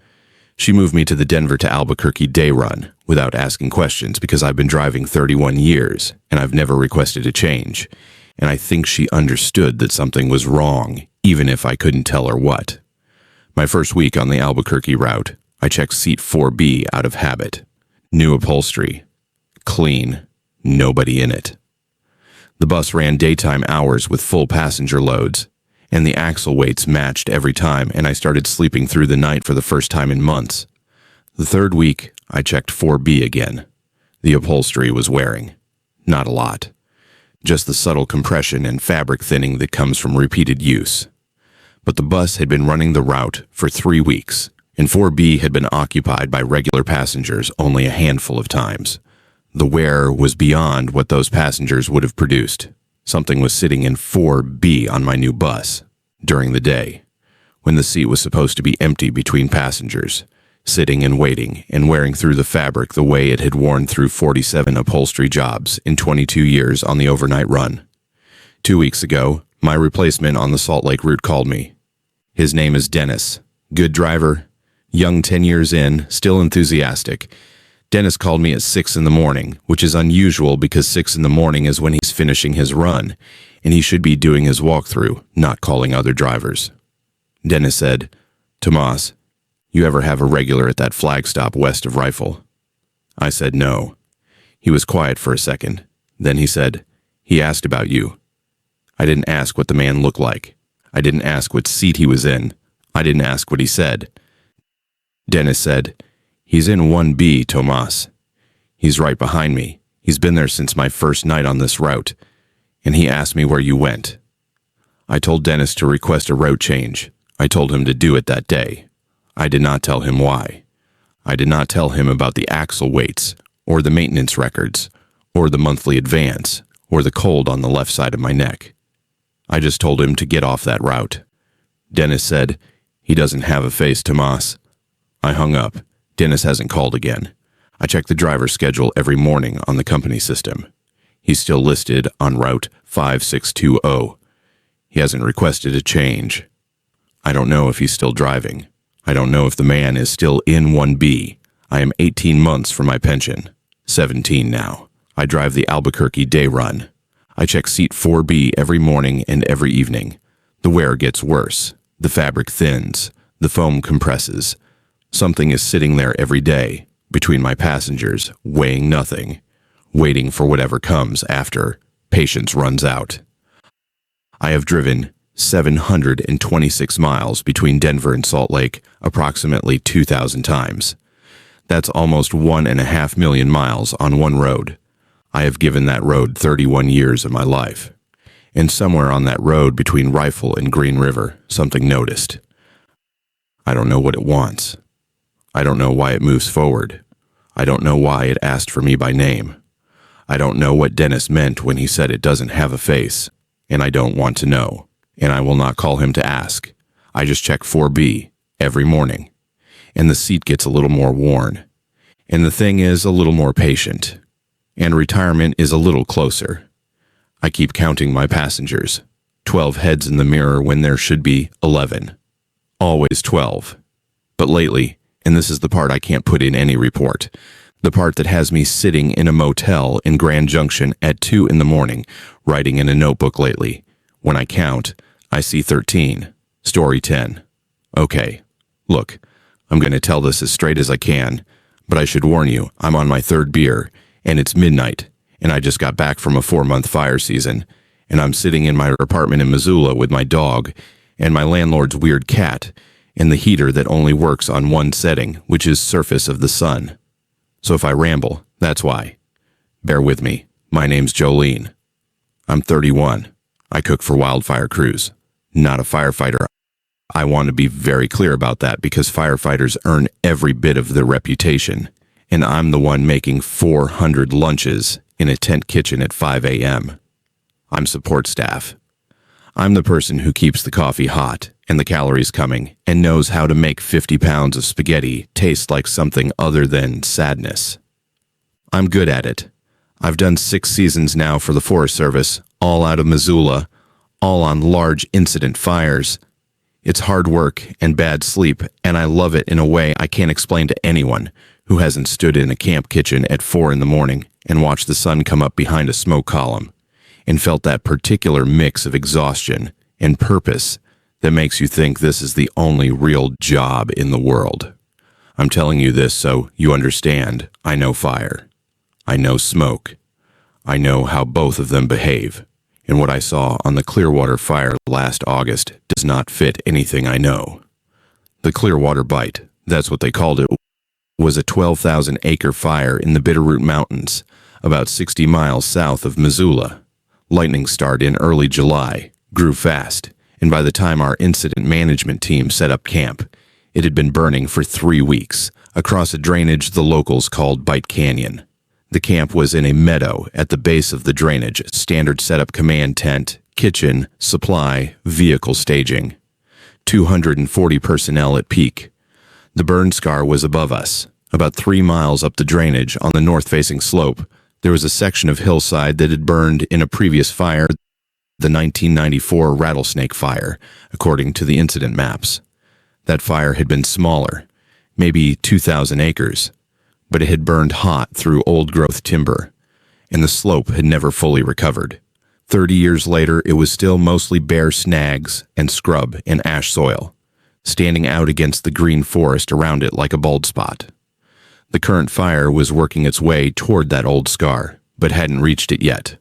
She moved me to the Denver to Albuquerque day run without asking questions because I've been driving 31 years and I've never requested a change. And I think she understood that something was wrong, even if I couldn't tell her what. My first week on the Albuquerque route, I checked seat 4B out of habit. New upholstery. Clean. Nobody in it. The bus ran daytime hours with full passenger loads, and the axle weights matched every time, and I started sleeping through the night for the first time in months. The third week, I checked 4B again. The upholstery was wearing. Not a lot. Just the subtle compression and fabric thinning that comes from repeated use. But the bus had been running the route for 3 weeks, and 4B had been occupied by regular passengers only a handful of times. The wear was beyond what those passengers would have produced. Something was sitting in 4B on my new bus during the day, when the seat was supposed to be empty between passengers, sitting and waiting and wearing through the fabric the way it had worn through 47 upholstery jobs in 22 years on the overnight run. 2 weeks ago, my replacement on the Salt Lake route called me. His name is Dennis. Good driver, young 10 years in, still enthusiastic. Dennis called me at 6 in the morning, which is unusual because 6 in the morning is when he's finishing his run, and he should be doing his walkthrough, not calling other drivers. Dennis said, "Tomas, you ever have a regular at that flag stop west of Rifle?" I said no. He was quiet for a second. Then he said, "He asked about you." I didn't ask what the man looked like. I didn't ask what seat he was in. I didn't ask what he said. Dennis said, "He's in 1B, Tomas. He's right behind me. He's been there since my first night on this route. And he asked me where you went." I told Dennis to request a route change. I told him to do it that day. I did not tell him why. I did not tell him about the axle weights, or the maintenance records, or the monthly advance, or the cold on the left side of my neck. I just told him to get off that route. Dennis said, "He doesn't have a face, Tomas." I hung up. Dennis hasn't called again. I check the driver's schedule every morning on the company system. He's still listed on Route 5620. He hasn't requested a change. I don't know if he's still driving. I don't know if the man is still in 1B. I am 18 months from my pension. 17 now. I drive the Albuquerque day run. I check seat 4B every morning and every evening. The wear gets worse. The fabric thins. The foam compresses. Something is sitting there every day, between my passengers, weighing nothing, waiting for whatever comes after patience runs out. I have driven 726 miles between Denver and Salt Lake approximately 2,000 times. That's almost 1.5 million miles on one road. I have given that road 31 years of my life. And somewhere on that road between Rifle and Green River, something noticed. I don't know what it wants. I don't know why it moves forward. I don't know why it asked for me by name. I don't know what Dennis meant when he said it doesn't have a face, and I don't want to know, and I will not call him to ask. I just check 4B every morning, and the seat gets a little more worn, and the thing is a little more patient, and retirement is a little closer. I keep counting my passengers, 12 heads in the mirror when there should be 11. Always 12. But lately, and this is the part I can't put in any report, The part that has me sitting in a motel in Grand Junction at 2 in the morning, writing in a notebook lately. When I count, I see 13. Story 10. Okay, look, I'm going to tell this as straight as I can, but I should warn you, I'm on my third beer, and it's midnight, and I just got back from a 4-month fire season, and I'm sitting in my apartment in Missoula with my dog, and my landlord's weird cat, and the heater that only works on one setting, which is surface of the sun. So if I ramble, that's why. Bear with me. My name's Jolene. I'm 31. I cook for wildfire crews. Not a firefighter. I want to be very clear about that because firefighters earn every bit of their reputation, and I'm the one making 400 lunches in a tent kitchen at 5 a.m. I'm support staff. I'm the person who keeps the coffee hot and the calories coming and knows how to make 50 pounds of spaghetti taste like something other than sadness. I'm good at it. I've done 6 seasons now for the Forest Service, all out of Missoula, all on large incident fires. It's hard work and bad sleep, and I love it in a way I can't explain to anyone who hasn't stood in a camp kitchen at 4 in the morning and watched the sun come up behind a smoke column and felt that particular mix of exhaustion and purpose that makes you think this is the only real job in the world. I'm telling you this so you understand. I know fire. I know smoke. I know how both of them behave. And what I saw on the Clearwater fire last August does not fit anything I know. The Clearwater Bite, that's what they called it, was a 12,000-acre fire in the Bitterroot Mountains, about 60 miles south of Missoula. Lightning started in early July, grew fast, and by the time our incident management team set up camp, it had been burning for 3 weeks across a drainage the locals called Bite Canyon. The camp was in a meadow at the base of the drainage, standard setup command tent, kitchen, supply, vehicle staging. 240 personnel at peak. The burn scar was above us. About 3 miles up the drainage on the north-facing slope, there was a section of hillside that had burned in a previous fire, the 1994 Rattlesnake Fire, according to the incident maps. That fire had been smaller, maybe 2,000 acres, but it had burned hot through old-growth timber, and the slope had never fully recovered. 30 years later, it was still mostly bare snags and scrub and ash soil, standing out against the green forest around it like a bald spot. The current fire was working its way toward that old scar, but hadn't reached it yet.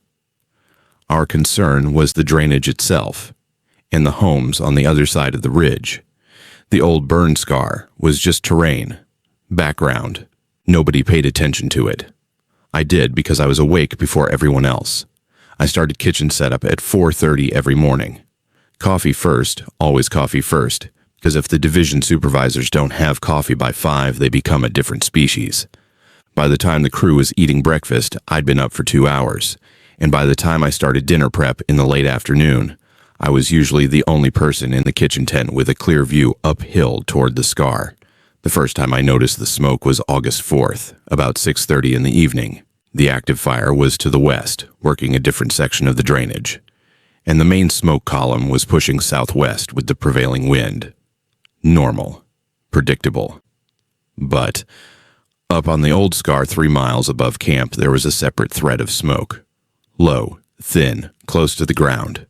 Our concern was the drainage itself, and the homes on the other side of the ridge. The old burn scar was just terrain, background. Nobody paid attention to it. I did because I was awake before everyone else. I started kitchen setup at 4:30 every morning. Coffee first, always coffee first, because if the division supervisors don't have coffee by 5, they become a different species. By the time the crew was eating breakfast, I'd been up for 2 hours, and by the time I started dinner prep in the late afternoon, I was usually the only person in the kitchen tent with a clear view uphill toward the scar. The first time I noticed the smoke was August 4th, about 6:30 in the evening. The active fire was to the west, working a different section of the drainage, and the main smoke column was pushing southwest with the prevailing wind. Normal. Predictable. But up on the old scar 3 miles above camp, there was a separate thread of smoke. Low, thin, close to the ground,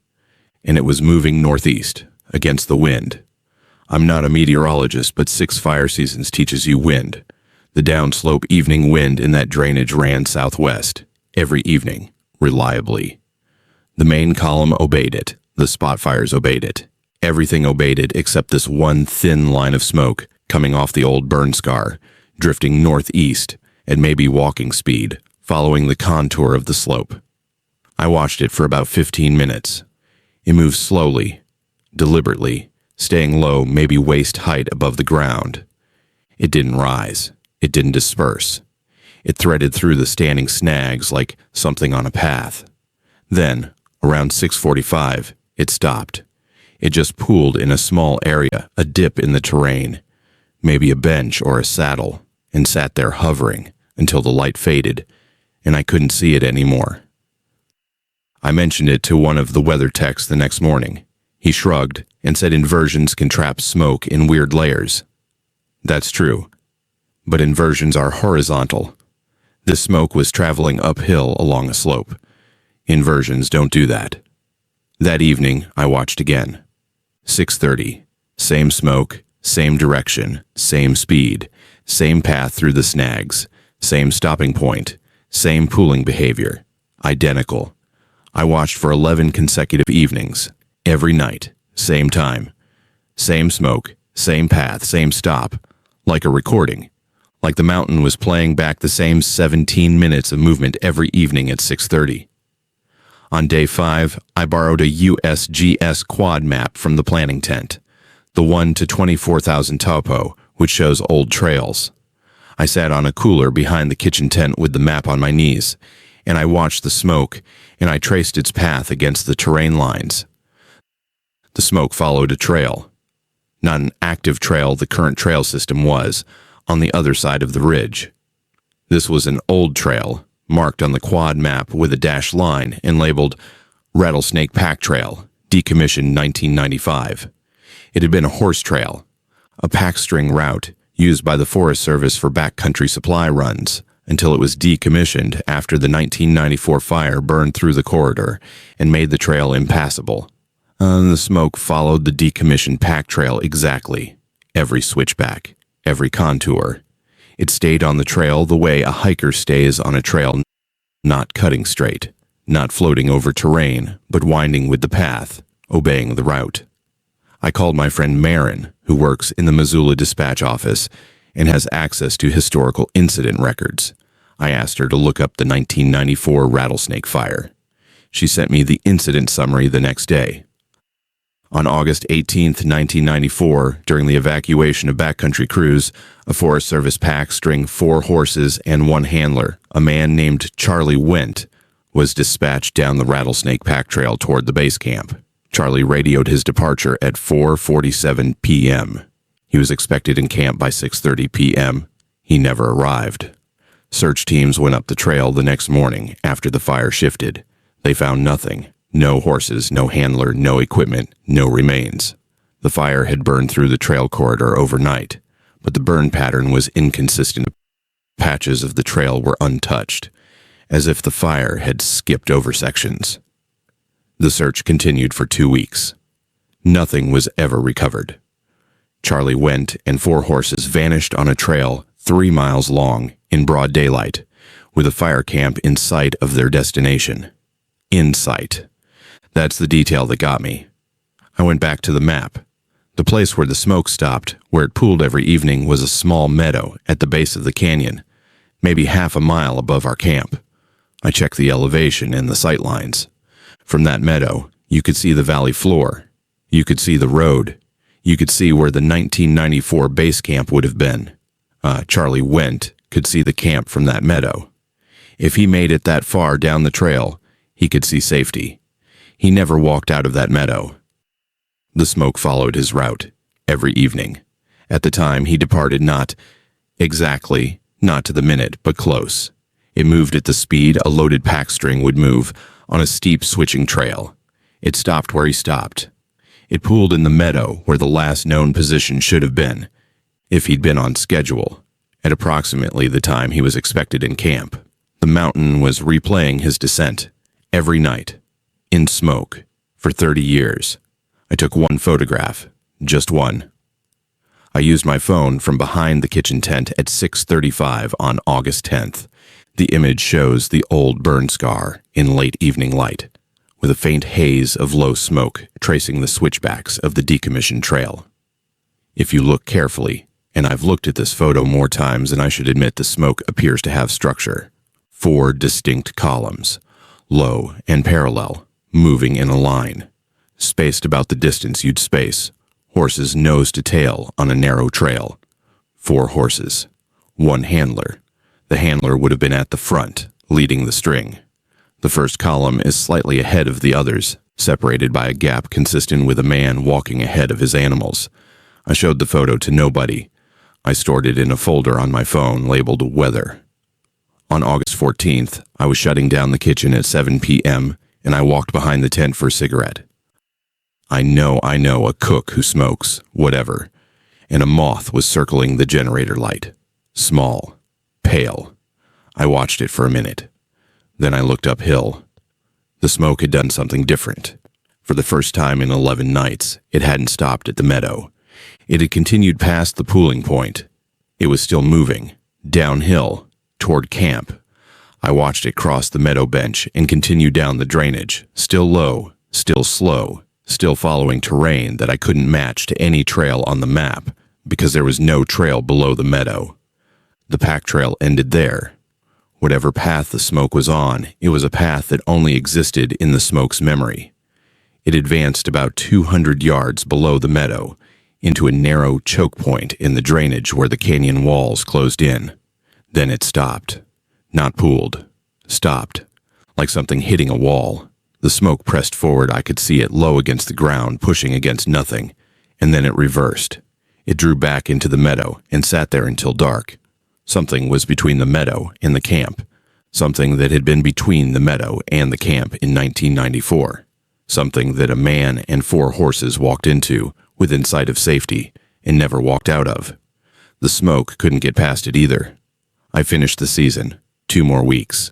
and it was moving northeast, against the wind. I'm not a meteorologist, but 6 fire seasons teaches you wind. The downslope evening wind in that drainage ran southwest, every evening, reliably. The main column obeyed it. The spot fires obeyed it. Everything obeyed it except this one thin line of smoke coming off the old burn scar, drifting northeast at maybe walking speed, following the contour of the slope. I watched it for about 15 minutes. It moved slowly, deliberately, staying low, maybe waist height above the ground. It didn't rise. It didn't disperse. It threaded through the standing snags like something on a path. Then, around 6:45, it stopped. It just pooled in a small area, a dip in the terrain, maybe a bench or a saddle, and sat there hovering until the light faded, and I couldn't see it anymore. I mentioned it to one of the weather techs the next morning. He shrugged and said inversions can trap smoke in weird layers. That's true, but inversions are horizontal. This smoke was traveling uphill along a slope. Inversions don't do that. That evening, I watched again. 6:30. Same smoke, same direction, same speed, same path through the snags, same stopping point, same pooling behavior. Identical. I watched for 11 consecutive evenings. Every night. Same time. Same smoke, same path, same stop. Like a recording. Like the mountain was playing back the same 17 minutes of movement every evening at 6:30. On day 5, I borrowed a USGS quad map from the planning tent, the 1 to 24,000 topo, which shows old trails. I sat on a cooler behind the kitchen tent with the map on my knees, and I watched the smoke, and I traced its path against the terrain lines. The smoke followed a trail. Not an active trail the current trail system was, on the other side of the ridge. This was an old trail, marked on the quad map with a dashed line and labeled Rattlesnake Pack Trail, decommissioned 1995. It had been a horse trail, a pack string route used by the Forest Service for backcountry supply runs, until it was decommissioned after the 1994 fire burned through the corridor and made the trail impassable. The smoke followed the decommissioned pack trail exactly, every switchback, every contour. It stayed on the trail the way a hiker stays on a trail, not cutting straight, not floating over terrain, but winding with the path, obeying the route. I called my friend Marin, who works in the Missoula dispatch office and has access to historical incident records. I asked her to look up the 1994 rattlesnake fire. She sent me the incident summary the next day. On August 18, 1994, during the evacuation of backcountry crews, a Forest Service pack string 4 horses and 1 handler, a man named Charlie Went, was dispatched down the Rattlesnake Pack Trail toward the base camp. Charlie radioed his departure at 4:47 p.m. He was expected in camp by 6:30 p.m. He never arrived. Search teams went up the trail the next morning after the fire shifted. They found nothing. No horses, no handler, no equipment, no remains. The fire had burned through the trail corridor overnight, but the burn pattern was inconsistent. Patches of the trail were untouched, as if the fire had skipped over sections. The search continued for 2 weeks. Nothing was ever recovered. Charlie Went and 4 horses vanished on a trail 3 miles long in broad daylight, with a fire camp in sight of their destination. In sight. That's the detail that got me. I went back to the map. The place where the smoke stopped, where it pooled every evening, was a small meadow at the base of the canyon, maybe half a mile above our camp. I checked the elevation and the sight lines. From that meadow, you could see the valley floor. You could see the road. You could see where the 1994 base camp would have been. Charlie Went could see the camp from that meadow. If he made it that far down the trail, he could see safety. He never walked out of that meadow. The smoke followed his route, every evening. At the time, he departed not exactly, not to the minute, but close. It moved at the speed a loaded pack string would move on a steep switching trail. It stopped where he stopped. It pooled in the meadow where the last known position should have been, if he'd been on schedule, at approximately the time he was expected in camp. The mountain was replaying his descent, every night, in smoke, for 30 years. I took 1 photograph, just 1. I used my phone from behind the kitchen tent at 6:35 on August 10th. The image shows the old burn scar in late evening light, with a faint haze of low smoke tracing the switchbacks of the decommissioned trail. If you look carefully, and I've looked at this photo more times than I should admit, the smoke appears to have structure. 4 distinct columns, low and parallel, moving in a line, spaced about the distance you'd space horses nose to tail on a narrow trail. 4 horses, 1 handler. The handler would have been at the front, leading the string. The first column is slightly ahead of the others, separated by a gap consistent with a man walking ahead of his animals. I showed the photo to nobody. I stored it in a folder on my phone labeled Weather. On August 14th, I was shutting down the kitchen at 7 p.m., and I walked behind the tent for a cigarette. I know a cook who smokes, whatever, and a moth was circling the generator light. Small, pale. I watched it for a minute. Then I looked uphill. The smoke had done something different. For the first time in 11 nights, it hadn't stopped at the meadow. It had continued past the pooling point. It was still moving, downhill, toward camp. I watched it cross the meadow bench and continue down the drainage, still low, still slow, still following terrain that I couldn't match to any trail on the map because there was no trail below the meadow. The pack trail ended there. Whatever path the smoke was on, it was a path that only existed in the smoke's memory. It advanced about 200 yards below the meadow into a narrow choke point in the drainage where the canyon walls closed in. Then it stopped. Not pooled. Stopped. Like something hitting a wall. The smoke pressed forward. I could see it low against the ground, pushing against nothing. And then it reversed. It drew back into the meadow and sat there until dark. Something was between the meadow and the camp. Something that had been between the meadow and the camp in 1994. Something that a man and 4 horses walked into within sight of safety and never walked out of. The smoke couldn't get past it either. I finished the season. 2 more weeks.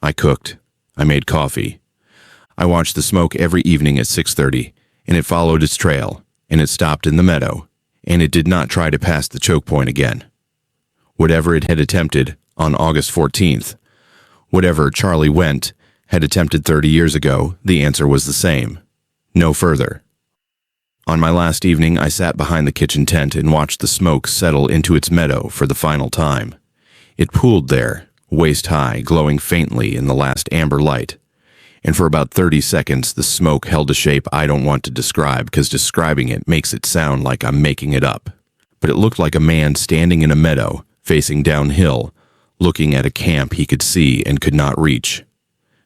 I cooked. I made coffee. I watched the smoke every evening at 6:30, and it followed its trail, and it stopped in the meadow, and it did not try to pass the choke point again. Whatever it had attempted on August 14th, whatever Charlie Went had attempted 30 years ago, the answer was the same. No further. On my last evening, I sat behind the kitchen tent and watched the smoke settle into its meadow for the final time. It pooled there, waist-high, glowing faintly in the last amber light. And for about 30 seconds, the smoke held a shape I don't want to describe because describing it makes it sound like I'm making it up. But it looked like a man standing in a meadow, facing downhill, looking at a camp he could see and could not reach.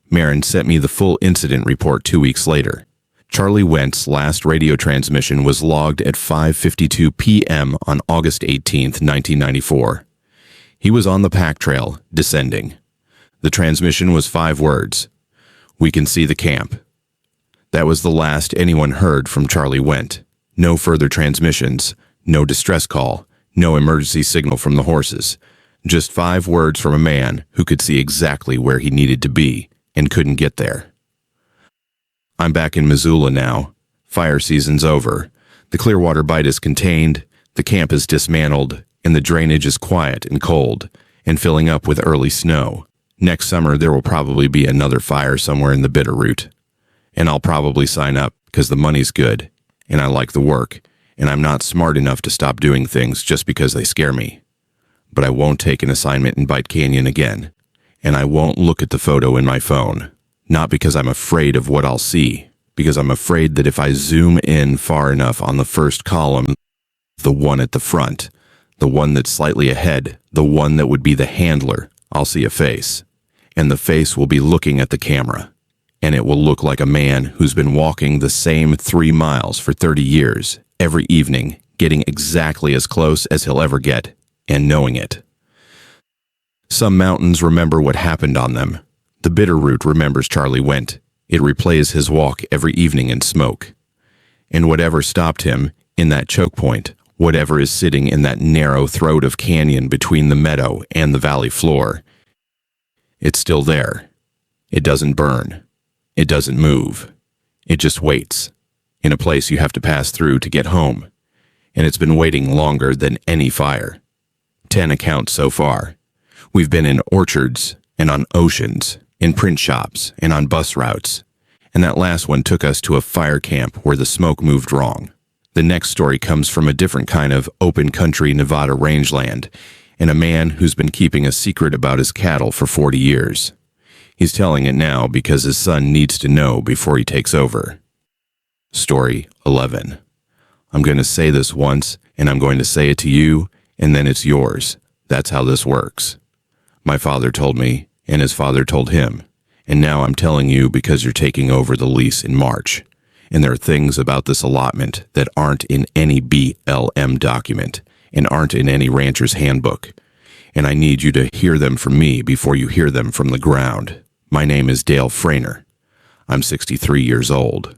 Marin sent me the full incident report 2 weeks later. Charlie Went's last radio transmission was logged at 5:52 p.m. on August 18, 1994. He was on the pack trail, descending. The transmission was 5 words. "We can see the camp." That was the last anyone heard from Charlie Went. No further transmissions, no distress call, no emergency signal from the horses. Just 5 words from a man who could see exactly where he needed to be and couldn't get there. I'm back in Missoula now. Fire season's over. The Clearwater Bight is contained, the camp is dismantled, and the drainage is quiet and cold, and filling up with early snow. Next summer there will probably be another fire somewhere in the Bitterroot. And I'll probably sign up because the money's good, and I like the work, and I'm not smart enough to stop doing things just because they scare me. But I won't take an assignment in Bight Canyon again, and I won't look at the photo in my phone. Not because I'm afraid of what I'll see, because I'm afraid that if I zoom in far enough on the first column, the one at the front, the one that's slightly ahead, the one that would be the handler, I'll see a face. And the face will be looking at the camera. And it will look like a man who's been walking the same 3 miles for 30 years, every evening, getting exactly as close as he'll ever get, and knowing it. Some mountains remember what happened on them. The Bitterroot remembers Charlie Went. It replays his walk every evening in smoke. And whatever stopped him in that choke point, whatever is sitting in that narrow throat of canyon between the meadow and the valley floor, it's still there. It doesn't burn. It doesn't move. It just waits, in a place you have to pass through to get home. And it's been waiting longer than any fire. 10 accounts so far. We've been in orchards and on oceans, in print shops and on bus routes. And that last one took us to a fire camp where the smoke moved wrong. The next story comes from a different kind of open country Nevada rangeland, and a man who's been keeping a secret about his cattle for 40 years. He's telling it now because his son needs to know before he takes over. Story 11. I'm going to say this once, and I'm going to say it to you, and then it's yours. That's how this works. My father told me, and his father told him, and now I'm telling you because you're taking over the lease in March. And there are things about this allotment that aren't in any BLM document and aren't in any rancher's handbook. And I need you to hear them from me before you hear them from the ground. My name is Dale Frainer. I'm 63 years old.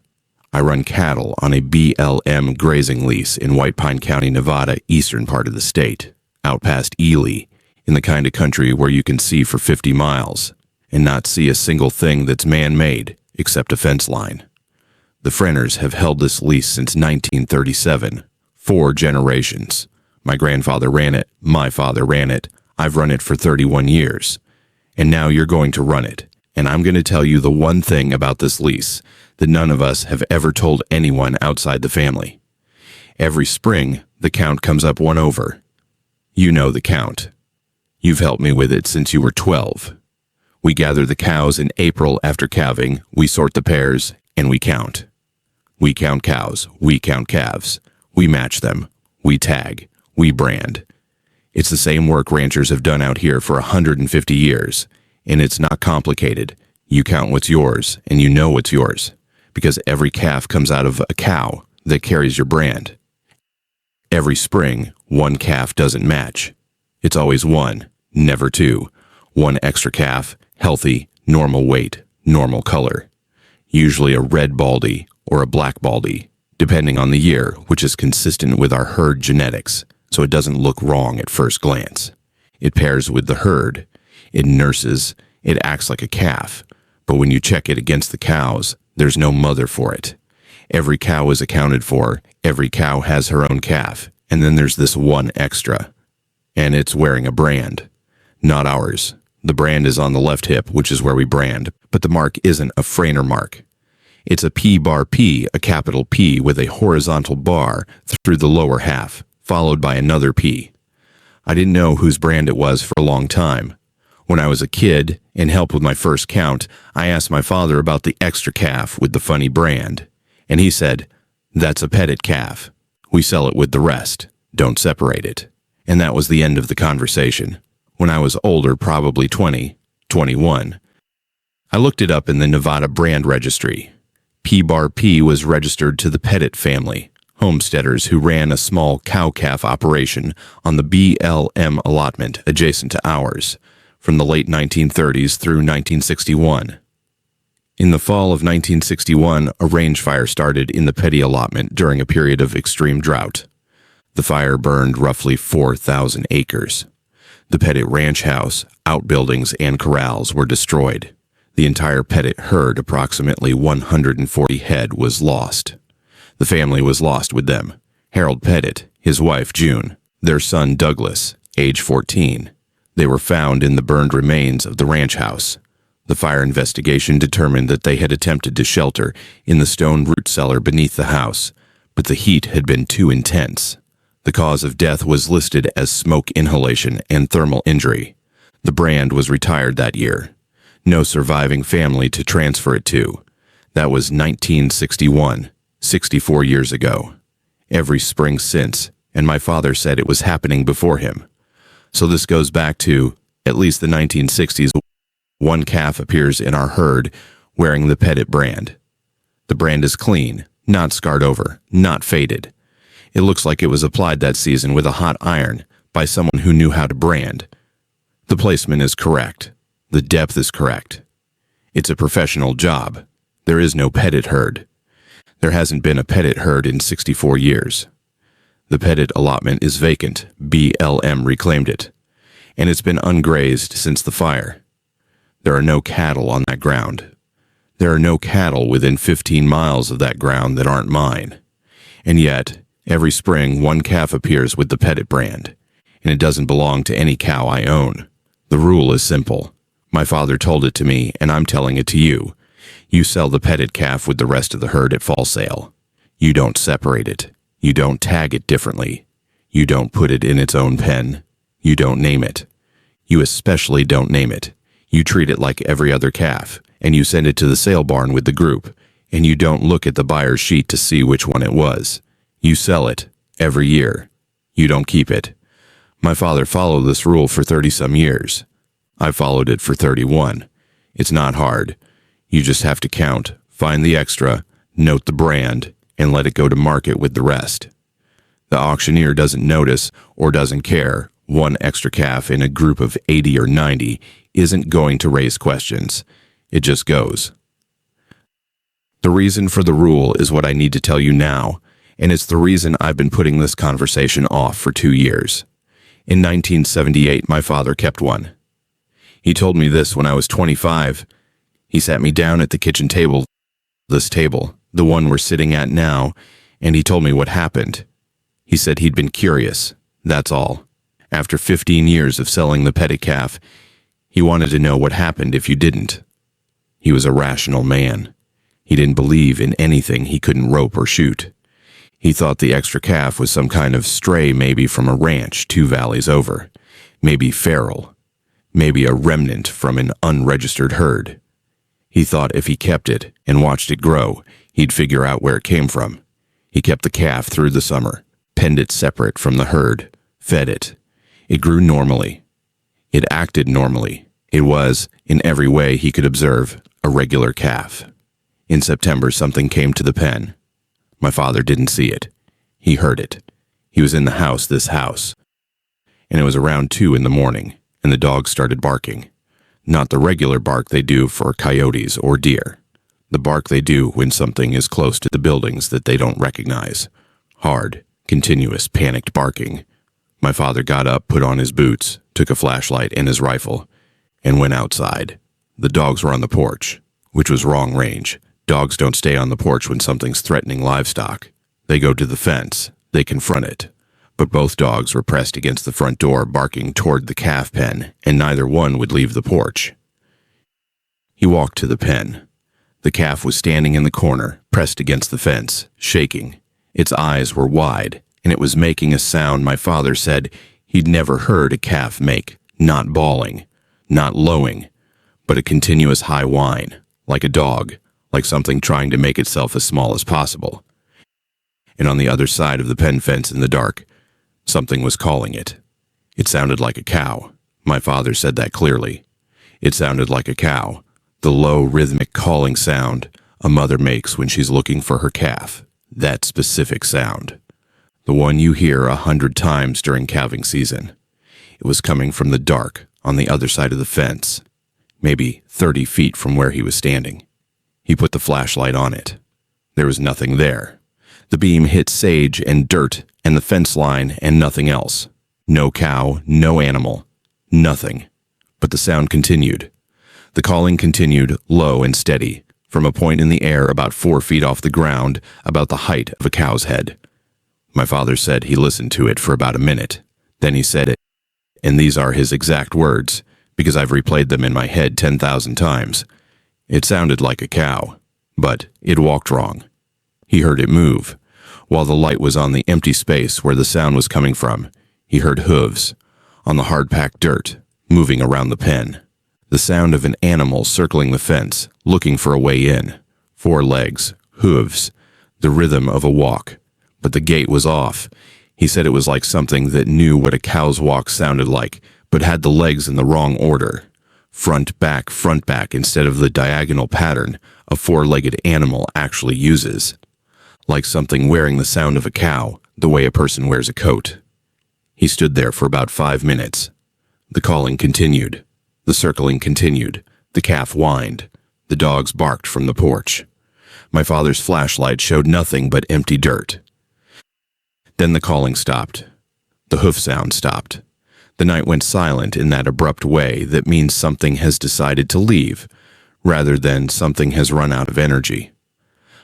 I run cattle on a BLM grazing lease in White Pine County, Nevada, eastern part of the state, out past Ely, in the kind of country where you can see for 50 miles and not see a single thing that's man-made except a fence line. The Frenners have held this lease since 1937, 4 generations. My grandfather ran it, my father ran it, I've run it for 31 years. And now you're going to run it. And I'm going to tell you the one thing about this lease that none of us have ever told anyone outside the family. Every spring, the count comes up 1 over. You know the count. You've helped me with it since you were 12. We gather the cows in April after calving, we sort the pairs, and we count. We count cows, we count calves. We match them, we tag, we brand. It's the same work ranchers have done out here for 150 years, and it's not complicated. You count what's yours, and you know what's yours, because every calf comes out of a cow that carries your brand. Every spring, 1 calf doesn't match. It's always 1, never 2. 1 extra calf, healthy, normal weight, normal color. Usually a red baldy or a black baldy, depending on the year, which is consistent with our herd genetics, so it doesn't look wrong at first glance. It pairs with the herd. It nurses. It acts like a calf. But when you check it against the cows, there's no mother for it. Every cow is accounted for. Every cow has her own calf. And then there's this 1 extra. And it's wearing a brand. Not ours. The brand is on the left hip, which is where we brand, but the mark isn't a Frainer mark. It's a P-bar P, a capital P with a horizontal bar through the lower half, followed by another P. I didn't know whose brand it was for a long time. When I was a kid and helped with my first count, I asked my father about the extra calf with the funny brand, and he said, "That's a Pettit calf. We sell it with the rest. Don't separate it." And that was the end of the conversation. When I was older, probably 20, 21, I looked it up in the Nevada brand registry. P-bar P was registered to the Pettit family, homesteaders who ran a small cow-calf operation on the BLM allotment adjacent to ours, from the late 1930s through 1961. In the fall of 1961, a range fire started in the Pettit allotment during a period of extreme drought. The fire burned roughly 4,000 acres. The Pettit ranch house, outbuildings, and corrals were destroyed. The entire Pettit herd, approximately 140 head, was lost. The family was lost with them. Harold Pettit, his wife June, their son Douglas, age 14. They were found in the burned remains of the ranch house. The fire investigation determined that they had attempted to shelter in the stone root cellar beneath the house, but the heat had been too intense. The cause of death was listed as smoke inhalation and thermal injury. The brand was retired that year. No surviving family to transfer it to. That was 1961, 64 years ago. Every spring since, and my father said it was happening before him. So this goes back to at least the 1960s. 1 calf appears in our herd wearing the Pettit brand. The brand is clean, not scarred over, not faded. It looks like it was applied that season with a hot iron by someone who knew how to brand. The placement is correct. The depth is correct. It's a professional job. There is no Pettit herd. There hasn't been a Pettit herd in 64 years. The Pettit allotment is vacant. BLM reclaimed it. And it's been ungrazed since the fire. There are no cattle on that ground. There are no cattle within 15 miles of that ground that aren't mine. And yet, every spring 1 calf appears with the Pettit brand, and it doesn't belong to any cow I own. The rule is simple. My father told it to me, and I'm telling it to you. You sell the Pettit calf with the rest of the herd at fall sale. You don't separate it. You don't tag it differently. You don't put it in its own pen. You don't name it. You especially don't name it. You treat it like every other calf, and you send it to the sale barn with the group, and you don't look at the buyer's sheet to see which one it was. You sell it every year. You don't keep it. My father followed this rule for 30-some years. I followed it for 31. It's not hard. You just have to count, find the extra, note the brand, and let it go to market with the rest. The auctioneer doesn't notice or doesn't care. 1 extra calf in a group of 80 or 90 isn't going to raise questions. It just goes. The reason for the rule is what I need to tell you now, and it's the reason I've been putting this conversation off for 2 years. In 1978, my father kept one. He told me this when I was 25. He sat me down at the kitchen table, this table, the one we're sitting at now, and he told me what happened. He said he'd been curious, that's all. After 15 years of selling the Pettit calf, he wanted to know what happened if you didn't. He was a rational man. He didn't believe in anything he couldn't rope or shoot. He thought the extra calf was some kind of stray, maybe from a ranch 2 valleys over, maybe feral, maybe a remnant from an unregistered herd. He thought if he kept it and watched it grow, he'd figure out where it came from. He kept the calf through the summer, penned it separate from the herd, fed it. It grew normally. It acted normally. It was, in every way he could observe, a regular calf. In September, something came to the pen. My father didn't see it. He heard it. He was in the house, this house. And it was around 2 in the morning, and the dogs started barking. Not the regular bark they do for coyotes or deer. The bark they do when something is close to the buildings that they don't recognize. Hard, continuous, panicked barking. My father got up, put on his boots, took a flashlight and his rifle, and went outside. The dogs were on the porch, which was wrong range. Dogs don't stay on the porch when something's threatening livestock. They go to the fence. They confront it. But both dogs were pressed against the front door, barking toward the calf pen, and neither one would leave the porch. He walked to the pen. The calf was standing in the corner, pressed against the fence, shaking. Its eyes were wide, and it was making a sound my father said he'd never heard a calf make, not bawling, not lowing, but a continuous high whine, like a dog, like something trying to make itself as small as possible. And on the other side of the pen fence in the dark, something was calling it. It sounded like a cow. My father said that clearly. It sounded like a cow, the low rhythmic calling sound a mother makes when she's looking for her calf. That specific sound. The one you hear 100 times during calving season. It was coming from the dark on the other side of the fence, maybe 30 feet from where he was standing. He put the flashlight on it. There was nothing there. The beam hit sage and dirt and the fence line and nothing else. No cow, no animal, nothing. But the sound continued. The calling continued, low and steady, from a point in the air about 4 feet off the ground, about the height of a cow's head. My father said he listened to it for about a minute. Then he said it, and these are his exact words, because I've replayed them in my head 10,000 times. It sounded like a cow, but it walked wrong. He heard it move. While the light was on the empty space where the sound was coming from, he heard hooves, on the hard-packed dirt, moving around the pen. The sound of an animal circling the fence, looking for a way in. 4 legs, hooves, the rhythm of a walk. But the gait was off. He said it was like something that knew what a cow's walk sounded like, but had the legs in the wrong order. Front, back, instead of the diagonal pattern a 4-legged animal actually uses. Like something wearing the sound of a cow, the way a person wears a coat. He stood there for about 5 minutes. The calling continued. The circling continued. The calf whined. The dogs barked from the porch. My father's flashlight showed nothing but empty dirt. Then the calling stopped. The hoof sound stopped. The night went silent in that abrupt way that means something has decided to leave, rather than something has run out of energy.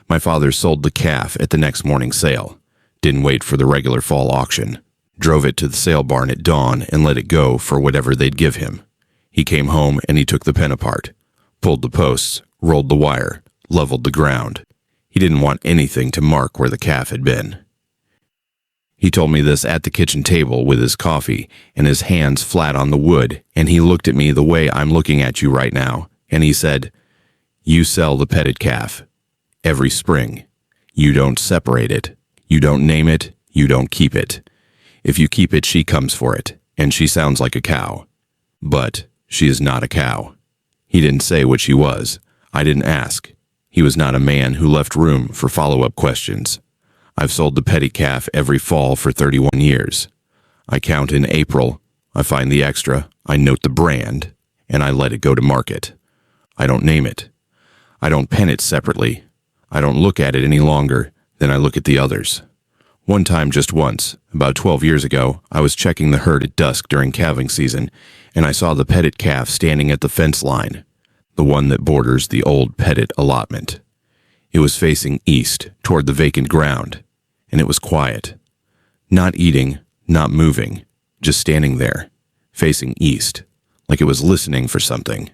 My father sold the calf at the next morning's sale. Didn't wait for the regular fall auction. Drove it to the sale barn at dawn and let it go for whatever they'd give him. He came home and he took the pen apart, pulled the posts, rolled the wire, leveled the ground. He didn't want anything to mark where the calf had been. He told me this at the kitchen table with his coffee and his hands flat on the wood, and he looked at me the way I'm looking at you right now, and he said, "You sell the Pettit calf. Every spring. You don't separate it. You don't name it. You don't keep it. If you keep it, she comes for it, and she sounds like a cow. But she is not a cow." He didn't say what she was. I didn't ask. He was not a man who left room for follow-up questions. I've sold the Pettit calf every fall for 31 years. I count in April, I find the extra, I note the brand, and I let it go to market. I don't name it. I don't pen it separately. I don't look at it any longer than I look at the others. One time, just once, about 12 years ago, I was checking the herd at dusk during calving season, and I saw the Pettit calf standing at the fence line, the one that borders the old Pettit allotment. It was facing east, toward the vacant ground, and it was quiet. Not eating, not moving, just standing there, facing east, like it was listening for something.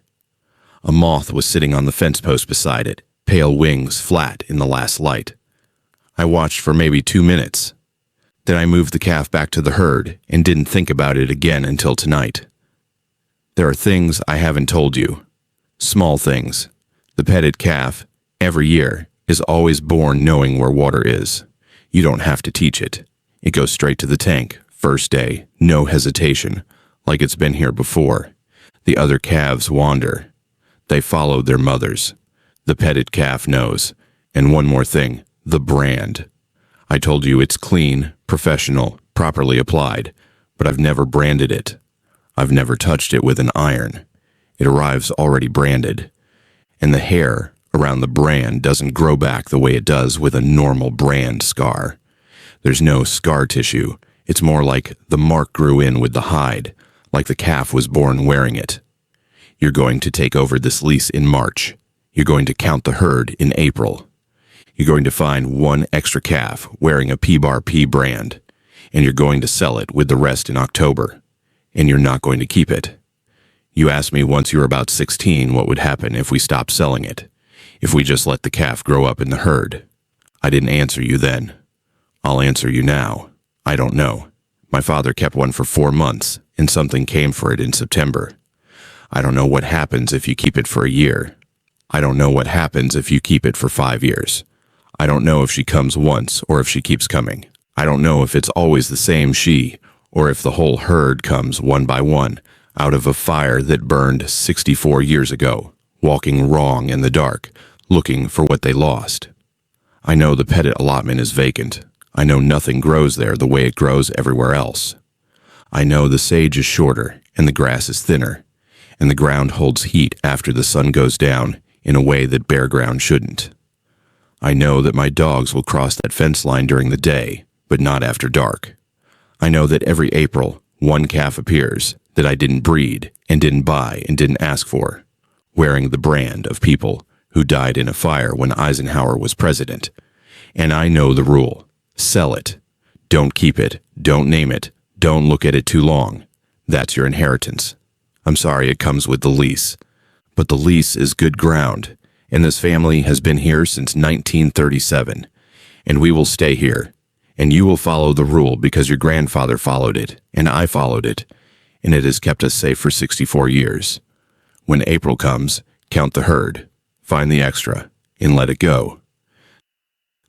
A moth was sitting on the fence post beside it, pale wings flat in the last light. I watched for maybe 2 minutes. Then I moved the calf back to the herd and didn't think about it again until tonight. There are things I haven't told you. Small things. The Pettit calf, every year, is always born knowing where water is. You don't have to teach it. It goes straight to the tank, first day, no hesitation, like it's been here before. The other calves wander. They follow their mothers. The Pettit calf knows. And one more thing, the brand. I told you it's clean, professional, properly applied, but I've never branded it. I've never touched it with an iron. It arrives already branded. And the hair around the brand doesn't grow back the way it does with a normal brand scar. There's no scar tissue. It's more like the mark grew in with the hide, like the calf was born wearing it. You're going to take over this lease in March. You're going to count the herd in April. You're going to find one extra calf wearing a P-Bar-P brand, and you're going to sell it with the rest in October, and you're not going to keep it. You asked me once you were about 16 what would happen if we stopped selling it, if we just let the calf grow up in the herd. I didn't answer you then. I'll answer you now. I don't know. My father kept one for 4 months, and something came for it in September. I don't know what happens if you keep it for a year. I don't know what happens if you keep it for 5 years. I don't know if she comes once or if she keeps coming. I don't know if it's always the same she, or if the whole herd comes one by one out of a fire that burned 64 years ago, walking wrong in the dark, looking for what they lost. I know the Pettit allotment is vacant. I know nothing grows there the way it grows everywhere else. I know the sage is shorter and the grass is thinner, and the ground holds heat after the sun goes down in a way that bare ground shouldn't. I know that my dogs will cross that fence line during the day, but not after dark. I know that every April, one calf appears that I didn't breed and didn't buy and didn't ask for, wearing the brand of people who died in a fire when Eisenhower was president. And I know the rule. Sell it. Don't keep it. Don't name it. Don't look at it too long. That's your inheritance. I'm sorry it comes with the lease. But the lease is good ground, and this family has been here since 1937, and we will stay here, and you will follow the rule because your grandfather followed it, and I followed it, and it has kept us safe for 64 years. When April comes, count the herd, find the extra, and let it go.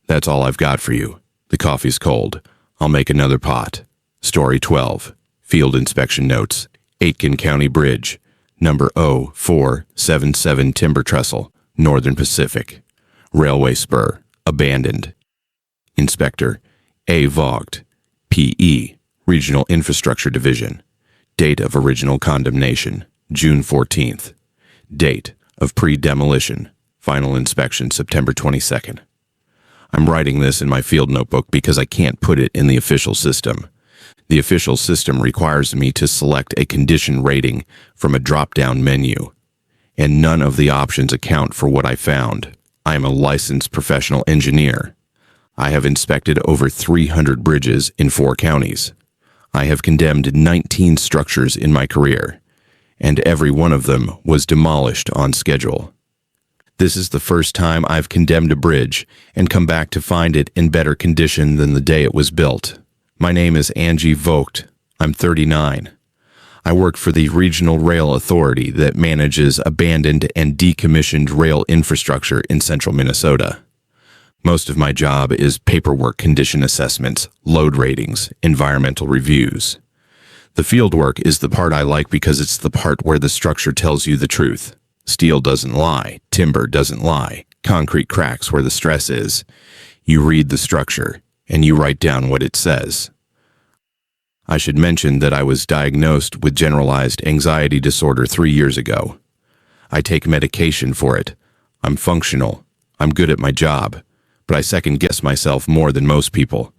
That's all I've got for you. The coffee's cold. I'll make another pot. Story 12. Field inspection notes. Aitkin County Bridge. Number 0477 Timber Trestle, Northern Pacific. Railway spur. Abandoned. Inspector A. Vogt. P.E. Regional Infrastructure Division. Date of original condemnation, June 14th. Date of pre-demolition, final inspection, September 22nd. I'm writing this in my field notebook because I can't put it in the official system. The official system requires me to select a condition rating from a drop-down menu, and none of the options account for what I found. I am a licensed professional engineer. I have inspected over 300 bridges in 4 counties. I have condemned 19 structures in my career, and every one of them was demolished on schedule. This is the first time I've condemned a bridge and come back to find it in better condition than the day it was built. My name is Angie Vogt. I'm 39. I work for the Regional Rail Authority that manages abandoned and decommissioned rail infrastructure in central Minnesota. Most of my job is paperwork condition assessments, load ratings, environmental reviews. The field work is the part I like because it's the part where the structure tells you the truth. Steel doesn't lie, timber doesn't lie, concrete cracks where the stress is. You read the structure, and you write down what it says. I should mention that I was diagnosed with generalized anxiety disorder 3 years ago. I take medication for it. I'm functional. I'm good at my job. But I second-guess myself more than most people.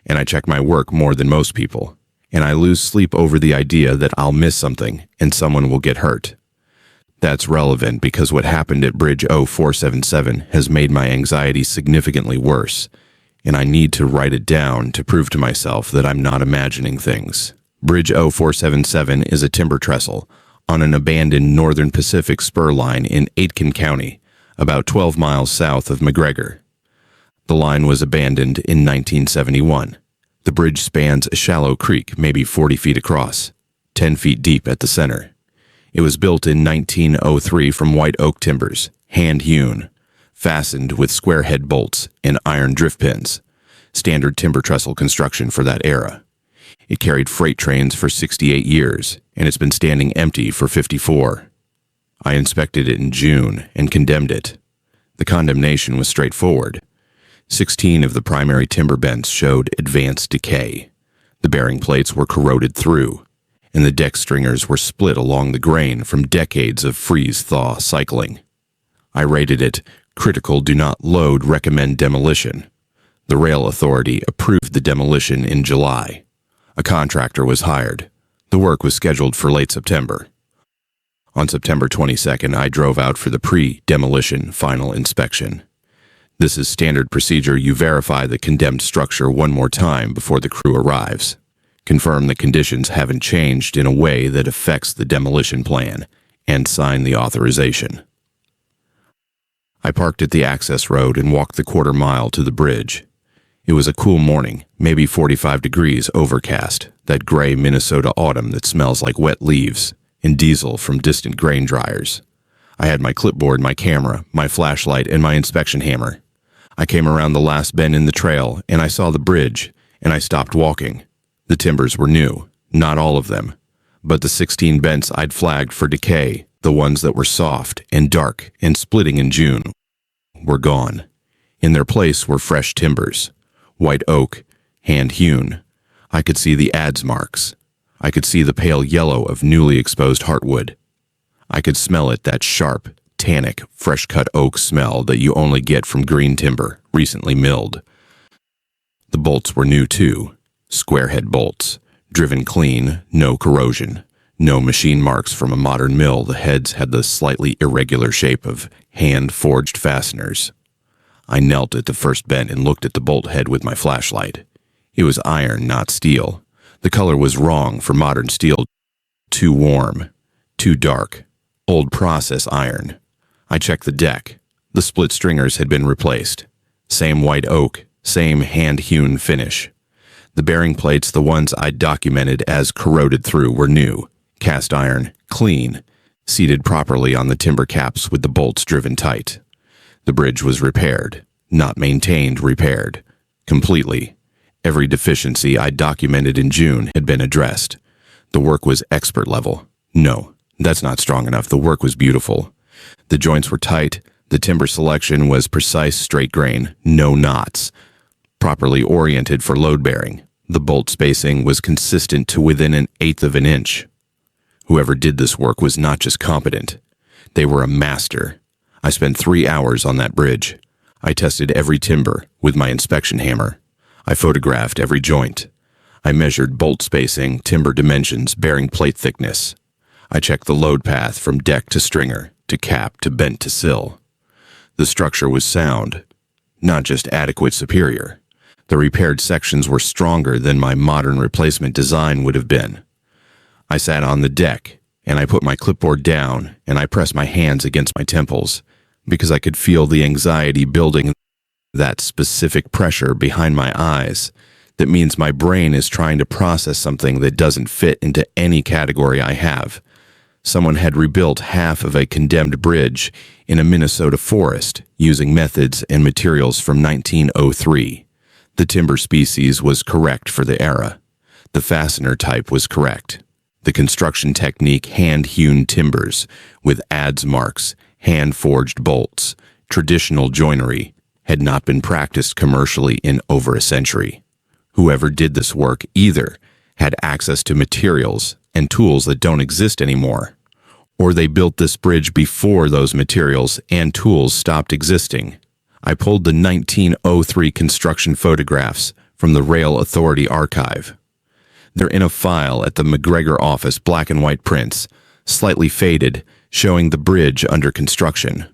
and I check my work more than most people, and I lose sleep over the idea that I'll miss something and someone will get hurt. That's relevant because what happened at Bridge 0477 has made my anxiety significantly worse, and I need to write it down to prove to myself that I'm not imagining things. Bridge 0477 is a timber trestle on an abandoned Northern Pacific spur line in Aitkin County, about 12 miles south of McGregor. The line was abandoned in 1971. The bridge spans a shallow creek, maybe 40 feet across, 10 feet deep at the center. It was built in 1903 from white oak timbers, hand-hewn, fastened with square head bolts and iron drift pins, standard timber trestle construction for that era. It carried freight trains for 68 years, and it's been standing empty for 54. I inspected it in June and condemned it. The condemnation was straightforward. 16 of the primary timber bents showed advanced decay. The bearing plates were corroded through, and the deck stringers were split along the grain from decades of freeze-thaw cycling. I rated it critical, do not load, recommend demolition. The rail authority approved the demolition in July. A contractor was hired. The work was scheduled for late September. On September 22nd, I drove out for the pre-demolition final inspection. This is standard procedure. You verify the condemned structure one more time before the crew arrives. Confirm the conditions haven't changed in a way that affects the demolition plan, and sign the authorization. I parked at the access road and walked the quarter mile to the bridge. It was a cool morning, maybe 45 degrees, overcast, that gray Minnesota autumn that smells like wet leaves and diesel from distant grain dryers. I had my clipboard, my camera, my flashlight, and my inspection hammer. I came around the last bend in the trail, and I saw the bridge, and I stopped walking. The timbers were new, not all of them, but the 16 bents I'd flagged for decay, the ones that were soft and dark and splitting in June, were gone. In their place were fresh timbers, white oak, hand-hewn. I could see the adze marks. I could see the pale yellow of newly exposed heartwood. I could smell it, that sharp, tannic, fresh-cut oak smell that you only get from green timber, recently milled. The bolts were new too. Square-head bolts, driven clean, no corrosion, no machine marks from a modern mill. The heads had the slightly irregular shape of hand-forged fasteners. I knelt at the first bent and looked at the bolt head with my flashlight. It was iron, not steel. The color was wrong for modern steel. Too warm, too dark, old process iron. I checked the deck. The split stringers had been replaced. Same white oak, same hand-hewn finish. The bearing plates, the ones I'd documented as corroded through, were new, cast iron, clean, seated properly on the timber caps with the bolts driven tight. The bridge was repaired, not maintained, repaired, completely. Every deficiency I documented in June had been addressed. The work was expert level. No, that's not strong enough. The work was beautiful. The joints were tight. The timber selection was precise, straight grain, no knots, properly oriented for load bearing. The bolt spacing was consistent to within 1/8 of an inch. Whoever did this work was not just competent. They were a master. I spent 3 hours on that bridge. I tested every timber with my inspection hammer. I photographed every joint. I measured bolt spacing, timber dimensions, bearing plate thickness. I checked the load path from deck to stringer, to cap, to bent to sill. The structure was sound, not just adequate, superior. The repaired sections were stronger than my modern replacement design would have been. I sat on the deck, and I put my clipboard down, and I pressed my hands against my temples, because I could feel the anxiety building, that specific pressure behind my eyes. That means my brain is trying to process something that doesn't fit into any category I have. Someone had rebuilt half of a condemned bridge in a Minnesota forest using methods and materials from 1903. The timber species was correct for the era. The fastener type was correct. The construction technique, hand-hewn timbers with adze marks, hand-forged bolts, traditional joinery, had not been practiced commercially in over a century. Whoever did this work either had access to materials and tools that don't exist anymore, or they built this bridge before those materials and tools stopped existing. I pulled the 1903 construction photographs from the Rail Authority archive. They're in a file at the McGregor office, black and white prints, slightly faded, showing the bridge under construction.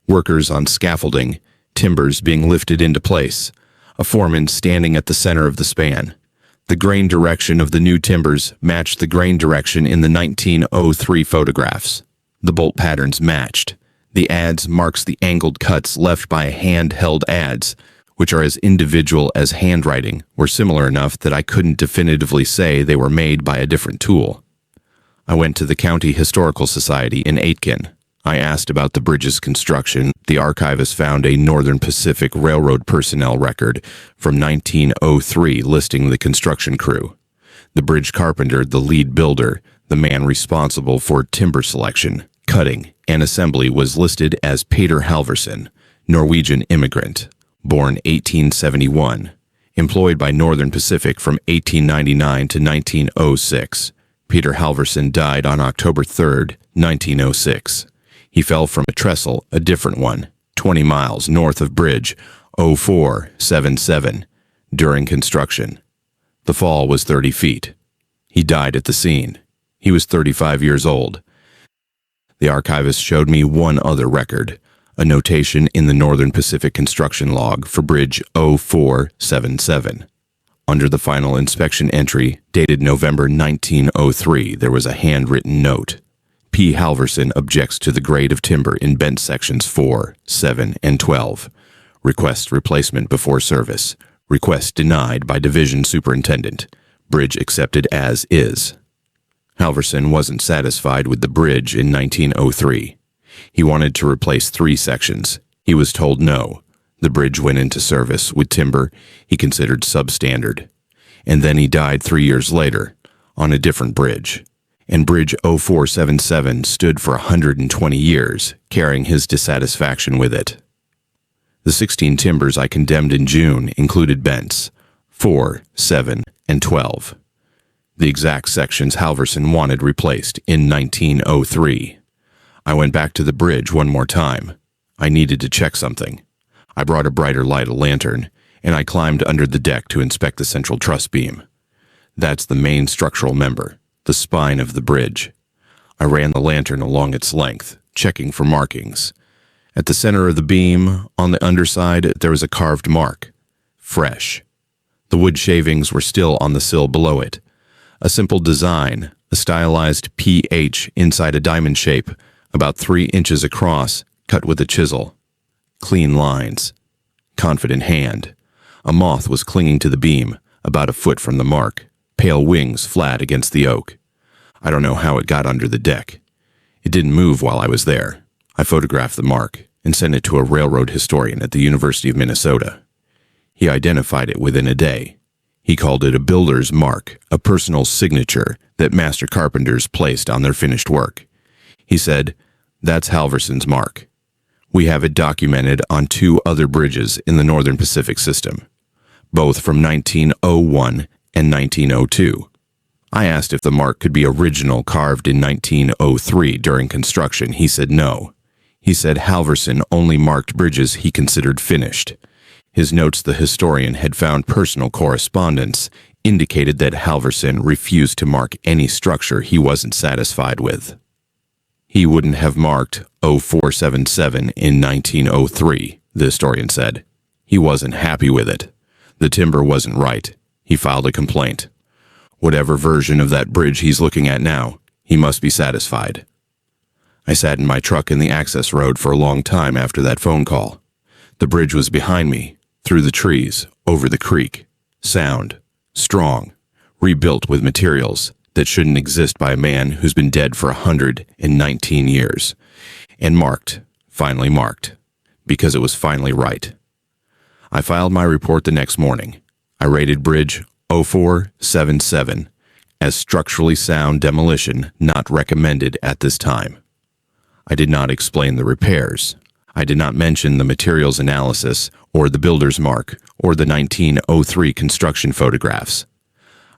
Workers on scaffolding, timbers being lifted into place, a foreman standing at the center of the span. The grain direction of the new timbers matched the grain direction in the 1903 photographs. The bolt patterns matched. The adze marks the angled cuts left by hand-held adze, which are as individual as handwriting, were similar enough that I couldn't definitively say they were made by a different tool. I went to the County Historical Society in Aitkin. I asked about the bridge's construction. The archivist found a Northern Pacific Railroad personnel record from 1903 listing the construction crew. The bridge carpenter, the lead builder, the man responsible for timber selection, cutting, and assembly was listed as Peter Halverson, Norwegian immigrant, born 1871, employed by Northern Pacific from 1899 to 1906. Peter Halverson died on October 3, 1906. He fell from a trestle, a different one, 20 miles north of Bridge 0477, during construction. The fall was 30 feet. He died at the scene. He was 35 years old. The archivist showed me one other record, a notation in the Northern Pacific construction log for Bridge 0477. Under the final inspection entry, dated November 1903, there was a handwritten note. P. Halverson objects to the grade of timber in bent sections 4, 7, and 12. Requests replacement before service. Request denied by Division Superintendent. Bridge accepted as is. Halverson wasn't satisfied with the bridge in 1903. He wanted to replace 3 sections. He was told no. The bridge went into service with timber he considered substandard. And then he died 3 years later on a different bridge. And Bridge 0477 stood for 120 years, carrying his dissatisfaction with it. The 16 timbers I condemned in June included bents 4, 7, and 12. The exact sections Halverson wanted replaced in 1903. I went back to the bridge one more time. I needed to check something. I brought a brighter light, a lantern, and I climbed under the deck to inspect the central truss beam. That's the main structural member, the spine of the bridge. I ran the lantern along its length, checking for markings. At the center of the beam, on the underside, there was a carved mark. Fresh. The wood shavings were still on the sill below it. A simple design, a stylized PH inside a diamond shape, about 3 inches across, cut with a chisel. Clean lines. Confident hand. A moth was clinging to the beam, about a foot from the mark, pale wings flat against the oak. I don't know how it got under the deck. It didn't move while I was there. I photographed the mark and sent it to a railroad historian at the University of Minnesota. He identified it within a day. He called it a builder's mark, a personal signature that master carpenters placed on their finished work. He said, "That's Halverson's mark. We have it documented on 2 other bridges in the Northern Pacific system, both from 1901 and 1902. I asked if the mark could be original, carved in 1903 during construction. He said no. He said Halverson only marked bridges he considered finished. His notes, the historian had found personal correspondence, indicated that Halverson refused to mark any structure he wasn't satisfied with. He wouldn't have marked 0477 in 1903, the historian said. He wasn't happy with it. The timber wasn't right. He filed a complaint. Whatever version of that bridge he's looking at now, he must be satisfied." I sat in my truck in the access road for a long time after that phone call. The bridge was behind me, through the trees, over the creek. Sound, strong, rebuilt with materials that shouldn't exist by a man who's been dead for 119 years. And marked, finally marked, because it was finally right. I filed my report the next morning. I rated Bridge 0477 as structurally sound, demolition not recommended at this time. I did not explain the repairs. I did not mention the materials analysis or the builder's mark or the 1903 construction photographs.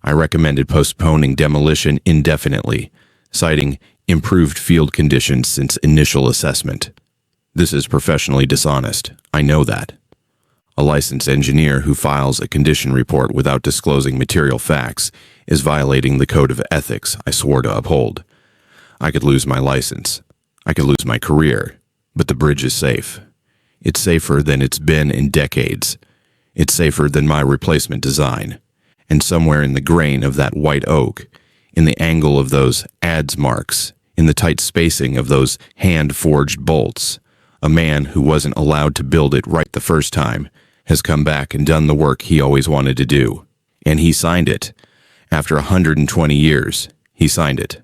I recommended postponing demolition indefinitely, citing improved field conditions since initial assessment. This is professionally dishonest. I know that. A licensed engineer who files a condition report without disclosing material facts is violating the code of ethics I swore to uphold. I could lose my license. I could lose my career. But the bridge is safe. It's safer than it's been in decades. It's safer than my replacement design. And somewhere in the grain of that white oak, in the angle of those adze marks, in the tight spacing of those hand-forged bolts, a man who wasn't allowed to build it right the first time has come back and done the work he always wanted to do. And he signed it. After 120 years, he signed it.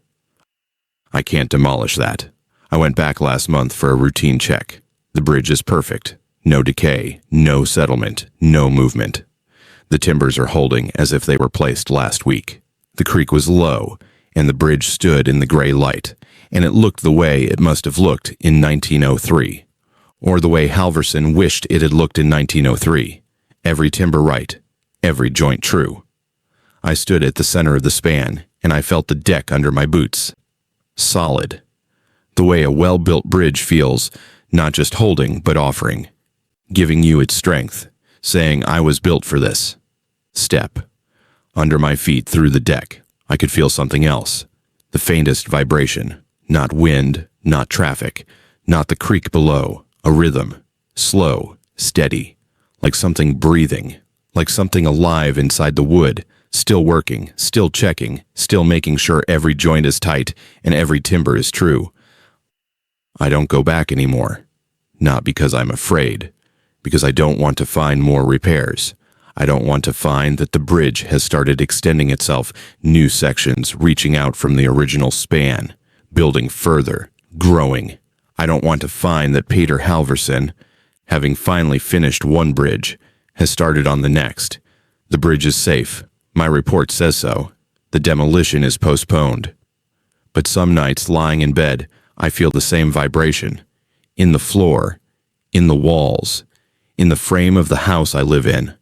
I can't demolish that. I went back last month for a routine check. The bridge is perfect. No decay, no settlement, no movement. The timbers are holding as if they were placed last week. The creek was low, and the bridge stood in the gray light, and it looked the way it must have looked in 1903. Or the way Halverson wished it had looked in 1903. Every timber right, every joint true. I stood at the center of the span, and I felt the deck under my boots. Solid. The way a well-built bridge feels, not just holding, but offering. Giving you its strength, saying I was built for this. Step. Under my feet through the deck, I could feel something else. The faintest vibration. Not wind, not traffic, not the creek below. A rhythm. Slow, steady. Like something breathing. Like something alive inside the wood. Still working, still checking, still making sure every joint is tight and every timber is true. I don't go back anymore. Not because I'm afraid. Because I don't want to find more repairs. I don't want to find that the bridge has started extending itself, new sections reaching out from the original span, building further, growing. I don't want to find that Peter Halverson, having finally finished one bridge, has started on the next. The bridge is safe. My report says so. The demolition is postponed. But some nights lying in bed, I feel the same vibration. In the floor, in the walls, in the frame of the house I live in.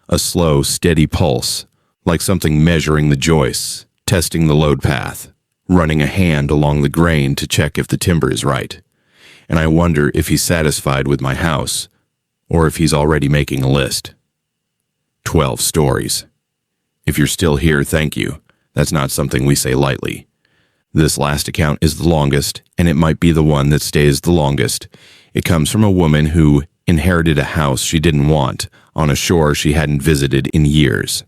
A slow, steady pulse, like something measuring the joists, testing the load path, running a hand along the grain to check if the timber is right. And I wonder if he's satisfied with my house, or if he's already making a list. 12 stories. If you're still here, thank you. That's not something we say lightly. This last account is the longest, and it might be the one that stays the longest. It comes from a woman who inherited a house she didn't want on a shore she hadn't visited in years.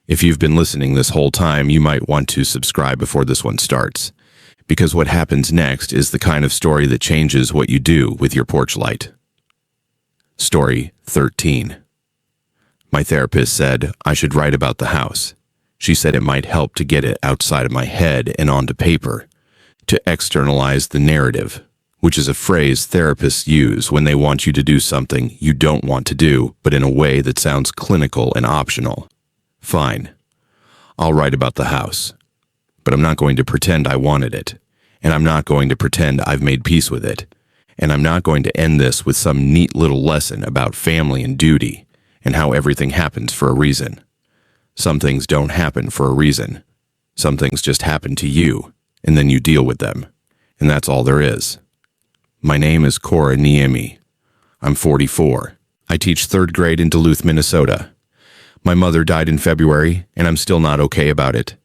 If you've been listening this whole time, you might want to subscribe before this one starts, because what happens next is the kind of story that changes what you do with your porch light. Story 13. My therapist said I should write about the house. She said it might help to get it outside of my head and onto paper, to externalize the narrative, which is a phrase therapists use when they want you to do something you don't want to do, but in a way that sounds clinical and optional. Fine. I'll write about the house. But I'm not going to pretend I wanted it, and I'm not going to pretend I've made peace with it, and I'm not going to end this with some neat little lesson about family and duty, and how everything happens for a reason. Some things don't happen for a reason. Some things just happen to you, and then you deal with them. And that's all there is. My name is Cora Niemi. I'm 44. I teach 3rd grade in Duluth, Minnesota. My mother died in February, and I'm still not okay about it.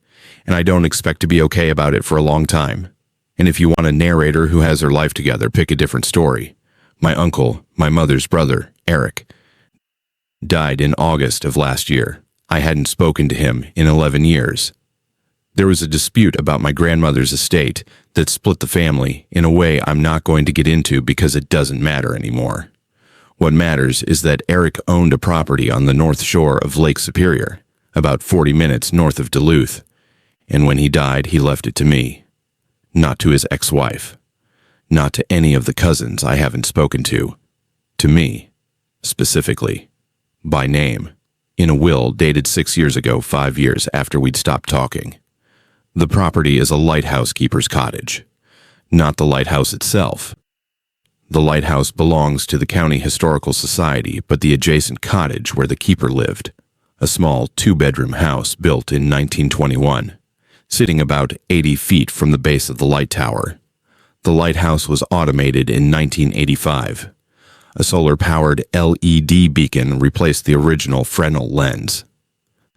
And I don't expect to be okay about it for a long time. And if you want a narrator who has her life together, pick a different story. My uncle, my mother's brother, Eric, died in August of last year. I hadn't spoken to him in 11 years. There was a dispute about my grandmother's estate that split the family in a way I'm not going to get into because it doesn't matter anymore. What matters is that Eric owned a property on the north shore of Lake Superior, about 40 minutes north of Duluth, and when he died, he left it to me. Not to his ex-wife. Not to any of the cousins I haven't spoken to. To me, specifically. By name, in a will dated 6 years ago, 5 years after we'd stopped talking. The property is a lighthouse keeper's cottage, not the lighthouse itself. The lighthouse belongs to the County Historical Society, but the adjacent cottage where the keeper lived, a small 2-bedroom house built in 1921, sitting about 80 feet from the base of the light tower. The lighthouse was automated in 1985. A solar-powered LED beacon replaced the original Fresnel lens.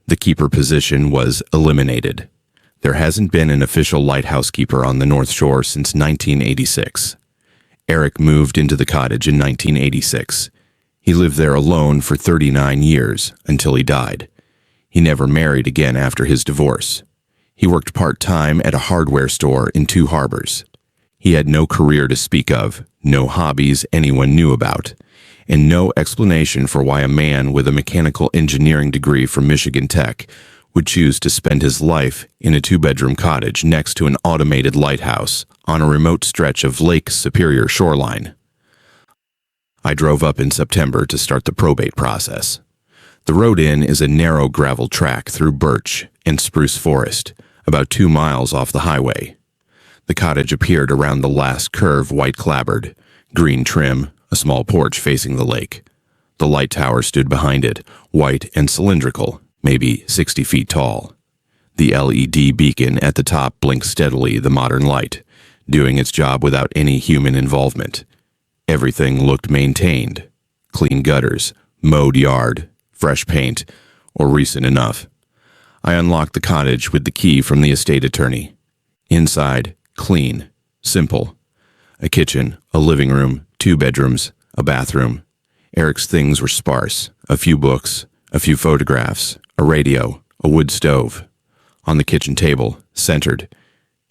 The keeper position was eliminated. There hasn't been an official lighthouse keeper on the North Shore since 1986. Eric moved into the cottage in 1986. He lived there alone for 39 years until he died. He never married again after his divorce. He worked part-time at a hardware store in Two Harbors. He had no career to speak of, no hobbies anyone knew about, and no explanation for why a man with a mechanical engineering degree from Michigan Tech would choose to spend his life in a two-bedroom cottage next to an automated lighthouse on a remote stretch of Lake Superior shoreline. I drove up in September to start the probate process. The road in is a narrow gravel track through birch and spruce forest, about 2 miles off the highway. The cottage appeared around the last curve, white clapboard, green trim, a small porch facing the lake. The light tower stood behind it, white and cylindrical, maybe 60 feet tall. The LED beacon at the top blinked steadily the modern light, doing its job without any human involvement. Everything looked maintained. Clean gutters, mowed yard, fresh paint, or recent enough. I unlocked the cottage with the key from the estate attorney. Inside, clean, simple. A kitchen, a living room, 2 bedrooms, a bathroom. Eric's things were sparse. A few books, a few photographs, a radio, a wood stove. On the kitchen table, centered,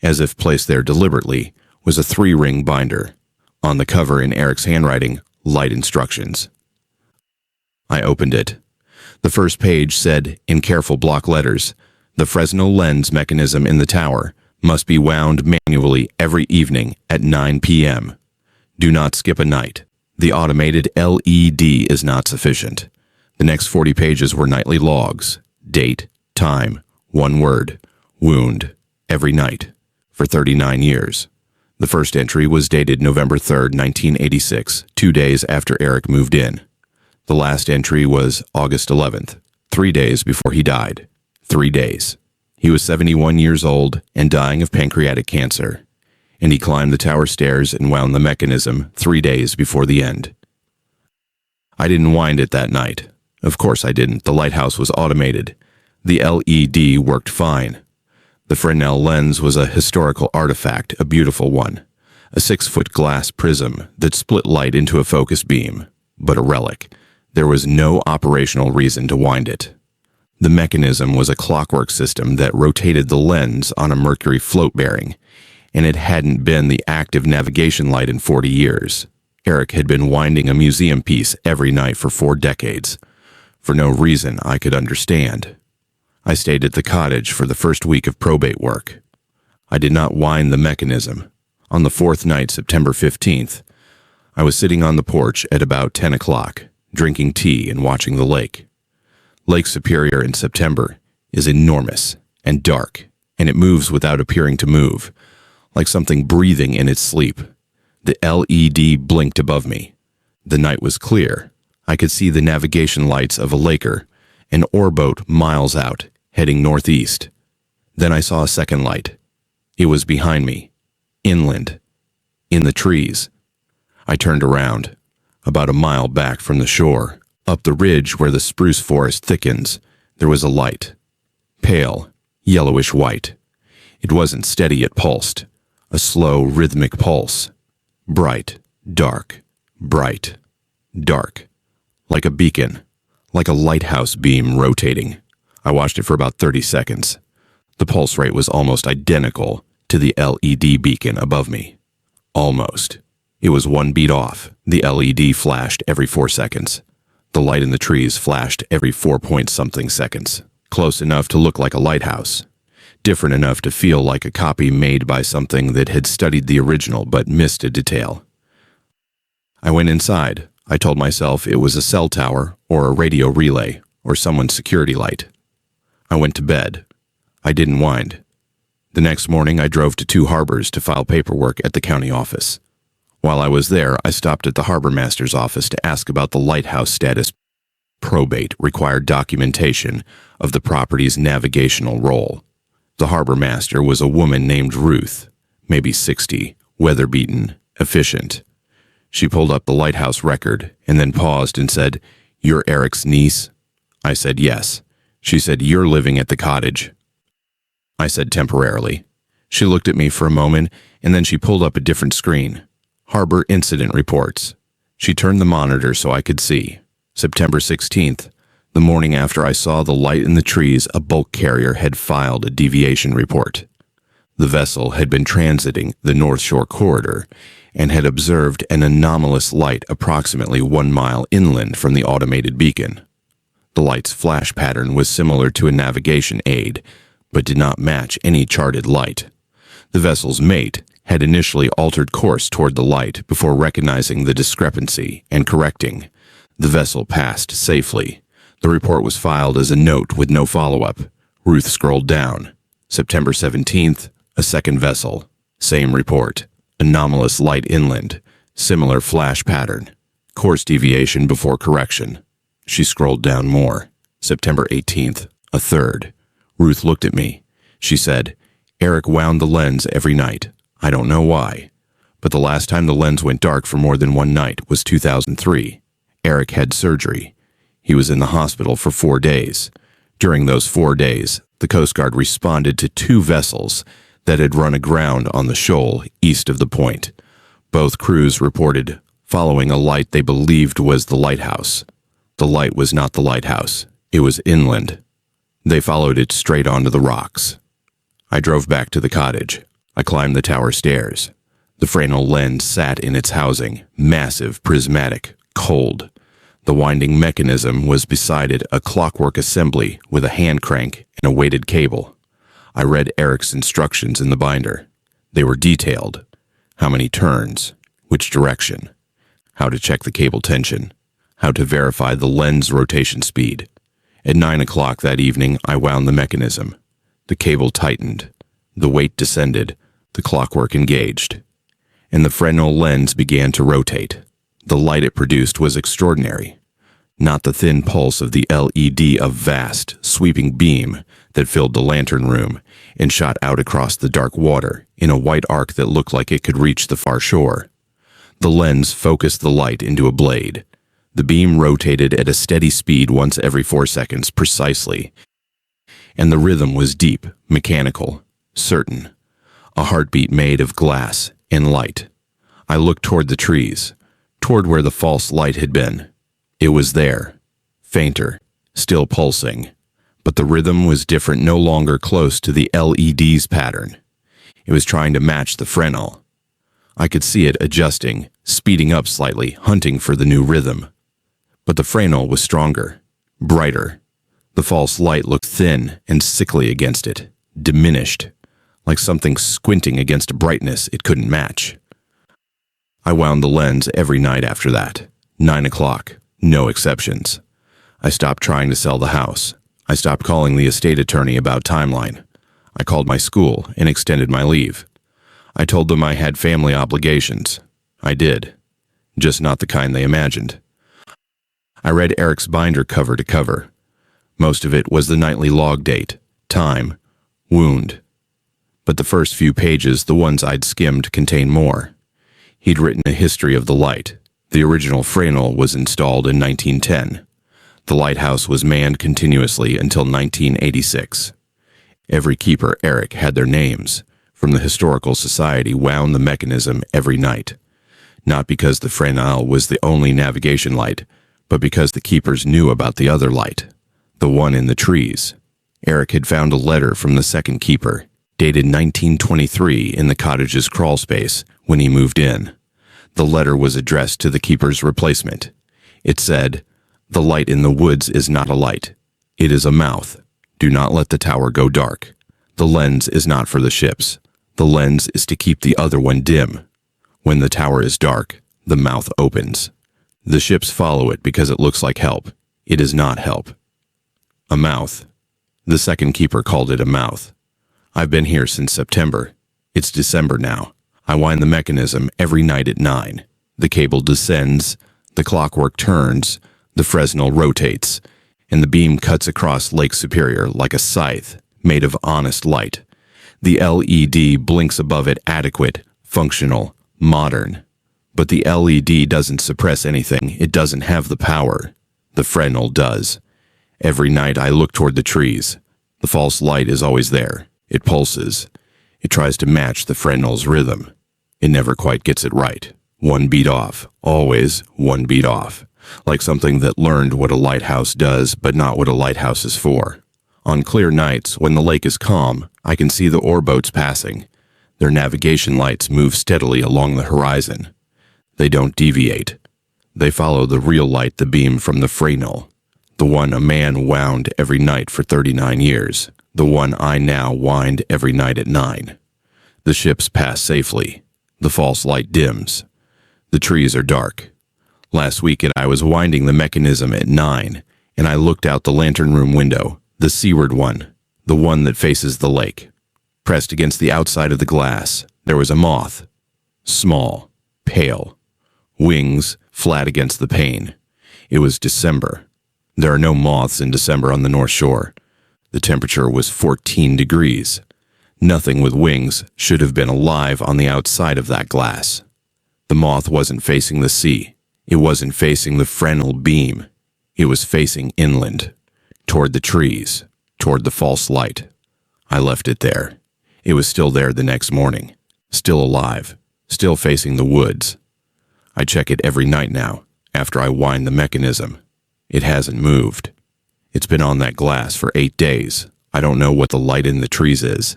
as if placed there deliberately, was a 3-ring binder. On the cover in Eric's handwriting, light instructions. I opened it. The first page said, in careful block letters, "The Fresnel lens mechanism in the tower must be wound manually every evening at 9 p.m. Do not skip a night. The automated LED is not sufficient." The next 40 pages were nightly logs, date, time, 1 word, wound, every night, for 39 years. The first entry was dated November 3rd, 1986, 2 days after Eric moved in. The last entry was August 11th, 3 days before he died. 3 days. He was 71 years old and dying of pancreatic cancer, and he climbed the tower stairs and wound the mechanism 3 days before the end. I didn't wind it that night. Of course I didn't. The lighthouse was automated. The LED worked fine. The Fresnel lens was a historical artifact, a beautiful one. A 6-foot glass prism that split light into a focus beam, but a relic. There was no operational reason to wind it. The mechanism was a clockwork system that rotated the lens on a mercury float bearing, and it hadn't been the active navigation light in 40 years. Eric had been winding a museum piece every night for 4 decades, for no reason I could understand. I stayed at the cottage for the first week of probate work. I did not wind the mechanism. On the 4th night, September 15th, I was sitting on the porch at about 10 o'clock, drinking tea and watching the lake. Lake Superior in September is enormous and dark, and it moves without appearing to move, like something breathing in its sleep. The LED blinked above me. The night was clear. I could see the navigation lights of a laker, an oarboat miles out, heading northeast. Then I saw a second light. It was behind me, inland, in the trees. I turned around, about a mile back from the shore. Up the ridge where the spruce forest thickens, there was a light. Pale, yellowish white. It wasn't steady, it pulsed. A slow, rhythmic pulse. Bright, dark, bright, dark. Like a beacon, like a lighthouse beam rotating. I watched it for about 30 seconds. The pulse rate was almost identical to the LED beacon above me. Almost. It was 1 beat off. The LED flashed every 4 seconds. The light in the trees flashed every 4-point-something seconds. Close enough to look like a lighthouse. Different enough to feel like a copy made by something that had studied the original but missed a detail. I went inside. I told myself it was a cell tower or a radio relay or someone's security light. I went to bed. I didn't wind. The next morning I drove to Two Harbors to file paperwork at the county office. While I was there, I stopped at the harbor master's office to ask about the lighthouse status. Probate required documentation of the property's navigational role. The harbor master was a woman named Ruth, maybe 60, weather-beaten, efficient. She pulled up the lighthouse record and then paused and said, "You're Eric's niece?" I said, "Yes." She said, "You're living at the cottage?" I said, "Temporarily." She looked at me for a moment and then she pulled up a different screen. Harbor incident reports. She turned the monitor so I could see. September 16th, the morning after I saw the light in the trees, a bulk carrier had filed a deviation report. The vessel had been transiting the North Shore corridor and had observed an anomalous light approximately 1 mile inland from the automated beacon. The light's flash pattern was similar to a navigation aid, but did not match any charted light. The vessel's mate had initially altered course toward the light before recognizing the discrepancy and correcting. The vessel passed safely. The report was filed as a note with no follow-up. Ruth scrolled down. September 17th, a second vessel. Same report. Anomalous light inland. Similar flash pattern. Course deviation before correction. She scrolled down more. September 18th, a third. Ruth looked at me. She said, "Eric wound the lens every night. I don't know why. But the last time the lens went dark for more than one night was 2003. Eric had surgery. He was in the hospital for 4 days. During those 4 days, the Coast Guard responded to 2 vessels that had run aground on the shoal east of the point. Both crews reported following a light they believed was the lighthouse. The light was not the lighthouse. It was inland. They followed it straight onto the rocks. I drove back to the cottage. I climbed the tower stairs. The Fresnel lens sat in its housing, massive, prismatic, cold. The winding mechanism was beside it, a clockwork assembly with a hand crank and a weighted cable. I read Eric's instructions in the binder. They were detailed. How many turns, which direction, how to check the cable tension, how to verify the lens rotation speed. At 9 o'clock that evening, I wound the mechanism. The cable tightened. The weight descended. The clockwork engaged. And the Fresnel lens began to rotate. The light it produced was extraordinary. Not the thin pulse of the LED, a vast, sweeping beam that filled the lantern room and shot out across the dark water in a white arc that looked like it could reach the far shore. The lens focused the light into a blade. The beam rotated at a steady speed once every 4 seconds precisely, and the rhythm was deep, mechanical, certain, a heartbeat made of glass and light. I looked toward the trees, toward where the false light had been. It was there, fainter, still pulsing, but the rhythm was different, no longer close to the LED's pattern. It was trying to match the Fresnel. I could see it adjusting, speeding up slightly, hunting for the new rhythm. But the Fresnel was stronger, brighter. The false light looked thin and sickly against it, diminished, like something squinting against a brightness it couldn't match. I wound the lens every night after that. 9 o'clock, no exceptions. I stopped trying to sell the house. I stopped calling the estate attorney about timeline. I called my school and extended my leave. I told them I had family obligations. I did. Just not the kind they imagined. I read Eric's binder cover to cover. Most of it was the nightly log date, time, wound. But the first few pages, the ones I'd skimmed, contained more. He'd written a history of the light. The original Fresnel was installed in 1910. The lighthouse was manned continuously until 1986. Every keeper Eric had their names. From the Historical Society wound the mechanism every night. Not because the Fresnel was the only navigation light, but because the keepers knew about the other light, the one in the trees. Eric had found a letter from the second keeper, dated 1923 in the cottage's crawl space when he moved in. The letter was addressed to the keeper's replacement. It said, "The light in the woods is not a light. It is a mouth. Do not let the tower go dark. The lens is not for the ships. The lens is to keep the other one dim. When the tower is dark, the mouth opens. The ships follow it because it looks like help. It is not help." A mouth. The second keeper called it a mouth. I've been here since September. It's December now. I wind the mechanism every night at 9. The cable descends, the clockwork turns, the Fresnel rotates, and the beam cuts across Lake Superior like a scythe made of honest light. The LED blinks above it, adequate, functional, modern. But the LED doesn't suppress anything. It doesn't have the power. The Fresnel does. Every night I look toward the trees. The false light is always there. It pulses. It tries to match the Fresnel's rhythm. It never quite gets it right. One beat off. Always one beat off. Like something that learned what a lighthouse does, but not what a lighthouse is for. On clear nights, when the lake is calm, I can see the ore boats passing. Their navigation lights move steadily along the horizon. They don't deviate. They follow the real light, the beam from the Fresnel. The one a man wound every night for 39 years. The one I now wind every night at 9. The ships pass safely. The false light dims. The trees are dark. Last weekend I was winding the mechanism at 9, and I looked out the lantern room window, the seaward one, the one that faces the lake. Pressed against the outside of the glass, there was a moth. Small, pale, wings flat against the pane. It was December. There are no moths in December on the North Shore. The temperature was 14 degrees. Nothing with wings should have been alive on the outside of that glass. The moth wasn't facing the sea. It wasn't facing the Fresnel beam. It was facing inland, toward the trees, toward the false light. I left it there. It was still there the next morning, still alive, still facing the woods. I check it every night now, after I wind the mechanism. It hasn't moved. It's been on that glass for 8 days. I don't know what the light in the trees is.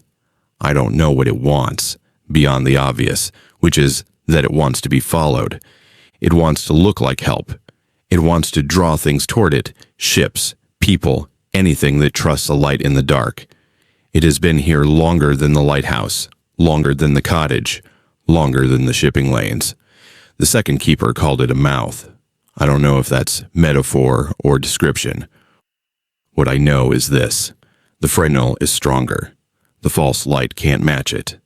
I don't know what it wants, beyond the obvious, which is that it wants to be followed. It wants to look like help. It wants to draw things toward it, ships, people, anything that trusts a light in the dark. It has been here longer than the lighthouse, longer than the cottage, longer than the shipping lanes. The second keeper called it a mouth. I don't know if that's metaphor or description. What I know is this. The Fresnel is stronger. The false light can't match it.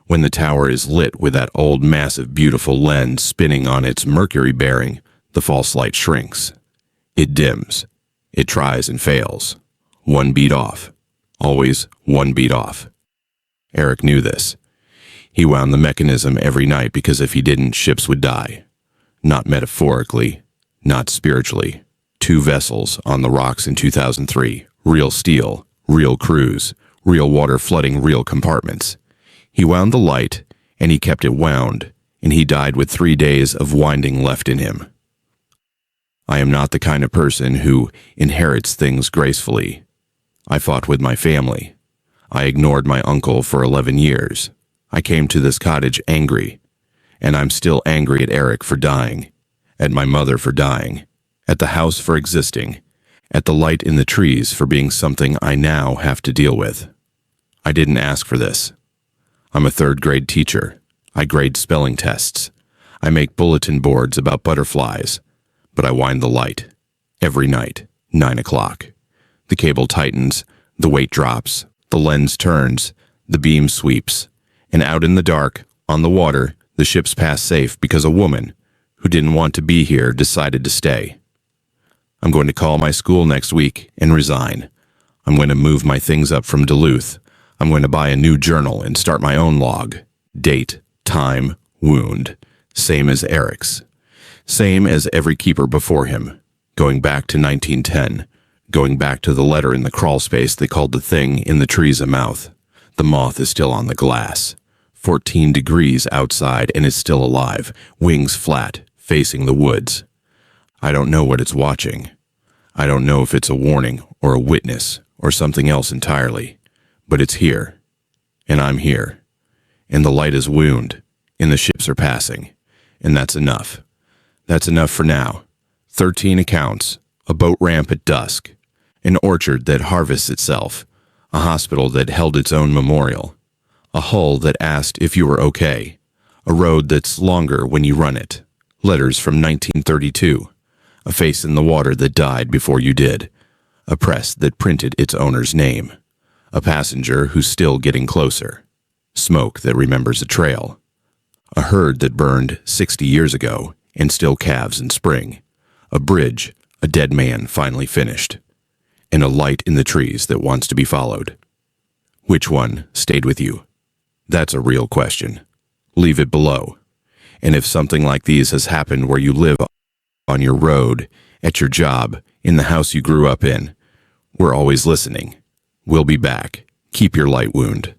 When the tower is lit with that old massive beautiful lens spinning on its mercury bearing, the false light shrinks. It dims. It tries and fails. One beat off. Always one beat off. Eric knew this. He wound the mechanism every night because if he didn't, ships would die. Not metaphorically, not spiritually. 2 vessels on the rocks in 2003. Real steel, real crews, real water flooding real compartments. He wound the light, and he kept it wound, and he died with 3 days of winding left in him. I am not the kind of person who inherits things gracefully. I fought with my family. I ignored my uncle for 11 years. I came to this cottage angry, and I'm still angry at Eric for dying, at my mother for dying, at the house for existing, at the light in the trees for being something I now have to deal with. I didn't ask for this. I'm a 3rd grade teacher. I grade spelling tests. I make bulletin boards about butterflies, but I wind the light. Every night, 9 o'clock. The cable tightens, the weight drops, the lens turns, the beam sweeps, and out in the dark, on the water, the ships pass safe because a woman, who didn't want to be here, decided to stay. I'm going to call my school next week and resign. I'm going to move my things up from Duluth. I'm going to buy a new journal and start my own log. Date, time, wound. Same as Eric's. Same as every keeper before him. Going back to 1910. Going back to the letter in the crawl space they called the thing in the trees a mouth. The moth is still on the glass. 14 degrees outside and it's still alive. Wings flat, facing the woods. I don't know what it's watching. I don't know if it's a warning or a witness or something else entirely. But it's here. And I'm here. And the light is wound. And the ships are passing. And that's enough. That's enough for now. 13 accounts. A boat ramp at dusk. An orchard that harvests itself. A hospital that held its own memorial. A hull that asked if you were okay. A road that's longer when you run it. Letters from 1932. A face in the water that died before you did. A press that printed its owner's name. A passenger who's still getting closer. Smoke that remembers a trail. A herd that burned 60 years ago and still calves in spring. A bridge, a dead man finally finished. And a light in the trees that wants to be followed. Which one stayed with you? That's a real question. Leave it below. And if something like these has happened where you live, on your road, at your job, in the house you grew up in, we're always listening. We'll be back. Keep your light wound.